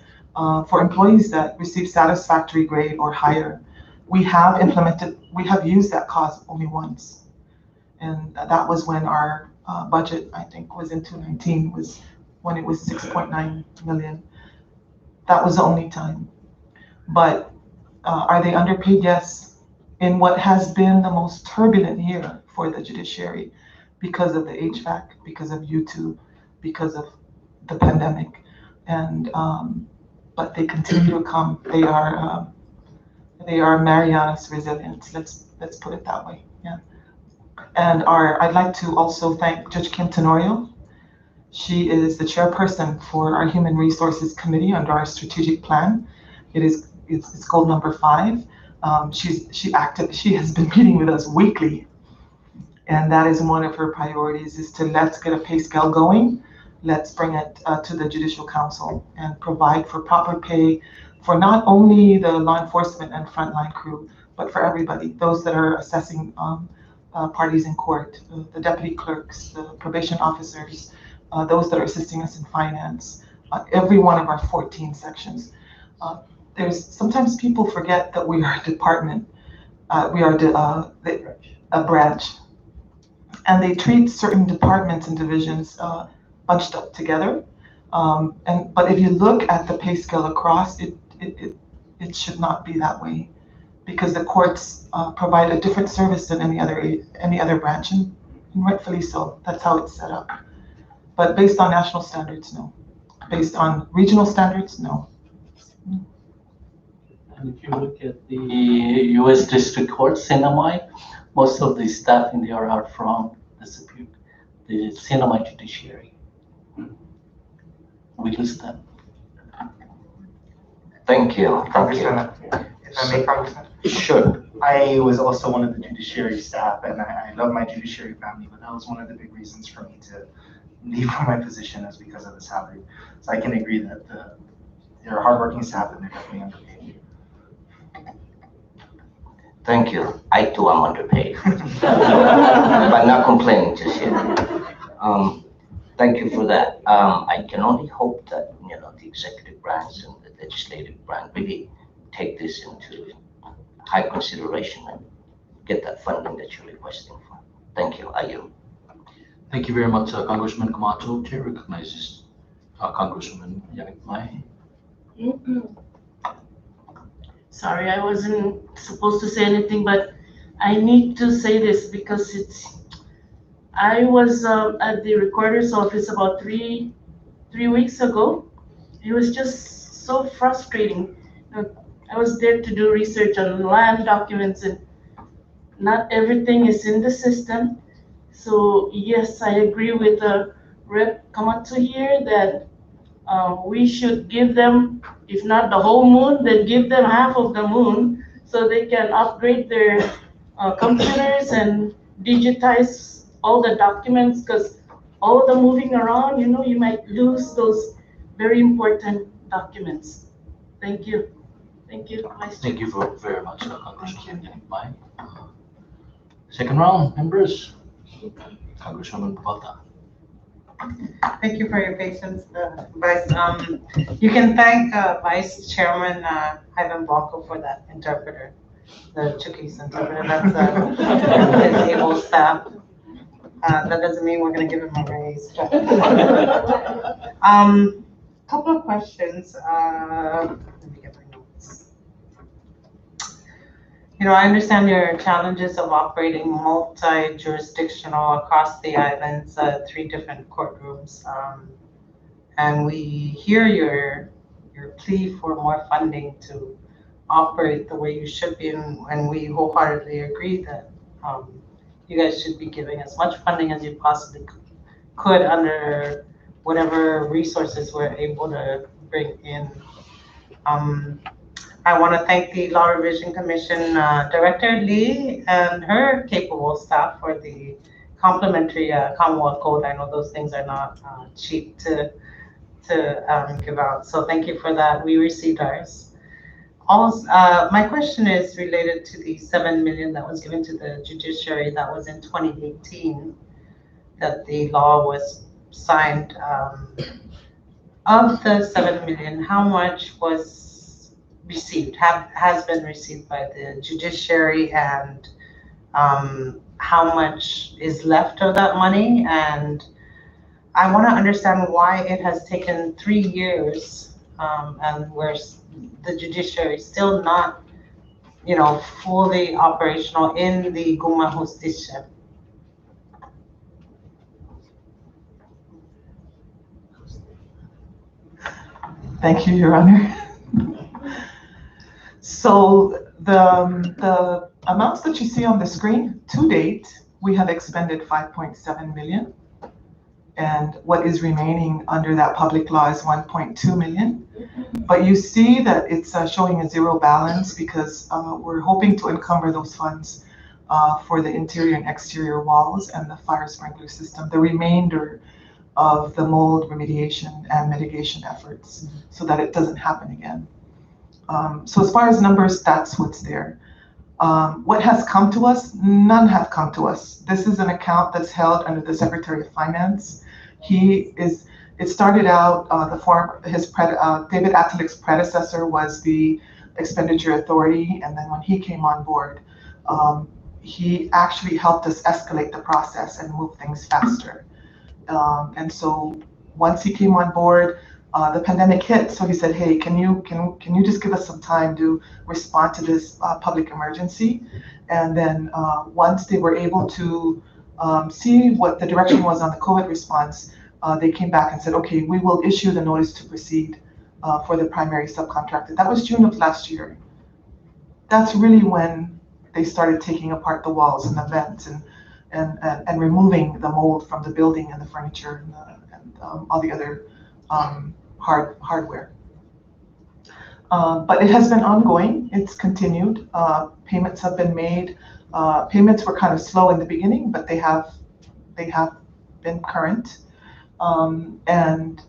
for employees that receive satisfactory grade or higher. We have used that clause only once. And that was when our budget, I think, was in 2019, was when it was 6.9 million. That was the only time. But are they underpaid? Yes. In what has been the most turbulent year for the judiciary because of the HVAC, because of YouTube, because of the pandemic. And but they continue to come. They are Mariana's resilience. Let's put it that way. Yeah. And I'd like to also thank Judge Kim Tenorio. She is the chairperson for our Human Resources Committee under our strategic plan. It's goal number 5. She has been meeting with us weekly, and that is one of her priorities, is to let's get a pay scale going. Let's bring it to the Judicial Council and provide for proper pay for not only the law enforcement and frontline crew, but for everybody, those that are assessing parties in court, the deputy clerks, the probation officers, those that are assisting us in finance, every one of our 14 sections. Sometimes people forget that we are a department, we are a branch, and they treat certain departments and divisions bunched up together. But if you look at the pay scale across, it should not be that way, because the courts provide a different service than any other branch, and rightfully so. That's how it's set up. But based on national standards, no. Based on regional standards, no. And if you look at the U.S. District Court, Cnmi, most of the staff in there are from the Cnmi Judiciary. We lose them. Thank you. Congressman, if I may, Congressman? Sure. I was also one of the judiciary staff, and I love my judiciary family, but that was one of the big reasons for me to leave from my position, is because of the salary. So I can agree that they're hardworking staff and they're definitely underpaid. Thank you. I too am underpaid, but not complaining just yet. Thank you for that. I can only hope that the executive branch and the legislative branch really take this into high consideration and get that funding that you're requesting for. Thank you. I yield. Thank you very much, Congressman Camacho. Chair recognizes Congresswoman Yannick Mai. Sorry, I wasn't supposed to say anything, but I need to say this because I was at the recorder's office about three weeks ago. It was just so frustrating. I was there to do research on land documents, and not everything is in the system. So yes, I agree with Rep. Camacho here that we should give them, if not the whole moon, then give them half of the moon so they can upgrade their computers and digitize all the documents, because all the moving around, you might lose those very important documents. Thank you. Thank you, Vice Chair. Thank you very much, Congresswoman Mai. Second round, members. Congresswoman Bata. Thank you for your patience, Vice. You can thank Vice Chairman Ivan Blanco for that interpreter, the Chuukese interpreter. That's his able staff. That doesn't mean we're going to give him a raise. Couple of questions. Let me get my notes. I understand your challenges of operating multi-jurisdictional across the islands, 3 different courtrooms. And we hear your plea for more funding to operate the way you should be, and we wholeheartedly agree that you guys should be giving as much funding as you possibly could under whatever resources we're able to bring in. I want to thank the Law Revision Commission Director Lee and her capable staff for the complimentary Commonwealth Code. I know those things are not cheap to give out, so thank you for that. We received ours. Also, my question is related to the $7 million that was given to the Judiciary. That was in 2018 that the law was signed. Of the $7 million, how much was received, has been received by the Judiciary, and how much is left of that money? And I want to understand why it has taken 3 years and where the Judiciary is still not, fully operational in the Guma Justicia. Thank you, Your Honor. So the amounts that you see on the screen, to date, we have expended 5.7 million. And what is remaining under that public law is 1.2 million. But you see that it's showing a 0 balance because we're hoping to encumber those funds for the interior and exterior walls and the fire sprinkler system, the remainder of the mold remediation and mitigation efforts, so that it doesn't happen again. So as far as numbers, that's what's there. What has come to us? None have come to us. This is an account that's held under the Secretary of Finance. It started out, David Atelick's predecessor was the expenditure authority, and then when he came on board, he actually helped us escalate the process and move things faster. And so once he came on board, the pandemic hit, so he said, hey, can you just give us some time to respond to this public emergency? And then once they were able to see what the direction was on the COVID response, they came back and said, okay, we will issue the notice to proceed for the primary subcontractor. That was June of last year. That's really when they started taking apart the walls and the vents and removing the mold from the building and the furniture and all the other hardware. But it has been ongoing. It's continued. Payments have been made. Payments were kind of slow in the beginning, but they have been current. And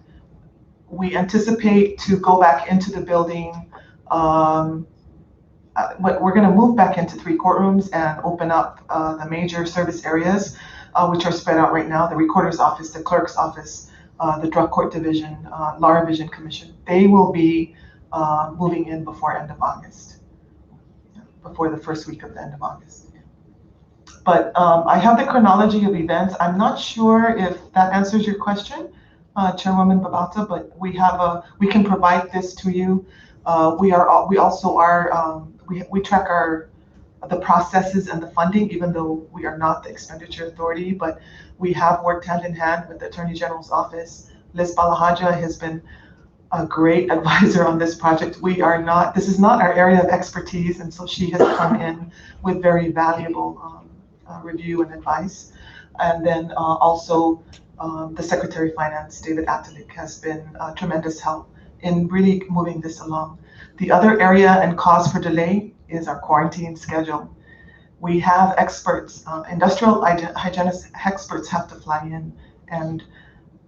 we anticipate to go back into the building. We're going to move back into 3 courtrooms and open up the major service areas, which are spread out right now: the Recorder's Office, the Clerk's Office, the Drug Court Division, Law Revision Commission. They will be moving in before end of August, before the first week of the end of August. But I have the chronology of events. I'm not sure if that answers your question, Chairwoman Babata, but we can provide this to you. We also are, we track our the processes and the funding, even though we are not the expenditure authority, but we have worked hand in hand with the Attorney General's office. Liz Balahaja has been a great advisor on this project. This is not our area of expertise, and so she has come in with very valuable review and advice. And then also the Secretary of Finance, David Atalik, has been a tremendous help in really moving this along. The other area and cause for delay is our quarantine schedule. We have experts, industrial hygienist experts have to fly in, and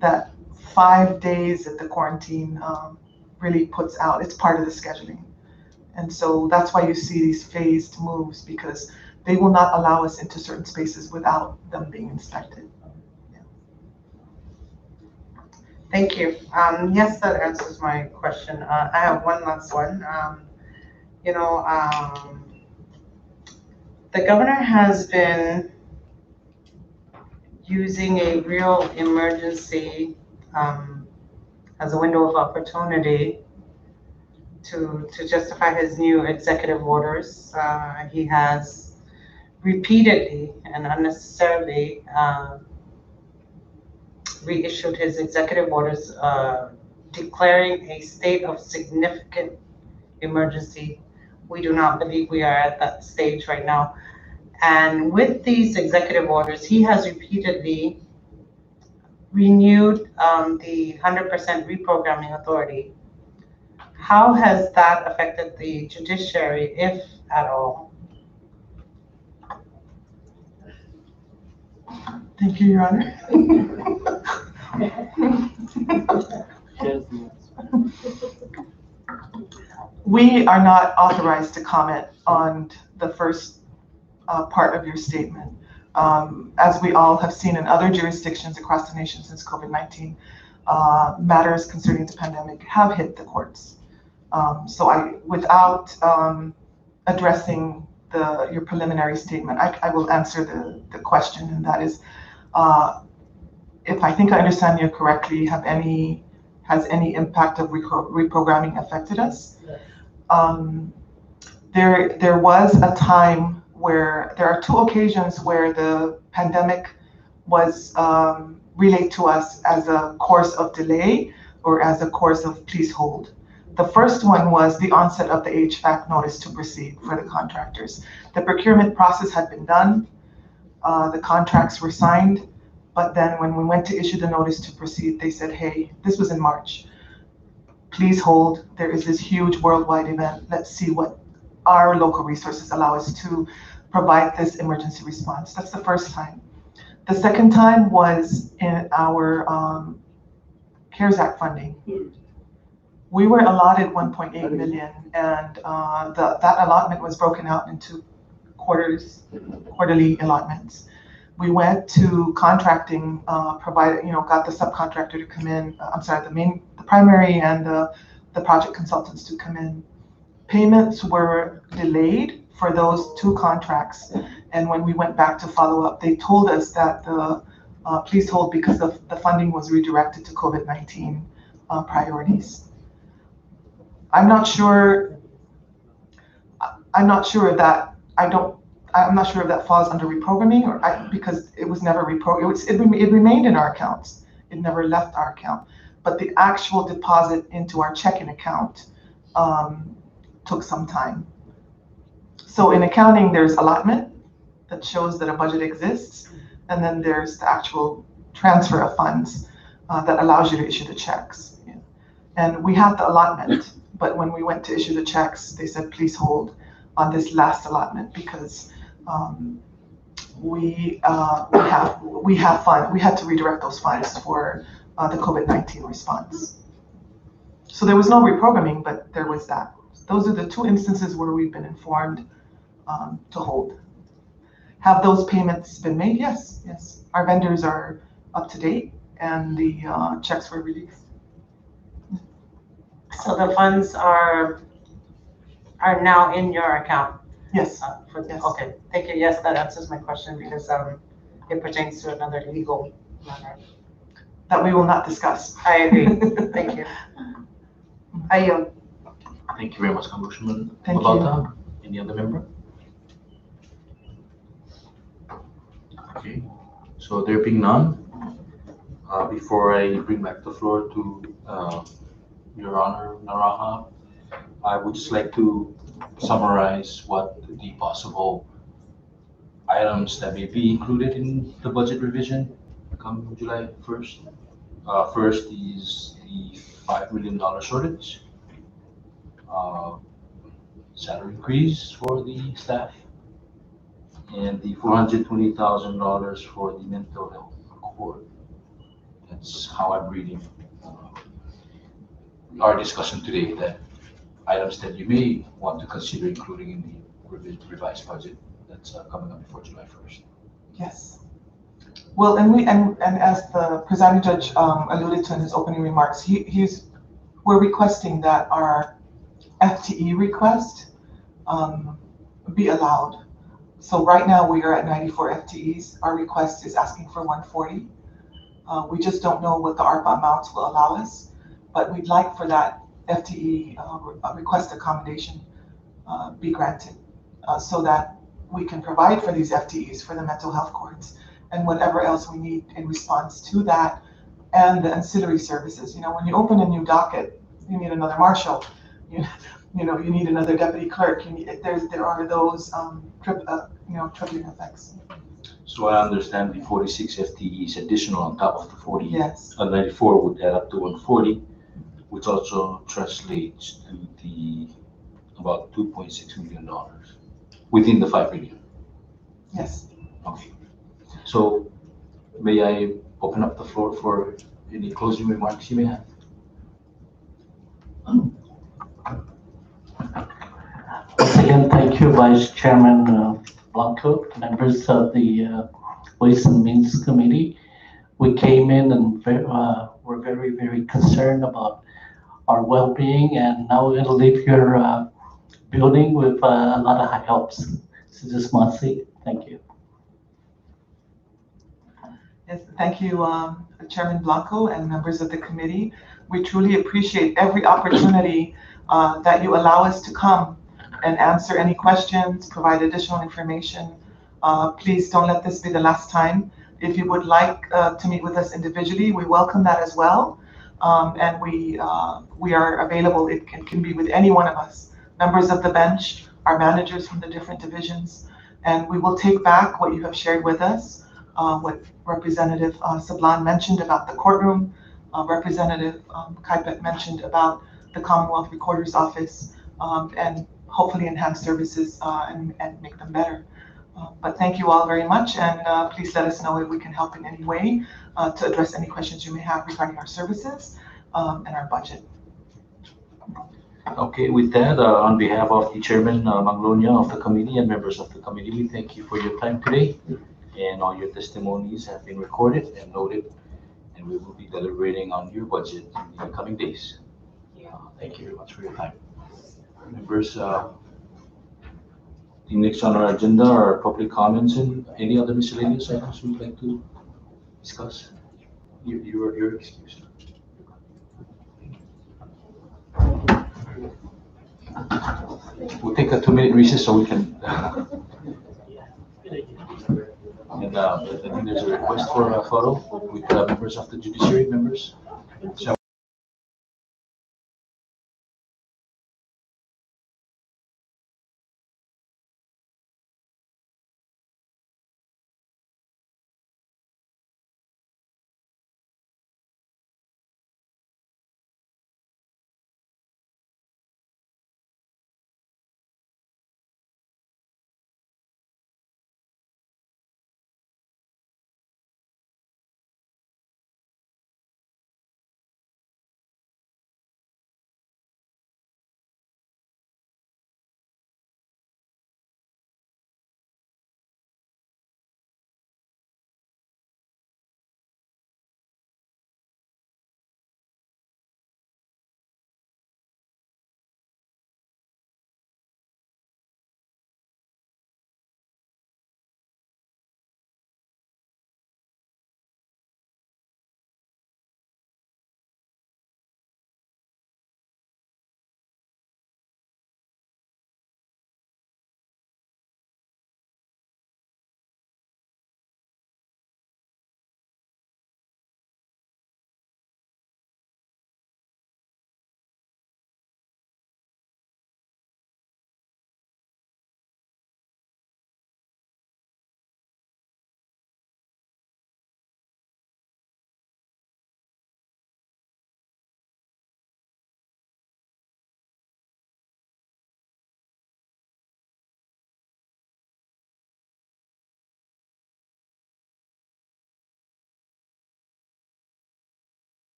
that 5 days at the quarantine really puts out, it's part of the scheduling. And so that's why you see these phased moves, because they will not allow us into certain spaces without them being inspected. Yeah. Thank you. Yes, that answers my question. I have one last one. The governor has been using a real emergency as a window of opportunity to justify his new executive orders. He has repeatedly and unnecessarily reissued his executive orders declaring a state of significant emergency. We do not believe we are at that stage right now. And with these executive orders, he has repeatedly renewed the 100% reprogramming authority. How has that affected the judiciary, if at all? Thank you, Your Honor. We are not authorized to comment on the first part of your statement. As we all have seen in other jurisdictions across the nation since COVID-19, matters concerning the pandemic have hit the courts. So without addressing your preliminary statement, I will answer the question, and that is, if I think I understand you correctly, has any impact of reprogramming affected us? There was a time where there are 2 occasions where the pandemic was relayed to us as a course of delay or as a course of please hold. The first one was the onset of the HVAC notice to proceed for the contractors. The procurement process had been done, the contracts were signed, but then when we went to issue the notice to proceed, they said, hey, this was in March. Please hold, there is this huge worldwide event. Let's see what our local resources allow us to provide this emergency response. That's the first time. The second time was in our CARES Act funding. We were allotted 1.8 million, and that allotment was broken out into quarterly allotments. We went to contracting, got the subcontractor to come in, the primary and the project consultants to come in. Payments were delayed for those 2 contracts, and when we went back to follow up, they told us that please hold because the funding was redirected to COVID-19 priorities. I'm not sure if that falls under reprogramming because it was never it remained in our accounts. It never left our account, but the actual deposit into our checking account took some time. So in accounting, there's allotment that shows that a budget exists, and then there's the actual transfer of funds that allows you to issue the checks. Yeah. And we had the allotment, but when we went to issue the checks, they said, please hold on this last allotment because we had to redirect those funds for the COVID-19 response. So there was no reprogramming, but there was that. Those are the 2 instances where we've been informed to hold. Have those payments been made? Yes, yes. Our vendors are up to date and the checks were released. So the funds are now in your account? Yes. Yes. Okay, thank you. Yes, that answers my question because it pertains to another legal matter. That we will not discuss. I agree. Thank you. I yield. Thank you very much, Congresswoman Thank Mabauta. Any other member? Okay, so there being none, before I bring back the floor to Your Honor Naraha, I would just like to summarize what the possible items that may be included in the budget revision come July 1st. First is the $5 million shortage, salary increase for the staff, and the $420,000 for the mental health court. That's how I'm reading our discussion today, that items that you may want to consider including in the revised budget that's coming up before July 1st. Yes. Well, and as the presiding judge alluded to in his opening remarks, we're requesting that our FTE request be allowed. So right now we are at 94 FTEs. Our request is asking for 140. We just don't know what the ARPA amounts will allow us, but we'd like for that FTE request accommodation be granted so that we can provide for these FTEs for the mental health courts and whatever else we need in response to that, and the ancillary services. You know, when you open a new docket, you need another marshal. You need another deputy clerk. There are those tripling effects. So I understand the 46 FTEs additional on top of the 40. Yes. 94 would add up to 140, which also translates to the about $2.6 million within the $5 million. Yes. Okay. So may I open up the floor for any closing remarks you may have? Once again, thank you, Vice Chairman Blanco, members of the Ways and Means Committee. We came in and we're very, very concerned about our well-being, and now we're going to leave your building with a lot of high hopes. So just want to say thank you. Yes, thank you, Chairman Blanco and members of the committee. We truly appreciate every opportunity that you allow us to come and answer any questions, provide additional information. Please don't let this be the last time. If you would like to meet with us individually, we welcome that as well. And we are available. It can be with any one of us, members of the bench, our managers from the different divisions, and we will take back what you have shared with us, what Representative Sablan mentioned about the courtroom, Representative Kaipet mentioned about the Commonwealth Recorder's Office, and hopefully enhance services and make them better. But thank you all very much, and please let us know if we can help in any way to address any questions you may have regarding our services and our budget. Okay, with that, on behalf of the Chairman Manglonia of the committee and members of the committee, we thank you for your time today, and all your testimonies have been recorded and noted, and we will be deliberating on your budget in the coming days. Thank you very much for your time. Members, the next on our agenda are public comments and any other miscellaneous items we'd like to discuss. You're excused. We'll take a 2-minute recess so we can. And I think there's a request for a photo with members of the Judiciary members.